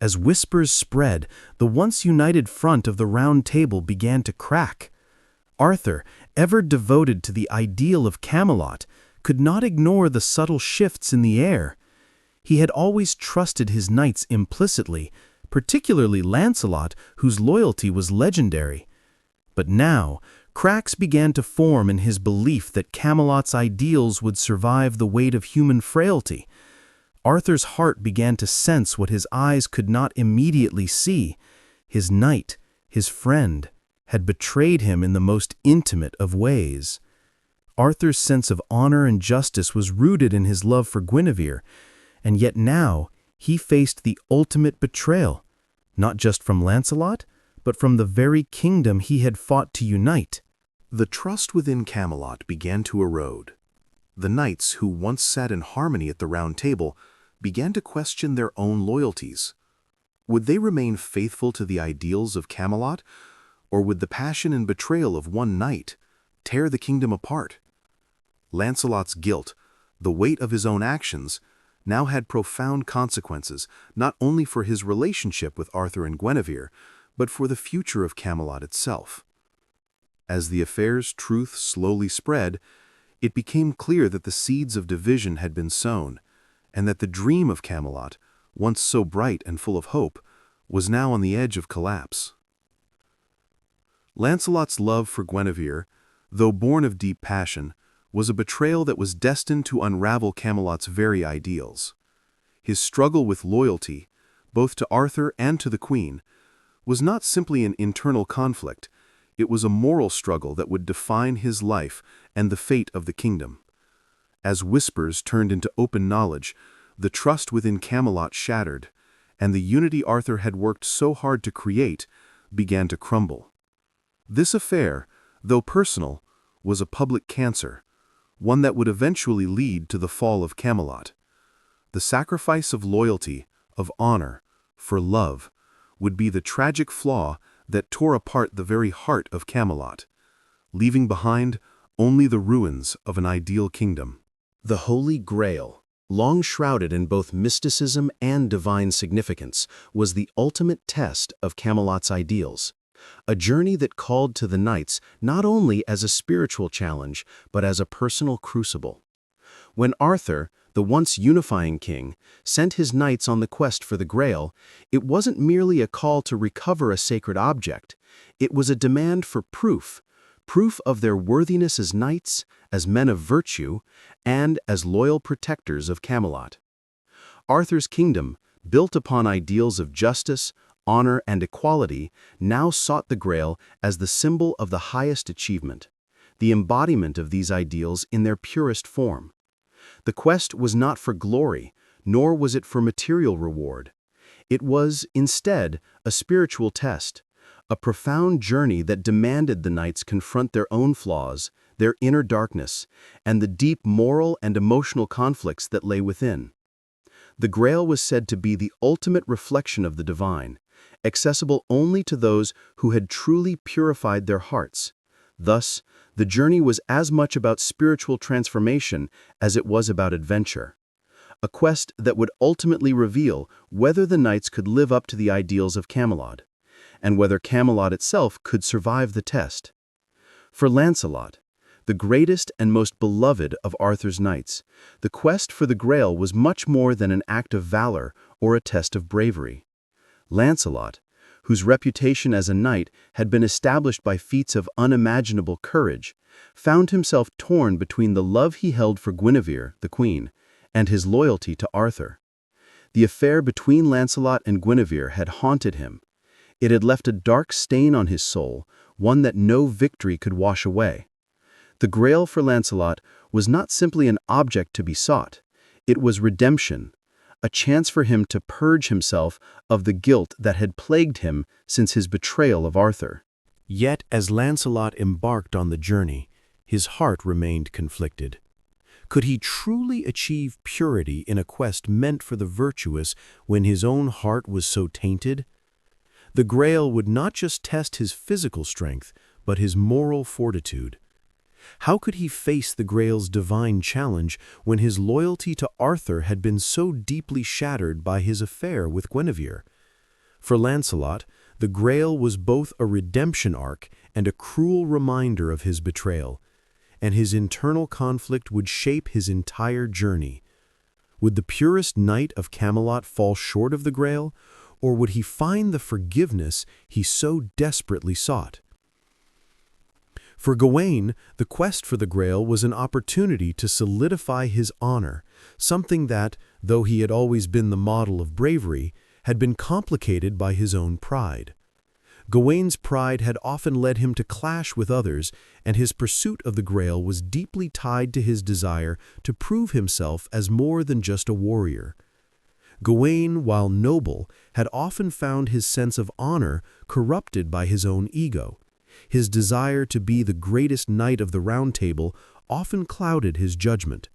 As whispers spread, the once united front of the Round Table began to crack. Arthur, ever devoted to the ideal of Camelot, could not ignore the subtle shifts in the air. He had always trusted his knights implicitly, particularly Lancelot, whose loyalty was legendary. But now, cracks began to form in his belief that Camelot's ideals would survive the weight of human frailty. Arthur's heart began to sense what his eyes could not immediately see. His knight, his friend, had betrayed him in the most intimate of ways. Arthur's sense of honor and justice was rooted in his love for Guinevere, and yet now he faced the ultimate betrayal, not just from Lancelot, but from the very kingdom he had fought to unite. The trust within Camelot began to erode. The knights who once sat in harmony at the Round Table began to question their own loyalties. Would they remain faithful to the ideals of Camelot, or would the passion and betrayal of one knight tear the kingdom apart? Lancelot's guilt, the weight of his own actions, now had profound consequences, not only for his relationship with Arthur and Guinevere, but for the future of Camelot itself. As the affair's truth slowly spread, it became clear that the seeds of division had been sown, and that the dream of Camelot, once so bright and full of hope, was now on the edge of collapse. Lancelot's love for Guinevere, though born of deep passion, was a betrayal that was destined to unravel Camelot's very ideals. His struggle with loyalty, both to Arthur and to the Queen, was not simply an internal conflict, it was a moral struggle that would define his life and the fate of the kingdom. As whispers turned into open knowledge, the trust within Camelot shattered, and the unity Arthur had worked so hard to create began to crumble. This affair, though personal, was a public cancer, one that would eventually lead to the fall of Camelot. The sacrifice of loyalty, of honor, for love, would be the tragic flaw that tore apart the very heart of Camelot, leaving behind only the ruins of an ideal kingdom. The Holy Grail, long shrouded in both mysticism and divine significance, was the ultimate test of Camelot's ideals. A journey that called to the knights not only as a spiritual challenge, but as a personal crucible. When Arthur, the once unifying king, sent his knights on the quest for the Grail, it wasn't merely a call to recover a sacred object. It was a demand for proof of their worthiness as knights, as men of virtue, and as loyal protectors of Camelot. Arthur's kingdom, built upon ideals of justice, honor, and equality, now sought the Grail as the symbol of the highest achievement, the embodiment of these ideals in their purest form. The quest was not for glory, nor was it for material reward. It was, instead, a spiritual test, a profound journey that demanded the knights confront their own flaws, their inner darkness, and the deep moral and emotional conflicts that lay within. The Grail was said to be the ultimate reflection of the divine, accessible only to those who had truly purified their hearts. Thus, the journey was as much about spiritual transformation as it was about adventure. A quest that would ultimately reveal whether the knights could live up to the ideals of Camelot, and whether Camelot itself could survive the test. For Lancelot, the greatest and most beloved of Arthur's knights, the quest for the Grail was much more than an act of valor or a test of bravery. Lancelot, whose reputation as a knight had been established by feats of unimaginable courage, found himself torn between the love he held for Guinevere, the queen, and his loyalty to Arthur. The affair between Lancelot and Guinevere had haunted him. It had left a dark stain on his soul, one that no victory could wash away. The Grail for Lancelot was not simply an object to be sought. It was redemption, a chance for him to purge himself of the guilt that had plagued him since his betrayal of Arthur. Yet, as Lancelot embarked on the journey, his heart remained conflicted. Could he truly achieve purity in a quest meant for the virtuous when his own heart was so tainted? The Grail would not just test his physical strength, but his moral fortitude. How could he face the Grail's divine challenge when his loyalty to Arthur had been so deeply shattered by his affair with Guinevere? For Lancelot, the Grail was both a redemption arc and a cruel reminder of his betrayal, and his internal conflict would shape his entire journey. Would the purest knight of Camelot fall short of the Grail, or would he find the forgiveness he so desperately sought? For Gawain, the quest for the Grail was an opportunity to solidify his honor, something that, though he had always been the model of bravery, had been complicated by his own pride. Gawain's pride had often led him to clash with others, and his pursuit of the Grail was deeply tied to his desire to prove himself as more than just a warrior. Gawain, while noble, had often found his sense of honor corrupted by his own ego. His desire to be the greatest knight of the Round Table often clouded his judgment.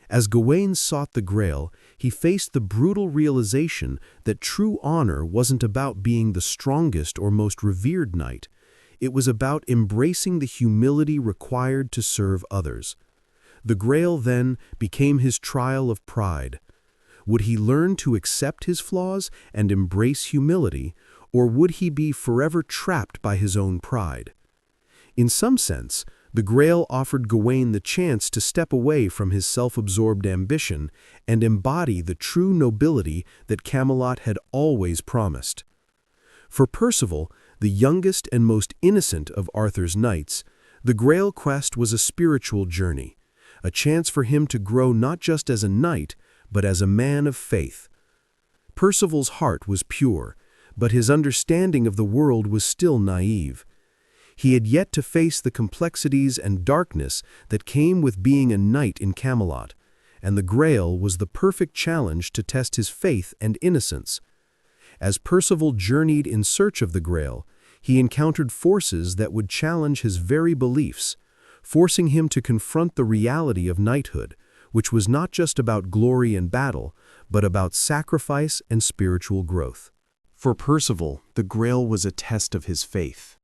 As Gawain sought the Grail, he faced the brutal realization that true honor wasn't about being the strongest or most revered knight. It was about embracing the humility required to serve others. The Grail, then, became his trial of pride. Would he learn to accept his flaws and embrace humility, or would he be forever trapped by his own pride? In some sense, the Grail offered Gawain the chance to step away from his self-absorbed ambition and embody the true nobility that Camelot had always promised. For Percival, the youngest and most innocent of Arthur's knights, the Grail quest was a spiritual journey, a chance for him to grow not just as a knight, but as a man of faith. Percival's heart was pure, but his understanding of the world was still naive. He had yet to face the complexities and darkness that came with being a knight in Camelot, and the Grail was the perfect challenge to test his faith and innocence. As Percival journeyed in search of the Grail, he encountered forces that would challenge his very beliefs, forcing him to confront the reality of knighthood, which was not just about glory and battle, but about sacrifice and spiritual growth. For Percival, the Grail was a test of his faith.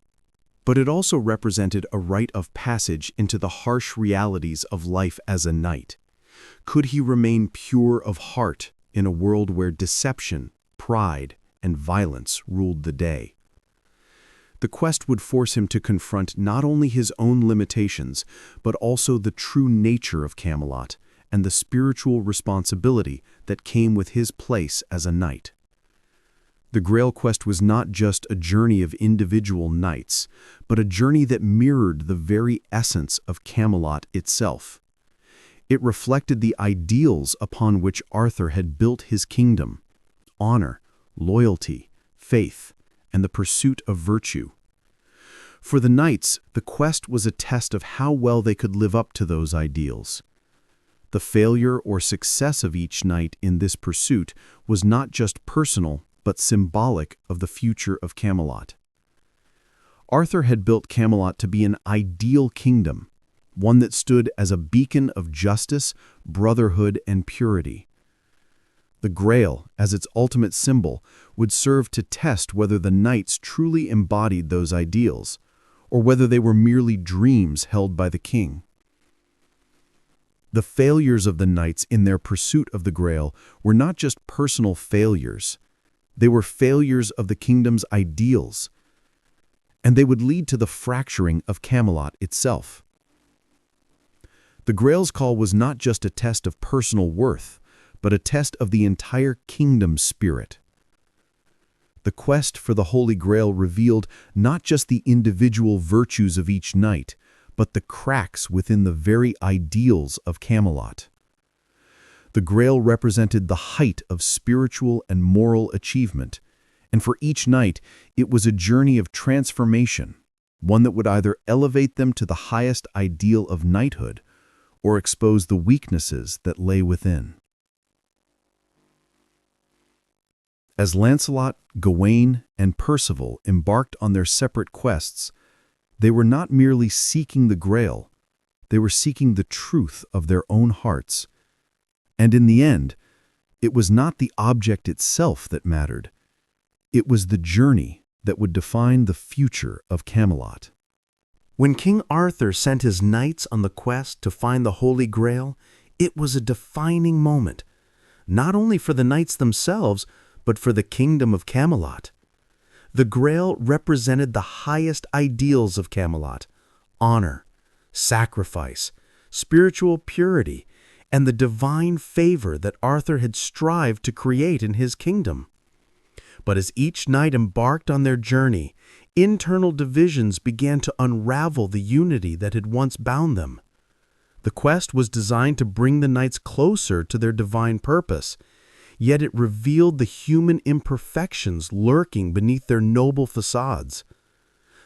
But it also represented a rite of passage into the harsh realities of life as a knight. Could he remain pure of heart in a world where deception, pride, and violence ruled the day? The quest would force him to confront not only his own limitations, but also the true nature of Camelot and the spiritual responsibility that came with his place as a knight. The Grail quest was not just a journey of individual knights, but a journey that mirrored the very essence of Camelot itself. It reflected the ideals upon which Arthur had built his kingdom: honor, loyalty, faith, and the pursuit of virtue. For the knights, the quest was a test of how well they could live up to those ideals. The failure or success of each knight in this pursuit was not just personal, but symbolic of the future of Camelot. Arthur had built Camelot to be an ideal kingdom, one that stood as a beacon of justice, brotherhood, and purity. The Grail, as its ultimate symbol, would serve to test whether the knights truly embodied those ideals, or whether they were merely dreams held by the king. The failures of the knights in their pursuit of the Grail were not just personal failures. They were failures of the kingdom's ideals, and they would lead to the fracturing of Camelot itself. The Grail's call was not just a test of personal worth, but a test of the entire kingdom's spirit. The quest for the Holy Grail revealed not just the individual virtues of each knight, but the cracks within the very ideals of Camelot. The Grail represented the height of spiritual and moral achievement, and for each knight, it was a journey of transformation, one that would either elevate them to the highest ideal of knighthood or expose the weaknesses that lay within. As Lancelot, Gawain, and Percival embarked on their separate quests, they were not merely seeking the Grail, they were seeking the truth of their own hearts. And in the end, it was not the object itself that mattered. It was the journey that would define the future of Camelot. When King Arthur sent his knights on the quest to find the Holy Grail, it was a defining moment, not only for the knights themselves, but for the kingdom of Camelot. The Grail represented the highest ideals of Camelot: honor, sacrifice, spiritual purity, and the divine favor that Arthur had strived to create in his kingdom. But as each knight embarked on their journey, internal divisions began to unravel the unity that had once bound them. The quest was designed to bring the knights closer to their divine purpose, yet it revealed the human imperfections lurking beneath their noble facades.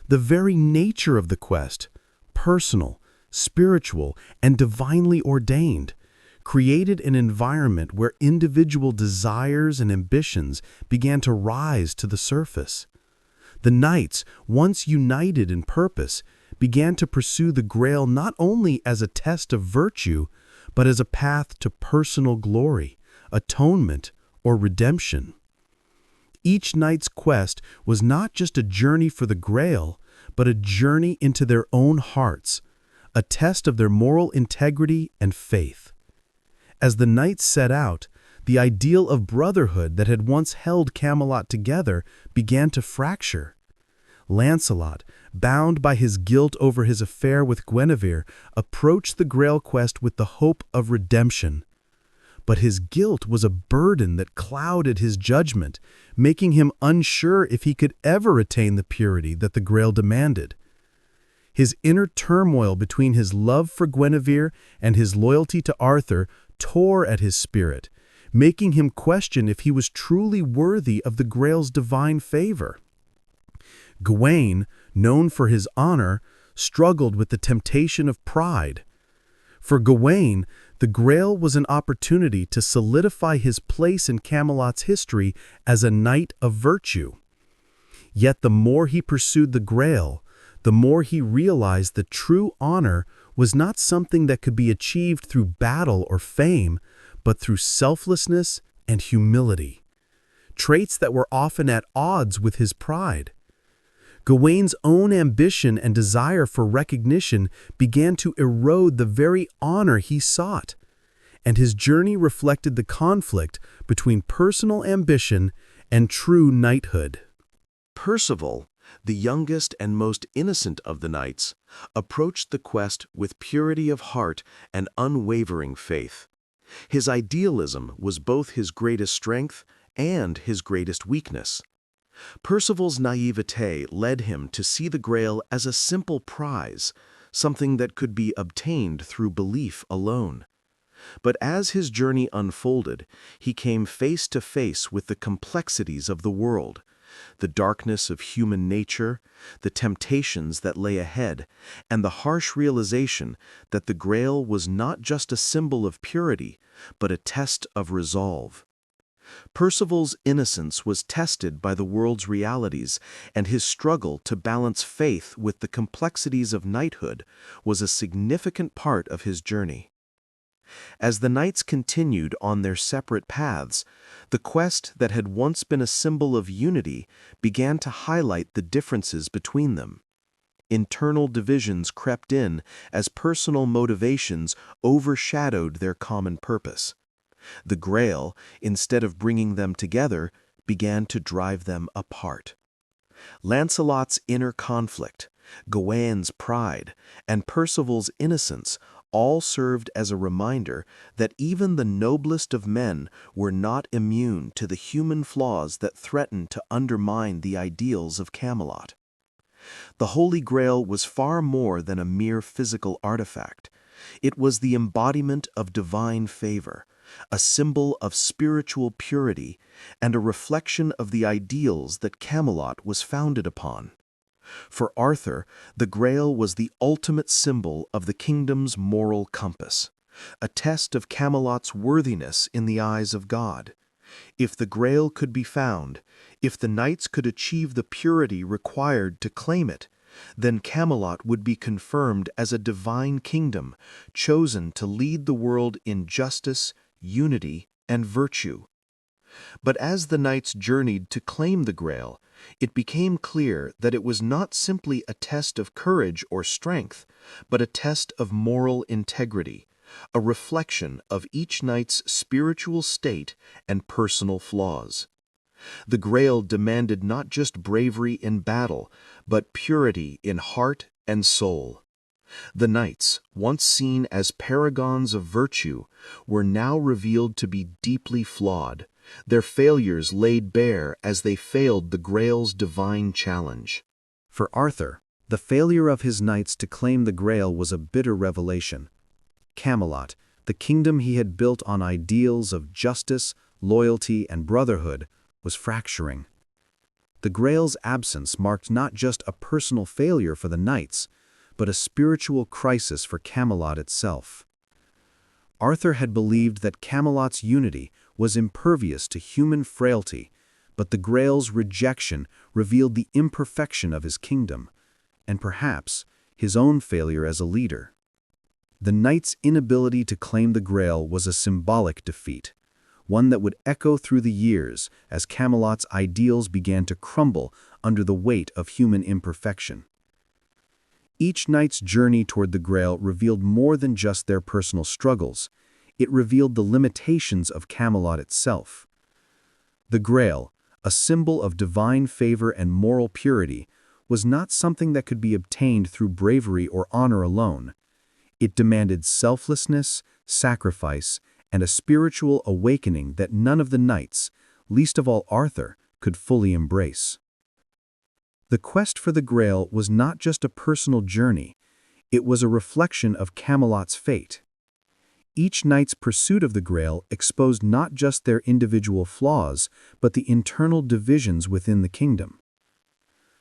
The very nature of the quest, personal, spiritual, and divinely ordained, created an environment where individual desires and ambitions began to rise to the surface. The knights, once united in purpose, began to pursue the Grail not only as a test of virtue, but as a path to personal glory, atonement, or redemption. Each knight's quest was not just a journey for the Grail, but a journey into their own hearts, a test of their moral integrity and faith. As the knights set out, the ideal of brotherhood that had once held Camelot together began to fracture. Lancelot, bound by his guilt over his affair with Guinevere, approached the Grail quest with the hope of redemption. But his guilt was a burden that clouded his judgment, making him unsure if he could ever attain the purity that the Grail demanded. His inner turmoil between his love for Guinevere and his loyalty to Arthur tore at his spirit, making him question if he was truly worthy of the Grail's divine favor. Gawain, known for his honor, struggled with the temptation of pride. For Gawain, the Grail was an opportunity to solidify his place in Camelot's history as a knight of virtue. Yet the more he pursued the Grail, the more he realized that true honor was not something that could be achieved through battle or fame, but through selflessness and humility, traits that were often at odds with his pride. Gawain's own ambition and desire for recognition began to erode the very honor he sought, and his journey reflected the conflict between personal ambition and true knighthood. Percival, the youngest and most innocent of the knights, approached the quest with purity of heart and unwavering faith. His idealism was both his greatest strength and his greatest weakness. Percival's naivete led him to see the Grail as a simple prize, something that could be obtained through belief alone. But as his journey unfolded, he came face to face with the complexities of the world, the darkness of human nature, the temptations that lay ahead, and the harsh realization that the Grail was not just a symbol of purity, but a test of resolve. Percival's innocence was tested by the world's realities, and his struggle to balance faith with the complexities of knighthood was a significant part of his journey. As the knights continued on their separate paths, the quest that had once been a symbol of unity began to highlight the differences between them. Internal divisions crept in as personal motivations overshadowed their common purpose. The Grail, instead of bringing them together, began to drive them apart. Lancelot's inner conflict, Gawain's pride, and Percival's innocence all served as a reminder that even the noblest of men were not immune to the human flaws that threatened to undermine the ideals of Camelot. The Holy Grail was far more than a mere physical artifact. It was the embodiment of divine favor, a symbol of spiritual purity, and a reflection of the ideals that Camelot was founded upon. For Arthur, the Grail was the ultimate symbol of the kingdom's moral compass, a test of Camelot's worthiness in the eyes of God. If the Grail could be found, if the knights could achieve the purity required to claim it, then Camelot would be confirmed as a divine kingdom, chosen to lead the world in justice, unity, and virtue. But as the knights journeyed to claim the Grail, it became clear that it was not simply a test of courage or strength, but a test of moral integrity, a reflection of each knight's spiritual state and personal flaws. The Grail demanded not just bravery in battle, but purity in heart and soul. The knights, once seen as paragons of virtue, were now revealed to be deeply flawed, their failures laid bare as they failed the Grail's divine challenge. For Arthur, the failure of his knights to claim the Grail was a bitter revelation. Camelot, the kingdom he had built on ideals of justice, loyalty, and brotherhood, was fracturing. The Grail's absence marked not just a personal failure for the knights, but a spiritual crisis for Camelot itself. Arthur had believed that Camelot's unity was impervious to human frailty, but the Grail's rejection revealed the imperfection of his kingdom, and perhaps his own failure as a leader. The knights' inability to claim the Grail was a symbolic defeat, one that would echo through the years as Camelot's ideals began to crumble under the weight of human imperfection. Each knight's journey toward the Grail revealed more than just their personal struggles. It revealed the limitations of Camelot itself. The Grail, a symbol of divine favor and moral purity, was not something that could be obtained through bravery or honor alone. It demanded selflessness, sacrifice, and a spiritual awakening that none of the knights, least of all Arthur, could fully embrace. The quest for the Grail was not just a personal journey, it was a reflection of Camelot's fate. Each knight's pursuit of the Grail exposed not just their individual flaws, but the internal divisions within the kingdom.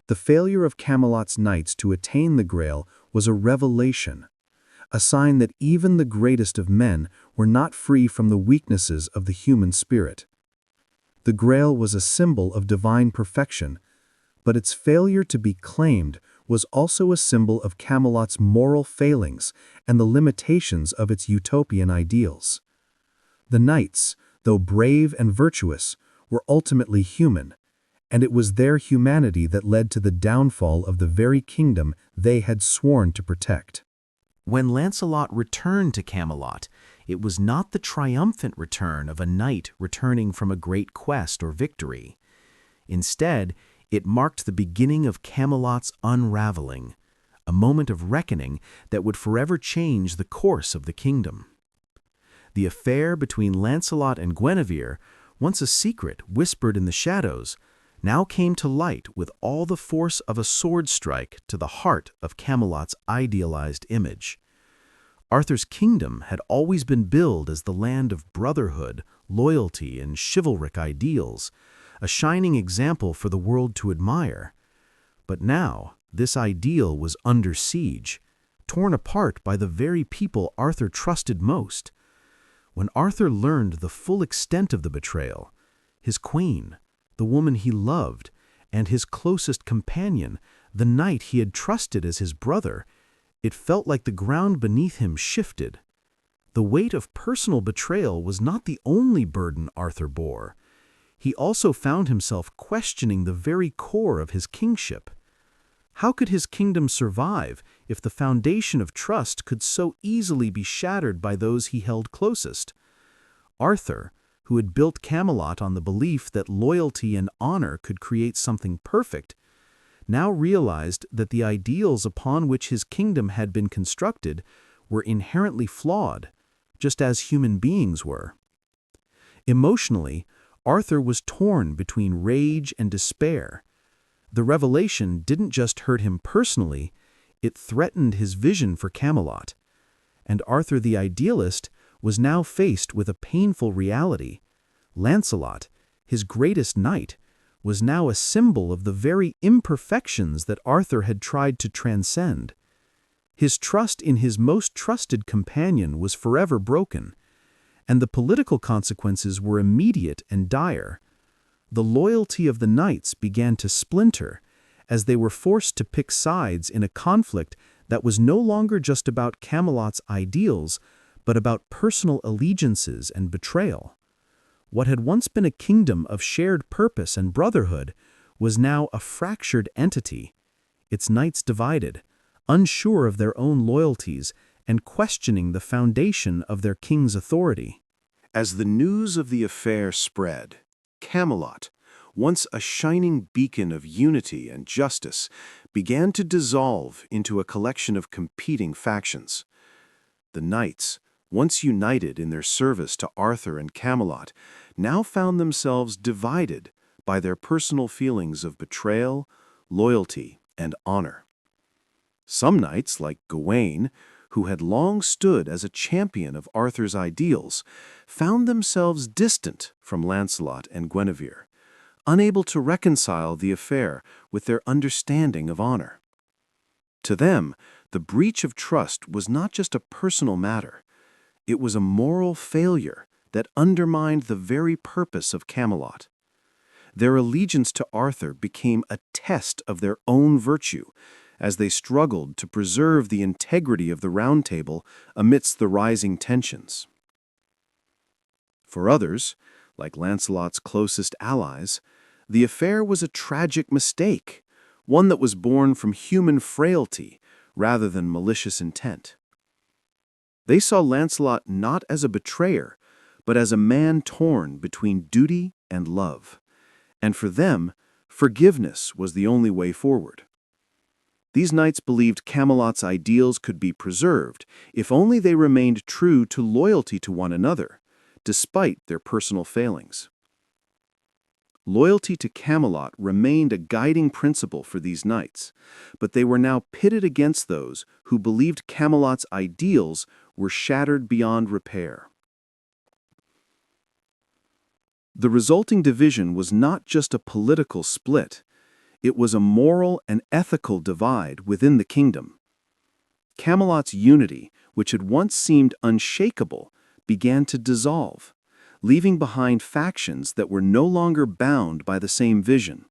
The failure of Camelot's knights to attain the Grail was a revelation, a sign that even the greatest of men were not free from the weaknesses of the human spirit. The Grail was a symbol of divine perfection, but its failure to be claimed was also a symbol of Camelot's moral failings and the limitations of its utopian ideals. The knights, though brave and virtuous, were ultimately human, and it was their humanity that led to the downfall of the very kingdom they had sworn to protect. When Lancelot returned to Camelot, it was not the triumphant return of a knight returning from a great quest or victory. Instead, it marked the beginning of Camelot's unraveling, a moment of reckoning that would forever change the course of the kingdom. The affair between Lancelot and Guinevere, once a secret whispered in the shadows, now came to light with all the force of a sword strike to the heart of Camelot's idealized image. Arthur's kingdom had always been billed as the land of brotherhood, loyalty, and chivalric ideals, a shining example for the world to admire. But now, this ideal was under siege, torn apart by the very people Arthur trusted most. When Arthur learned the full extent of the betrayal, his queen, the woman he loved, and his closest companion, the knight he had trusted as his brother, it felt like the ground beneath him shifted. The weight of personal betrayal was not the only burden Arthur bore. He also found himself questioning the very core of his kingship. How could his kingdom survive if the foundation of trust could so easily be shattered by those he held closest? Arthur, who had built Camelot on the belief that loyalty and honor could create something perfect, now realized that the ideals upon which his kingdom had been constructed were inherently flawed, just as human beings were. Emotionally, Arthur was torn between rage and despair. The revelation didn't just hurt him personally, it threatened his vision for Camelot. And Arthur the idealist was now faced with a painful reality. Lancelot, his greatest knight, was now a symbol of the very imperfections that Arthur had tried to transcend. His trust in his most trusted companion was forever broken, and the political consequences were immediate and dire. The loyalty of the knights began to splinter as they were forced to pick sides in a conflict that was no longer just about Camelot's ideals, but about personal allegiances and betrayal. What had once been a kingdom of shared purpose and brotherhood was now a fractured entity, its knights divided, unsure of their own loyalties and questioning the foundation of their king's authority. As the news of the affair spread, Camelot, once a shining beacon of unity and justice, began to dissolve into a collection of competing factions. The knights, once united in their service to Arthur and Camelot, now found themselves divided by their personal feelings of betrayal, loyalty, and honor. Some knights, like Gawain, who had long stood as a champion of Arthur's ideals, found themselves distant from Lancelot and Guinevere, unable to reconcile the affair with their understanding of honor. To them, the breach of trust was not just a personal matter, it was a moral failure that undermined the very purpose of Camelot. Their allegiance to Arthur became a test of their own virtue, as they struggled to preserve the integrity of the Round Table amidst the rising tensions. For others, like Lancelot's closest allies, the affair was a tragic mistake, one that was born from human frailty rather than malicious intent. They saw Lancelot not as a betrayer, but as a man torn between duty and love, and for them, forgiveness was the only way forward. These knights believed Camelot's ideals could be preserved if only they remained true to loyalty to one another, despite their personal failings. Loyalty to Camelot remained a guiding principle for these knights, but they were now pitted against those who believed Camelot's ideals were shattered beyond repair. The resulting division was not just a political split, it was a moral and ethical divide within the kingdom. Camelot's unity, which had once seemed unshakable, began to dissolve, leaving behind factions that were no longer bound by the same vision.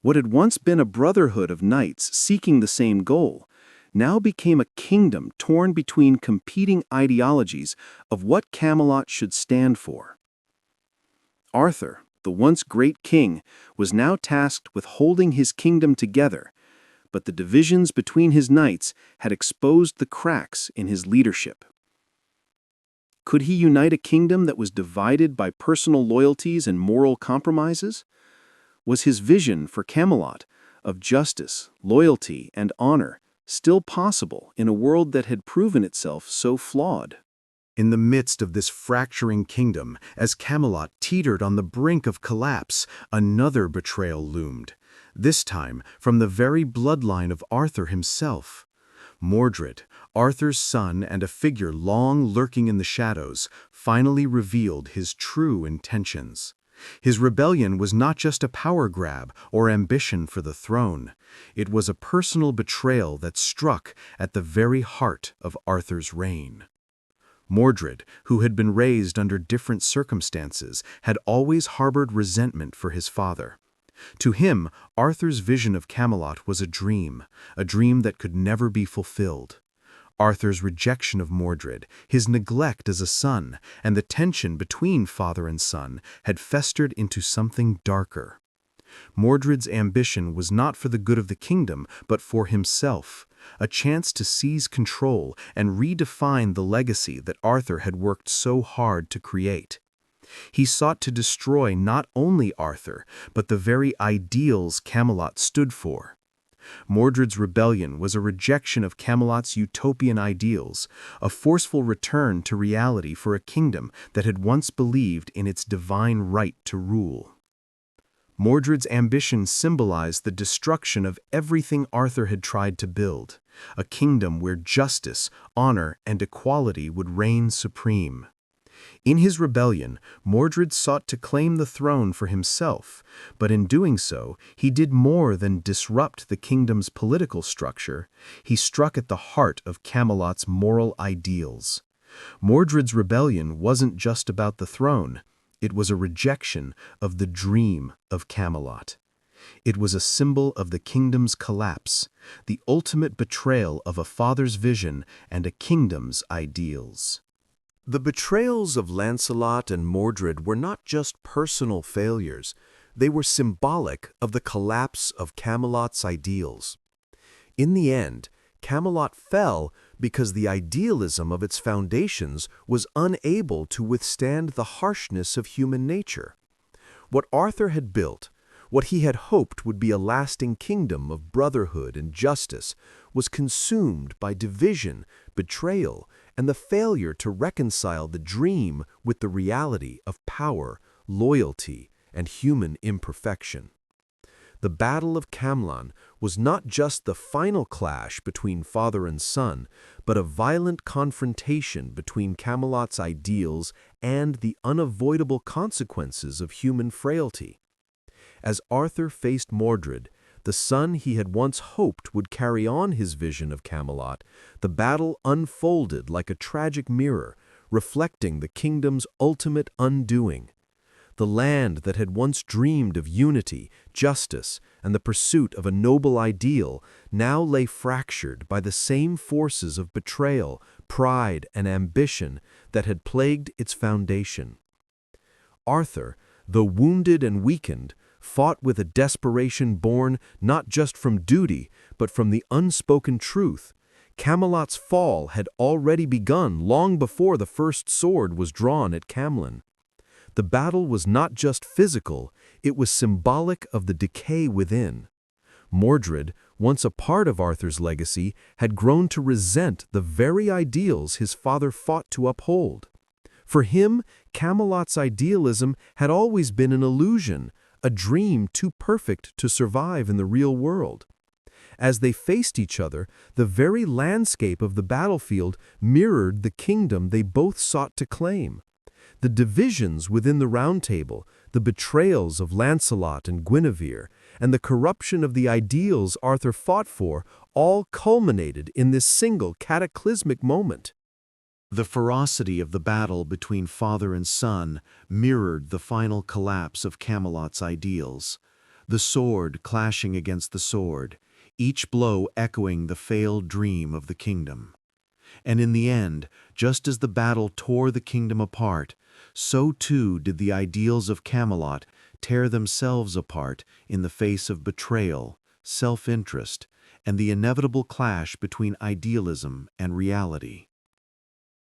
What had once been a brotherhood of knights seeking the same goal now became a kingdom torn between competing ideologies of what Camelot should stand for. Arthur, the once great king, was now tasked with holding his kingdom together, but the divisions between his knights had exposed the cracks in his leadership. Could he unite a kingdom that was divided by personal loyalties and moral compromises? Was his vision for Camelot of justice, loyalty, and honor still possible in a world that had proven itself so flawed? In the midst of this fracturing kingdom, as Camelot teetered on the brink of collapse, another betrayal loomed, this time from the very bloodline of Arthur himself. Mordred, Arthur's son and a figure long lurking in the shadows, finally revealed his true intentions. His rebellion was not just a power grab or ambition for the throne. It was a personal betrayal that struck at the very heart of Arthur's reign. Mordred, who had been raised under different circumstances, had always harbored resentment for his father. To him, Arthur's vision of Camelot was a dream that could never be fulfilled. Arthur's rejection of Mordred, his neglect as a son, and the tension between father and son had festered into something darker. Mordred's ambition was not for the good of the kingdom, but for himself, a chance to seize control and redefine the legacy that Arthur had worked so hard to create. He sought to destroy not only Arthur, but the very ideals Camelot stood for. Mordred's rebellion was a rejection of Camelot's utopian ideals, a forceful return to reality for a kingdom that had once believed in its divine right to rule. Mordred's ambition symbolized the destruction of everything Arthur had tried to build, a kingdom where justice, honor, and equality would reign supreme. In his rebellion, Mordred sought to claim the throne for himself, but in doing so, he did more than disrupt the kingdom's political structure. He struck at the heart of Camelot's moral ideals. Mordred's rebellion wasn't just about the throne. It was a rejection of the dream of Camelot. It was a symbol of the kingdom's collapse, the ultimate betrayal of a father's vision and a kingdom's ideals. The betrayals of Lancelot and Mordred were not just personal failures, they were symbolic of the collapse of Camelot's ideals. In the end, Camelot fell because the idealism of its foundations was unable to withstand the harshness of human nature. What Arthur had built, what he had hoped would be a lasting kingdom of brotherhood and justice, was consumed by division, betrayal, and the failure to reconcile the dream with the reality of power, loyalty, and human imperfection. The Battle of Camelot was not just the final clash between father and son, but a violent confrontation between Camelot's ideals and the unavoidable consequences of human frailty. As Arthur faced Mordred, the son he had once hoped would carry on his vision of Camelot, the battle unfolded like a tragic mirror, reflecting the kingdom's ultimate undoing. The land that had once dreamed of unity, justice, and the pursuit of a noble ideal now lay fractured by the same forces of betrayal, pride, and ambition that had plagued its foundation. Arthur, though wounded and weakened, fought with a desperation born not just from duty, but from the unspoken truth. Camelot's fall had already begun long before the first sword was drawn at Camelot. The battle was not just physical, it was symbolic of the decay within. Mordred, once a part of Arthur's legacy, had grown to resent the very ideals his father fought to uphold. For him, Camelot's idealism had always been an illusion, a dream too perfect to survive in the real world. As they faced each other, the very landscape of the battlefield mirrored the kingdom they both sought to claim. The divisions within the Round Table, the betrayals of Lancelot and Guinevere, and the corruption of the ideals Arthur fought for all culminated in this single cataclysmic moment. The ferocity of the battle between father and son mirrored the final collapse of Camelot's ideals, the sword clashing against the sword, each blow echoing the failed dream of the kingdom. And in the end, just as the battle tore the kingdom apart, so too did the ideals of Camelot tear themselves apart in the face of betrayal, self-interest, and the inevitable clash between idealism and reality.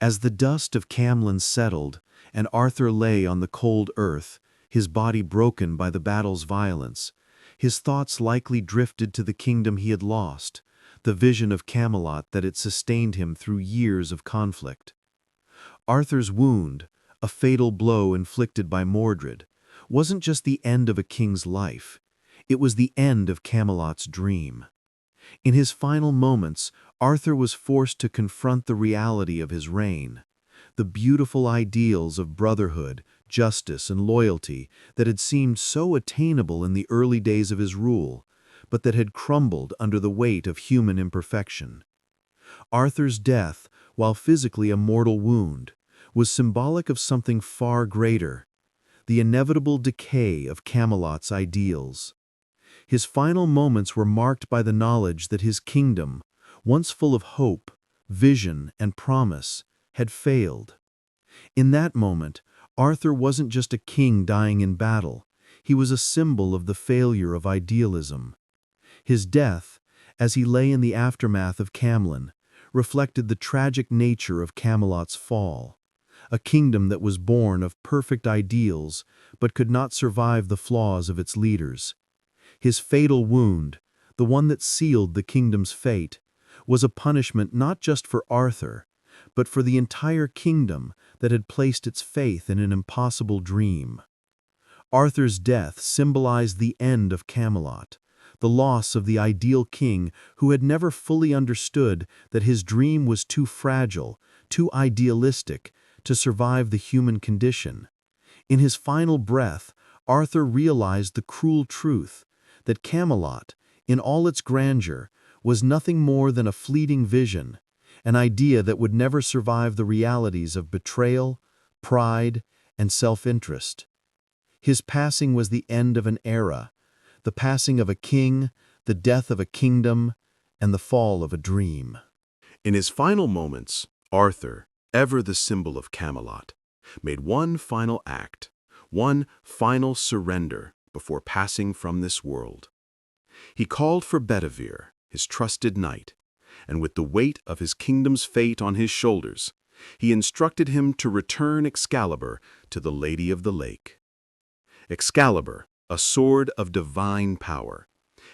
As the dust of Camelot settled, and Arthur lay on the cold earth, his body broken by the battle's violence, his thoughts likely drifted to the kingdom he had lost, the vision of Camelot that had sustained him through years of conflict. Arthur's wound, a fatal blow inflicted by Mordred, wasn't just the end of a king's life, it was the end of Camelot's dream. In his final moments, Arthur was forced to confront the reality of his reign, the beautiful ideals of brotherhood, justice, and loyalty that had seemed so attainable in the early days of his rule, but that had crumbled under the weight of human imperfection. Arthur's death, while physically a mortal wound, was symbolic of something far greater, the inevitable decay of Camelot's ideals. His final moments were marked by the knowledge that his kingdom, once full of hope, vision, and promise had failed. In that moment, Arthur wasn't just a king dying in battle. He was a symbol of the failure of idealism. His death, as he lay in the aftermath of Camelot, reflected the tragic nature of Camelot's fall, a kingdom that was born of perfect ideals but could not survive the flaws of its leaders. His fatal wound, the one that sealed the kingdom's fate, was a punishment not just for Arthur, but for the entire kingdom that had placed its faith in an impossible dream. Arthur's death symbolized the end of Camelot, the loss of the ideal king who had never fully understood that his dream was too fragile, too idealistic, to survive the human condition. In his final breath, Arthur realized the cruel truth that Camelot, in all its grandeur, was nothing more than a fleeting vision, an idea that would never survive the realities of betrayal, pride, and self-interest. His passing was the end of an era, the passing of a king, the death of a kingdom, and the fall of a dream. In his final moments, Arthur, ever the symbol of Camelot, made one final act, one final surrender before passing from this world. He called for Guinevere, his trusted knight, and with the weight of his kingdom's fate on his shoulders, he instructed him to return Excalibur to the Lady of the Lake. Excalibur, a sword of divine power,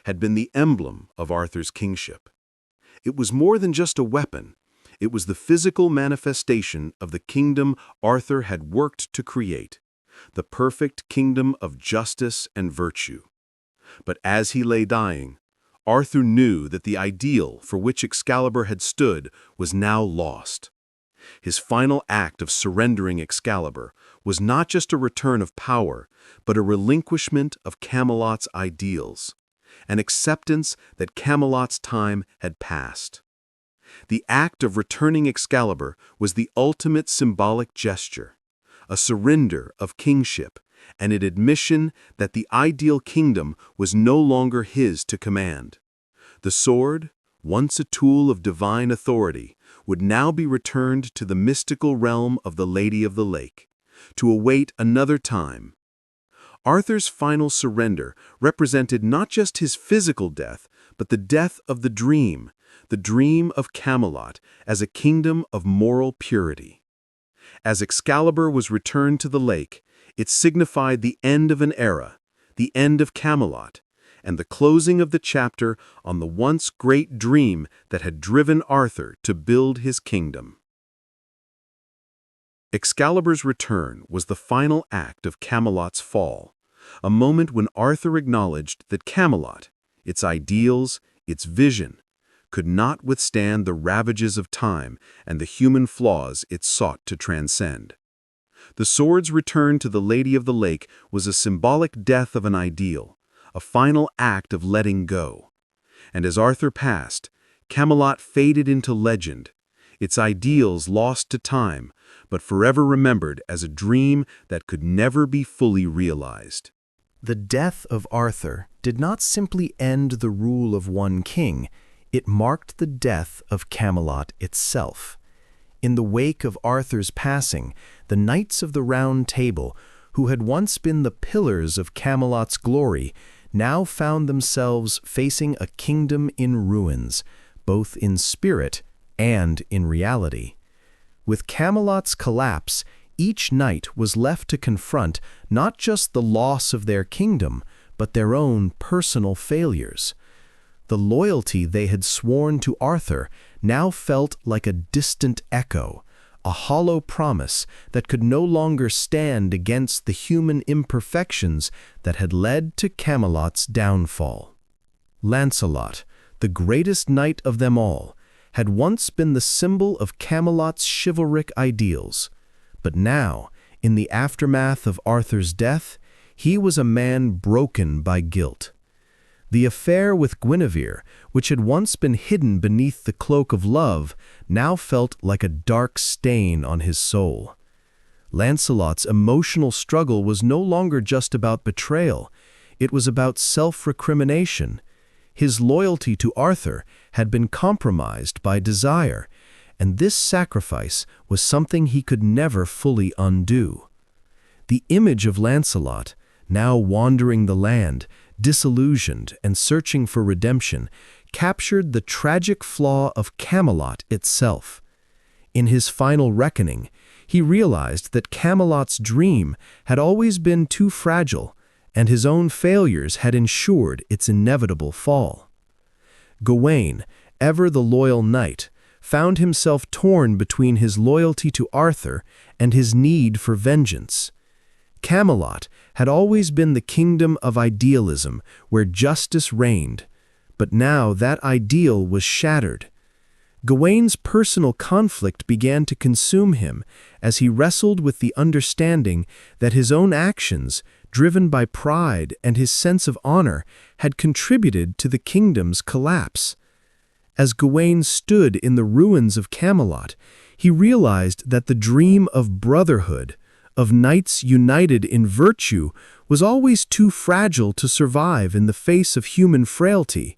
had been the emblem of Arthur's kingship. It was more than just a weapon. It was the physical manifestation of the kingdom Arthur had worked to create, the perfect kingdom of justice and virtue. But as he lay dying, Arthur knew that the ideal for which Excalibur had stood was now lost. His final act of surrendering Excalibur was not just a return of power, but a relinquishment of Camelot's ideals, an acceptance that Camelot's time had passed. The act of returning Excalibur was the ultimate symbolic gesture, a surrender of kingship, and an admission that the ideal kingdom was no longer his to command. The sword, once a tool of divine authority, would now be returned to the mystical realm of the Lady of the Lake, to await another time. Arthur's final surrender represented not just his physical death, but the death of the dream of Camelot as a kingdom of moral purity. As Excalibur was returned to the lake, it signified the end of an era, the end of Camelot, and the closing of the chapter on the once great dream that had driven Arthur to build his kingdom. Excalibur's return was the final act of Camelot's fall, a moment when Arthur acknowledged that Camelot, its ideals, its vision, could not withstand the ravages of time and the human flaws it sought to transcend. The sword's return to the Lady of the Lake was a symbolic death of an ideal, a final act of letting go. And as Arthur passed, Camelot faded into legend, its ideals lost to time, but forever remembered as a dream that could never be fully realized. The death of Arthur did not simply end the rule of one king, it marked the death of Camelot itself. In the wake of Arthur's passing, the Knights of the Round Table, who had once been the pillars of Camelot's glory, now found themselves facing a kingdom in ruins, both in spirit and in reality. With Camelot's collapse, each knight was left to confront not just the loss of their kingdom, but their own personal failures. The loyalty they had sworn to Arthur now felt like a distant echo, a hollow promise that could no longer stand against the human imperfections that had led to Camelot's downfall. Lancelot, the greatest knight of them all, had once been the symbol of Camelot's chivalric ideals, but now, in the aftermath of Arthur's death, he was a man broken by guilt. The affair with Guinevere, which had once been hidden beneath the cloak of love, now felt like a dark stain on his soul. Lancelot's emotional struggle was no longer just about betrayal, it was about self-recrimination. His loyalty to Arthur had been compromised by desire, and this sacrifice was something he could never fully undo. The image of Lancelot, now wandering the land, disillusioned and searching for redemption, captured the tragic flaw of Camelot itself. In his final reckoning, he realized that Camelot's dream had always been too fragile, and his own failures had ensured its inevitable fall. Gawain, ever the loyal knight, found himself torn between his loyalty to Arthur and his need for vengeance. Camelot had always been the kingdom of idealism where justice reigned, but now that ideal was shattered. Gawain's personal conflict began to consume him as he wrestled with the understanding that his own actions, driven by pride and his sense of honor, had contributed to the kingdom's collapse. As Gawain stood in the ruins of Camelot, he realized that the dream of brotherhood, of knights united in virtue, was always too fragile to survive in the face of human frailty.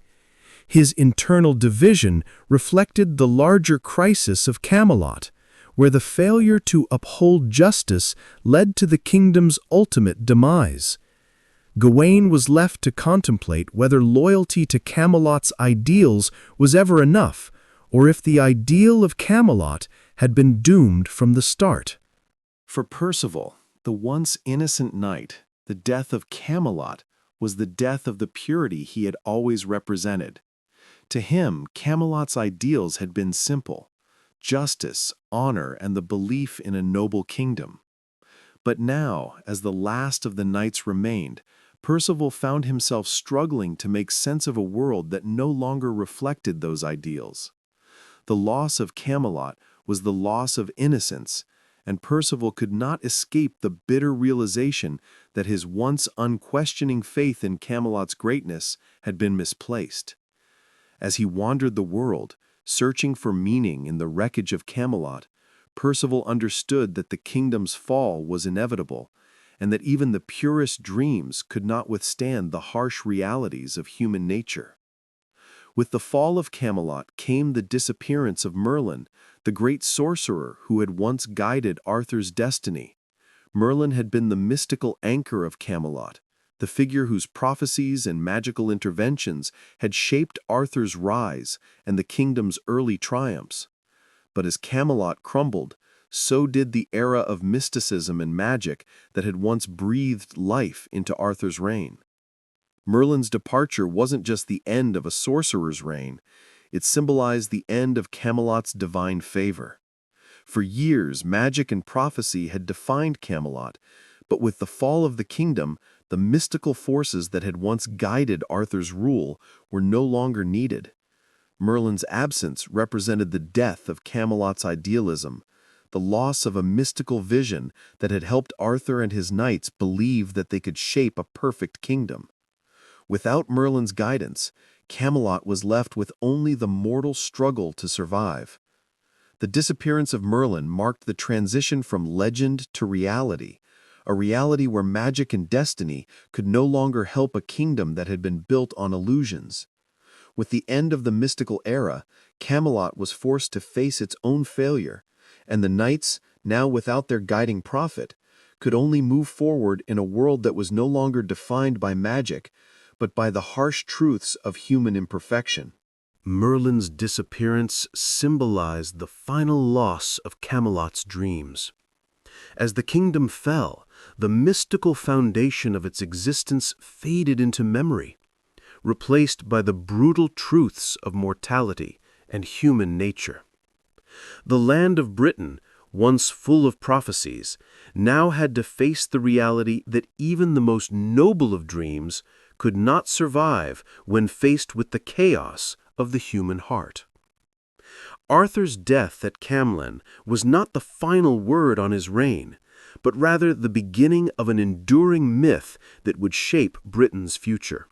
His internal division reflected the larger crisis of Camelot, where the failure to uphold justice led to the kingdom's ultimate demise. Gawain was left to contemplate whether loyalty to Camelot's ideals was ever enough, or if the ideal of Camelot had been doomed from the start. For Percival, the once innocent knight, the death of Camelot was the death of the purity he had always represented. To him, Camelot's ideals had been simple: justice, honor, and the belief in a noble kingdom. But now, as the last of the knights remained, Percival found himself struggling to make sense of a world that no longer reflected those ideals. The loss of Camelot was the loss of innocence, and Percival could not escape the bitter realization that his once unquestioning faith in Camelot's greatness had been misplaced. As he wandered the world, searching for meaning in the wreckage of Camelot, Percival understood that the kingdom's fall was inevitable, and that even the purest dreams could not withstand the harsh realities of human nature. With the fall of Camelot came the disappearance of Merlin, the great sorcerer who had once guided Arthur's destiny. Merlin had been the mystical anchor of Camelot, the figure whose prophecies and magical interventions had shaped Arthur's rise and the kingdom's early triumphs. But as Camelot crumbled, so did the era of mysticism and magic that had once breathed life into Arthur's reign. Merlin's departure wasn't just the end of a sorcerer's reign, it symbolized the end of Camelot's divine favor. For years, magic and prophecy had defined Camelot, but with the fall of the kingdom, the mystical forces that had once guided Arthur's rule were no longer needed. Merlin's absence represented the death of Camelot's idealism, the loss of a mystical vision that had helped Arthur and his knights believe that they could shape a perfect kingdom. Without Merlin's guidance, Camelot was left with only the mortal struggle to survive. The disappearance of Merlin marked the transition from legend to reality, a reality where magic and destiny could no longer help a kingdom that had been built on illusions. With the end of the mystical era, Camelot was forced to face its own failure, and the knights, now without their guiding prophet, could only move forward in a world that was no longer defined by magic, but by the harsh truths of human imperfection. Merlin's disappearance symbolized the final loss of Camelot's dreams. As the kingdom fell, the mystical foundation of its existence faded into memory, replaced by the brutal truths of mortality and human nature. The land of Britain, once full of prophecies, now had to face the reality that even the most noble of dreams could not survive when faced with the chaos of the human heart. Arthur's death at Camlan was not the final word on his reign, but rather the beginning of an enduring myth that would shape Britain's future.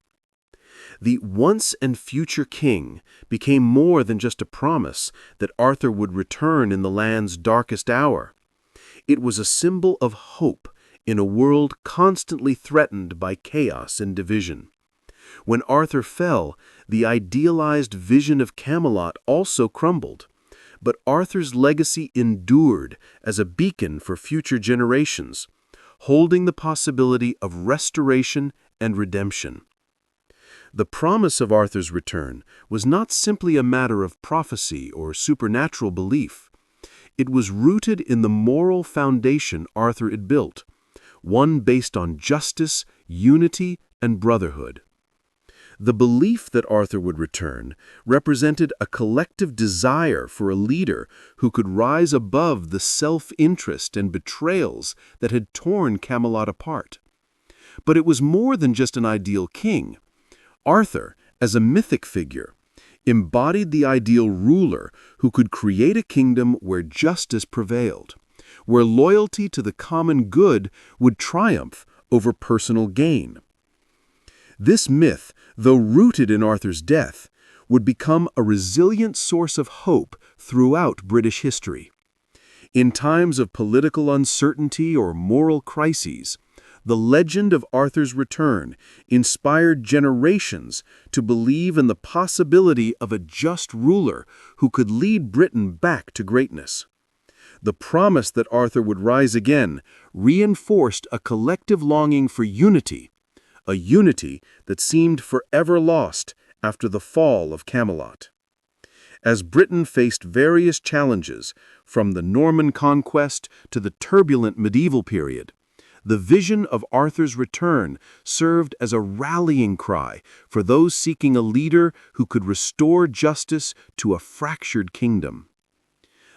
The once and future king became more than just a promise that Arthur would return in the land's darkest hour. It was a symbol of hope in a world constantly threatened by chaos and division. When Arthur fell, the idealized vision of Camelot also crumbled, but Arthur's legacy endured as a beacon for future generations, holding the possibility of restoration and redemption. The promise of Arthur's return was not simply a matter of prophecy or supernatural belief. It was rooted in the moral foundation Arthur had built, one based on justice, unity, and brotherhood. The belief that Arthur would return represented a collective desire for a leader who could rise above the self-interest and betrayals that had torn Camelot apart. But it was more than just an ideal king. Arthur, as a mythic figure, embodied the ideal ruler who could create a kingdom where justice prevailed, where loyalty to the common good would triumph over personal gain. This myth, though rooted in Arthur's death, would become a resilient source of hope throughout British history. In times of political uncertainty or moral crises, the legend of Arthur's return inspired generations to believe in the possibility of a just ruler who could lead Britain back to greatness. The promise that Arthur would rise again reinforced a collective longing for unity, a unity that seemed forever lost after the fall of Camelot. As Britain faced various challenges, from the Norman conquest to the turbulent medieval period, the vision of Arthur's return served as a rallying cry for those seeking a leader who could restore justice to a fractured kingdom.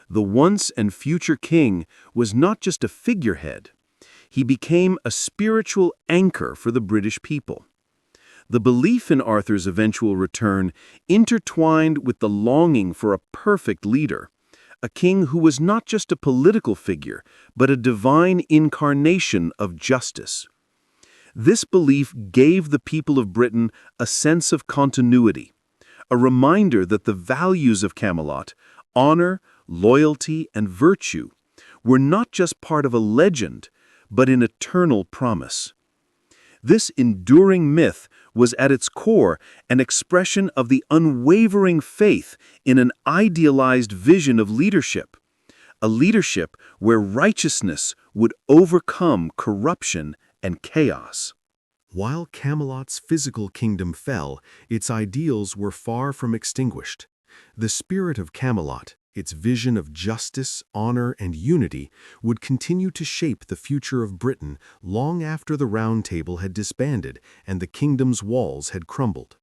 The once and future king was not just a figurehead. He became a spiritual anchor for the British people. The belief in Arthur's eventual return intertwined with the longing for a perfect leader, a king who was not just a political figure, but a divine incarnation of justice. This belief gave the people of Britain a sense of continuity, a reminder that the values of Camelot, honor, loyalty, and virtue, were not just part of a legend, but an eternal promise. This enduring myth was at its core an expression of the unwavering faith in an idealized vision of leadership, a leadership where righteousness would overcome corruption and chaos. While Camelot's physical kingdom fell, its ideals were far from extinguished. The spirit of Camelot, its vision of justice, honor, and unity, would continue to shape the future of Britain long after the Round Table had disbanded and the kingdom's walls had crumbled.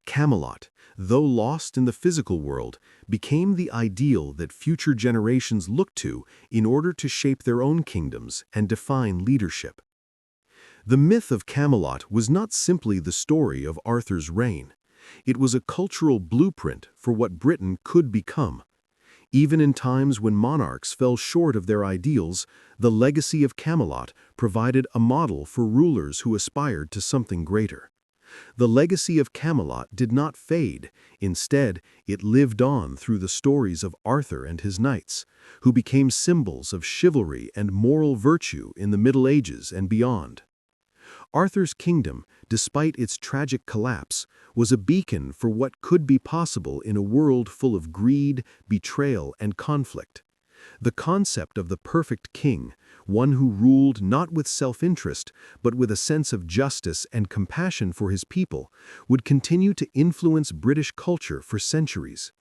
Camelot, though lost in the physical world, became the ideal that future generations looked to in order to shape their own kingdoms and define leadership. The myth of Camelot was not simply the story of Arthur's reign. It was a cultural blueprint for what Britain could become. Even in times when monarchs fell short of their ideals, the legacy of Camelot provided a model for rulers who aspired to something greater. The legacy of Camelot did not fade. Instead, it lived on through the stories of Arthur and his knights, who became symbols of chivalry and moral virtue in the Middle Ages and beyond. Arthur's kingdom, despite its tragic collapse, was a beacon for what could be possible in a world full of greed, betrayal, and conflict. The concept of the perfect king, one who ruled not with self-interest, but with a sense of justice and compassion for his people, would continue to influence British culture for centuries.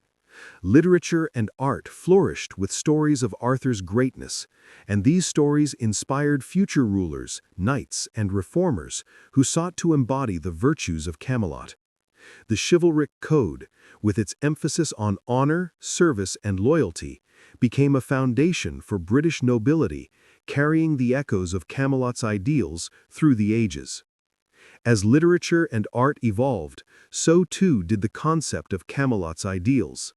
Literature and art flourished with stories of Arthur's greatness, and these stories inspired future rulers, knights, and reformers who sought to embody the virtues of Camelot. The chivalric code, with its emphasis on honor, service, and loyalty, became a foundation for British nobility, carrying the echoes of Camelot's ideals through the ages. As literature and art evolved, so too did the concept of Camelot's ideals.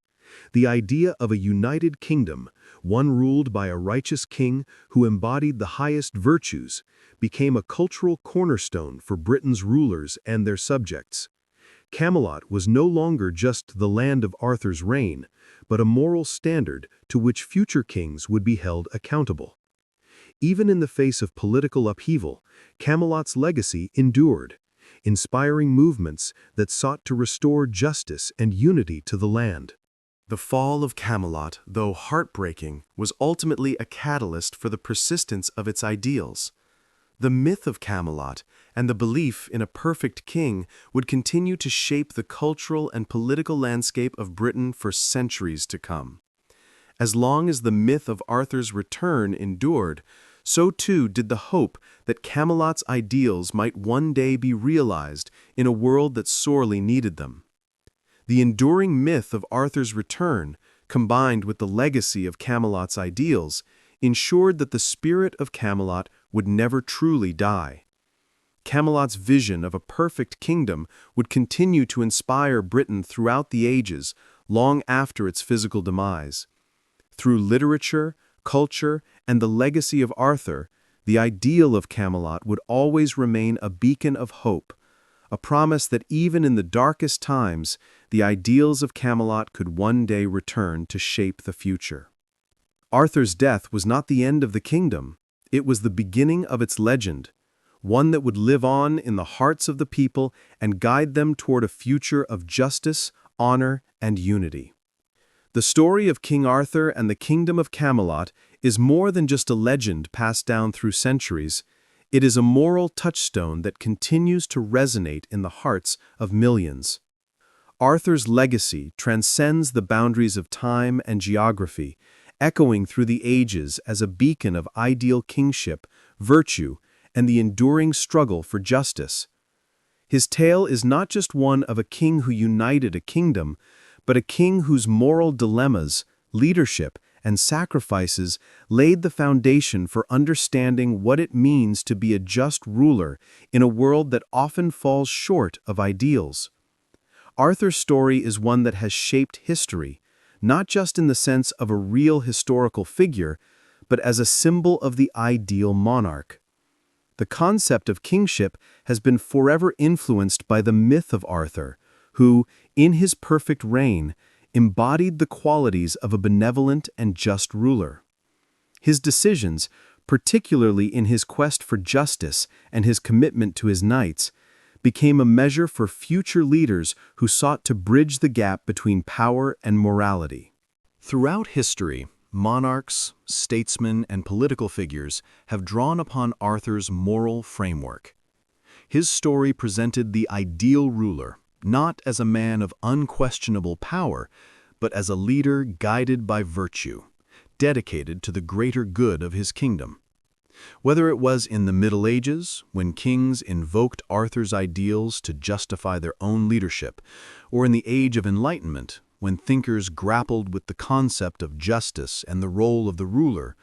The idea of a united kingdom, one ruled by a righteous king who embodied the highest virtues, became a cultural cornerstone for Britain's rulers and their subjects. Camelot was no longer just the land of Arthur's reign, but a moral standard to which future kings would be held accountable. Even in the face of political upheaval, Camelot's legacy endured, inspiring movements that sought to restore justice and unity to the land. The fall of Camelot, though heartbreaking, was ultimately a catalyst for the persistence of its ideals. The myth of Camelot and the belief in a perfect king would continue to shape the cultural and political landscape of Britain for centuries to come. As long as the myth of Arthur's return endured, so too did the hope that Camelot's ideals might one day be realized in a world that sorely needed them. The enduring myth of Arthur's return, combined with the legacy of Camelot's ideals, ensured that the spirit of Camelot would never truly die. Camelot's vision of a perfect kingdom would continue to inspire Britain throughout the ages, long after its physical demise. Through literature, culture, and the legacy of Arthur, the ideal of Camelot would always remain a beacon of hope, a promise that even in the darkest times, the ideals of Camelot could one day return to shape the future. Arthur's death was not the end of the kingdom, it was the beginning of its legend, one that would live on in the hearts of the people and guide them toward a future of justice, honor, and unity. The story of King Arthur and the Kingdom of Camelot is more than just a legend passed down through centuries. It is a moral touchstone that continues to resonate in the hearts of millions. Arthur's legacy transcends the boundaries of time and geography, echoing through the ages as a beacon of ideal kingship, virtue, and the enduring struggle for justice. His tale is not just one of a king who united a kingdom, but a king whose moral dilemmas, leadership, and sacrifices laid the foundation for understanding what it means to be a just ruler in a world that often falls short of ideals. Arthur's story is one that has shaped history, not just in the sense of a real historical figure, but as a symbol of the ideal monarch. The concept of kingship has been forever influenced by the myth of Arthur, who, in his perfect reign, embodied the qualities of a benevolent and just ruler. His decisions, particularly in his quest for justice and his commitment to his knights, became a measure for future leaders who sought to bridge the gap between power and morality. Throughout history, monarchs, statesmen, and political figures have drawn upon Arthur's moral framework. His story presented the ideal ruler, not as a man of unquestionable power, but as a leader guided by virtue, dedicated to the greater good of his kingdom. Whether it was in the Middle Ages, when kings invoked Arthur's ideals to justify their own leadership, or in the Age of Enlightenment, when thinkers grappled with the concept of justice and the role of the ruler,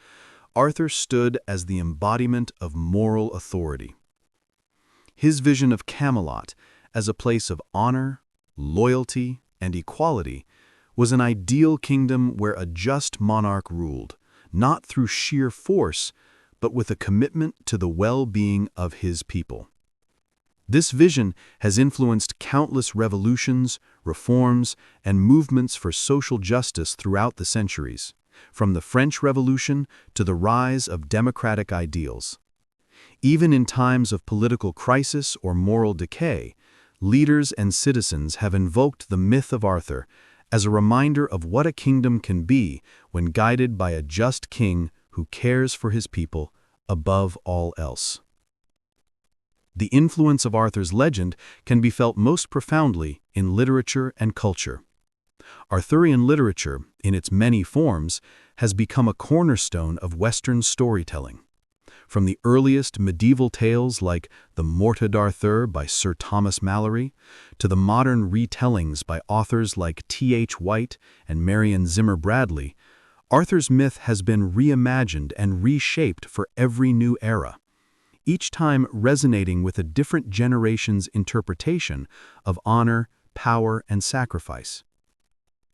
Arthur stood as the embodiment of moral authority. His vision of Camelot as a place of honor, loyalty, and equality was an ideal kingdom where a just monarch ruled, not through sheer force, but with a commitment to the well-being of his people. This vision has influenced countless revolutions, reforms, and movements for social justice throughout the centuries, from the French Revolution to the rise of democratic ideals. Even in times of political crisis or moral decay, leaders and citizens have invoked the myth of Arthur as a reminder of what a kingdom can be when guided by a just king who cares for his people above all else. The influence of Arthur's legend can be felt most profoundly in literature and culture. Arthurian literature, in its many forms, has become a cornerstone of Western storytelling. From the earliest medieval tales like The Morte d'Arthur by Sir Thomas Malory, to the modern retellings by authors like T.H. White and Marion Zimmer Bradley, Arthur's myth has been reimagined and reshaped for every new era, each time resonating with a different generation's interpretation of honor, power, and sacrifice.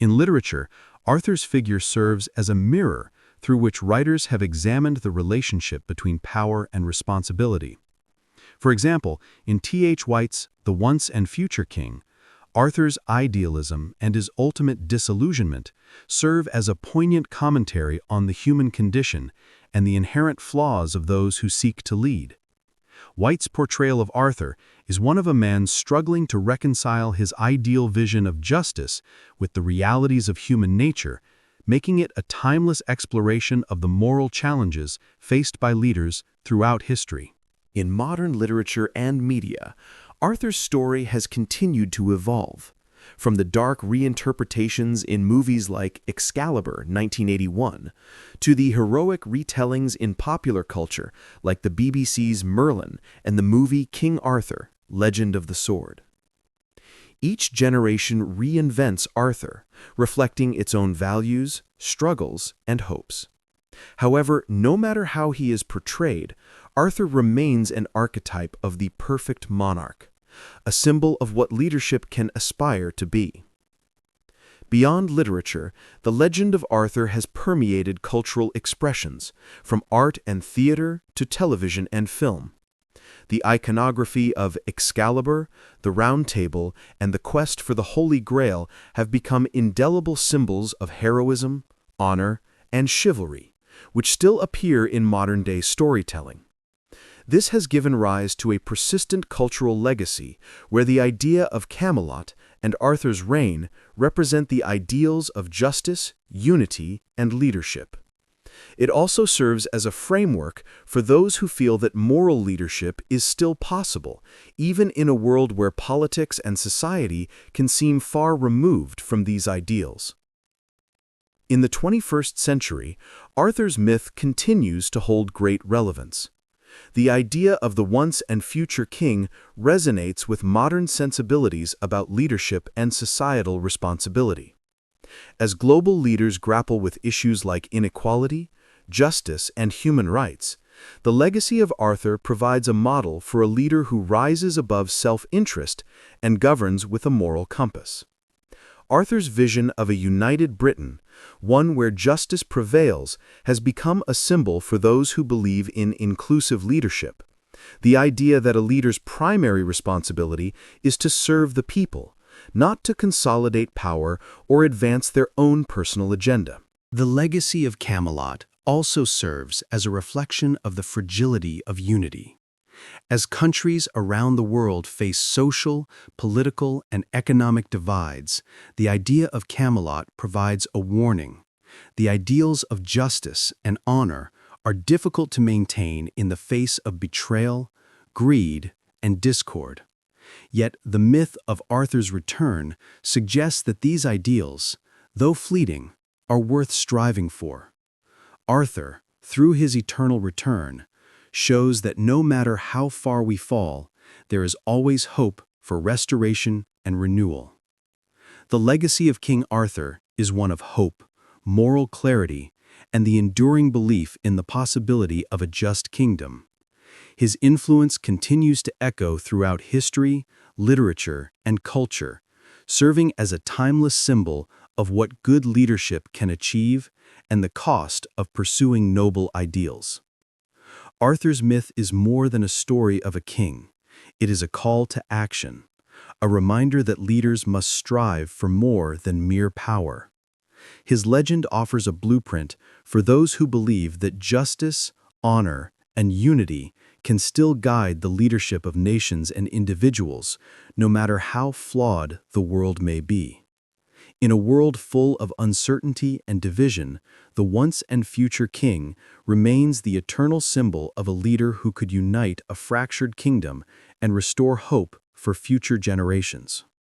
In literature, Arthur's figure serves as a mirror through which writers have examined the relationship between power and responsibility. For example, in T.H. White's The Once and Future King, Arthur's idealism and his ultimate disillusionment serve as a poignant commentary on the human condition and the inherent flaws of those who seek to lead. White's portrayal of Arthur is one of a man struggling to reconcile his ideal vision of justice with the realities of human nature, making it a timeless exploration of the moral challenges faced by leaders throughout history. In modern literature and media, Arthur's story has continued to evolve. From the dark reinterpretations in movies like Excalibur, 1981, to the heroic retellings in popular culture like the BBC's Merlin and the movie King Arthur, Legend of the Sword. Each generation reinvents Arthur, reflecting its own values, struggles, and hopes. However, no matter how he is portrayed, Arthur remains an archetype of the perfect monarch, a symbol of what leadership can aspire to be. Beyond literature, the legend of Arthur has permeated cultural expressions, from art and theater to television and film. The iconography of Excalibur, the Round Table, and the quest for the Holy Grail have become indelible symbols of heroism, honor, and chivalry, which still appear in modern-day storytelling. This has given rise to a persistent cultural legacy where the idea of Camelot and Arthur's reign represent the ideals of justice, unity, and leadership. It also serves as a framework for those who feel that moral leadership is still possible, even in a world where politics and society can seem far removed from these ideals. In the 21st century, Arthur's myth continues to hold great relevance. The idea of the once and future king resonates with modern sensibilities about leadership and societal responsibility. As global leaders grapple with issues like inequality, justice, and human rights, the legacy of Arthur provides a model for a leader who rises above self-interest and governs with a moral compass. Arthur's vision of a united Britain, one where justice prevails, has become a symbol for those who believe in inclusive leadership. The idea that a leader's primary responsibility is to serve the people, not to consolidate power or advance their own personal agenda. The legacy of Camelot also serves as a reflection of the fragility of unity. As countries around the world face social, political, and economic divides, the idea of Camelot provides a warning. The ideals of justice and honor are difficult to maintain in the face of betrayal, greed, and discord. Yet the myth of Arthur's return suggests that these ideals, though fleeting, are worth striving for. Arthur, through his eternal return, shows that no matter how far we fall, there is always hope for restoration and renewal. The legacy of King Arthur is one of hope, moral clarity, and the enduring belief in the possibility of a just kingdom. His influence continues to echo throughout history, literature, and culture, serving as a timeless symbol of what good leadership can achieve and the cost of pursuing noble ideals. Arthur's myth is more than a story of a king. It is a call to action, a reminder that leaders must strive for more than mere power. His legend offers a blueprint for those who believe that justice, honor, and unity can still guide the leadership of nations and individuals, no matter how flawed the world may be. In a world full of uncertainty and division, the once and future king remains the eternal symbol of a leader who could unite a fractured kingdom and restore hope for future generations.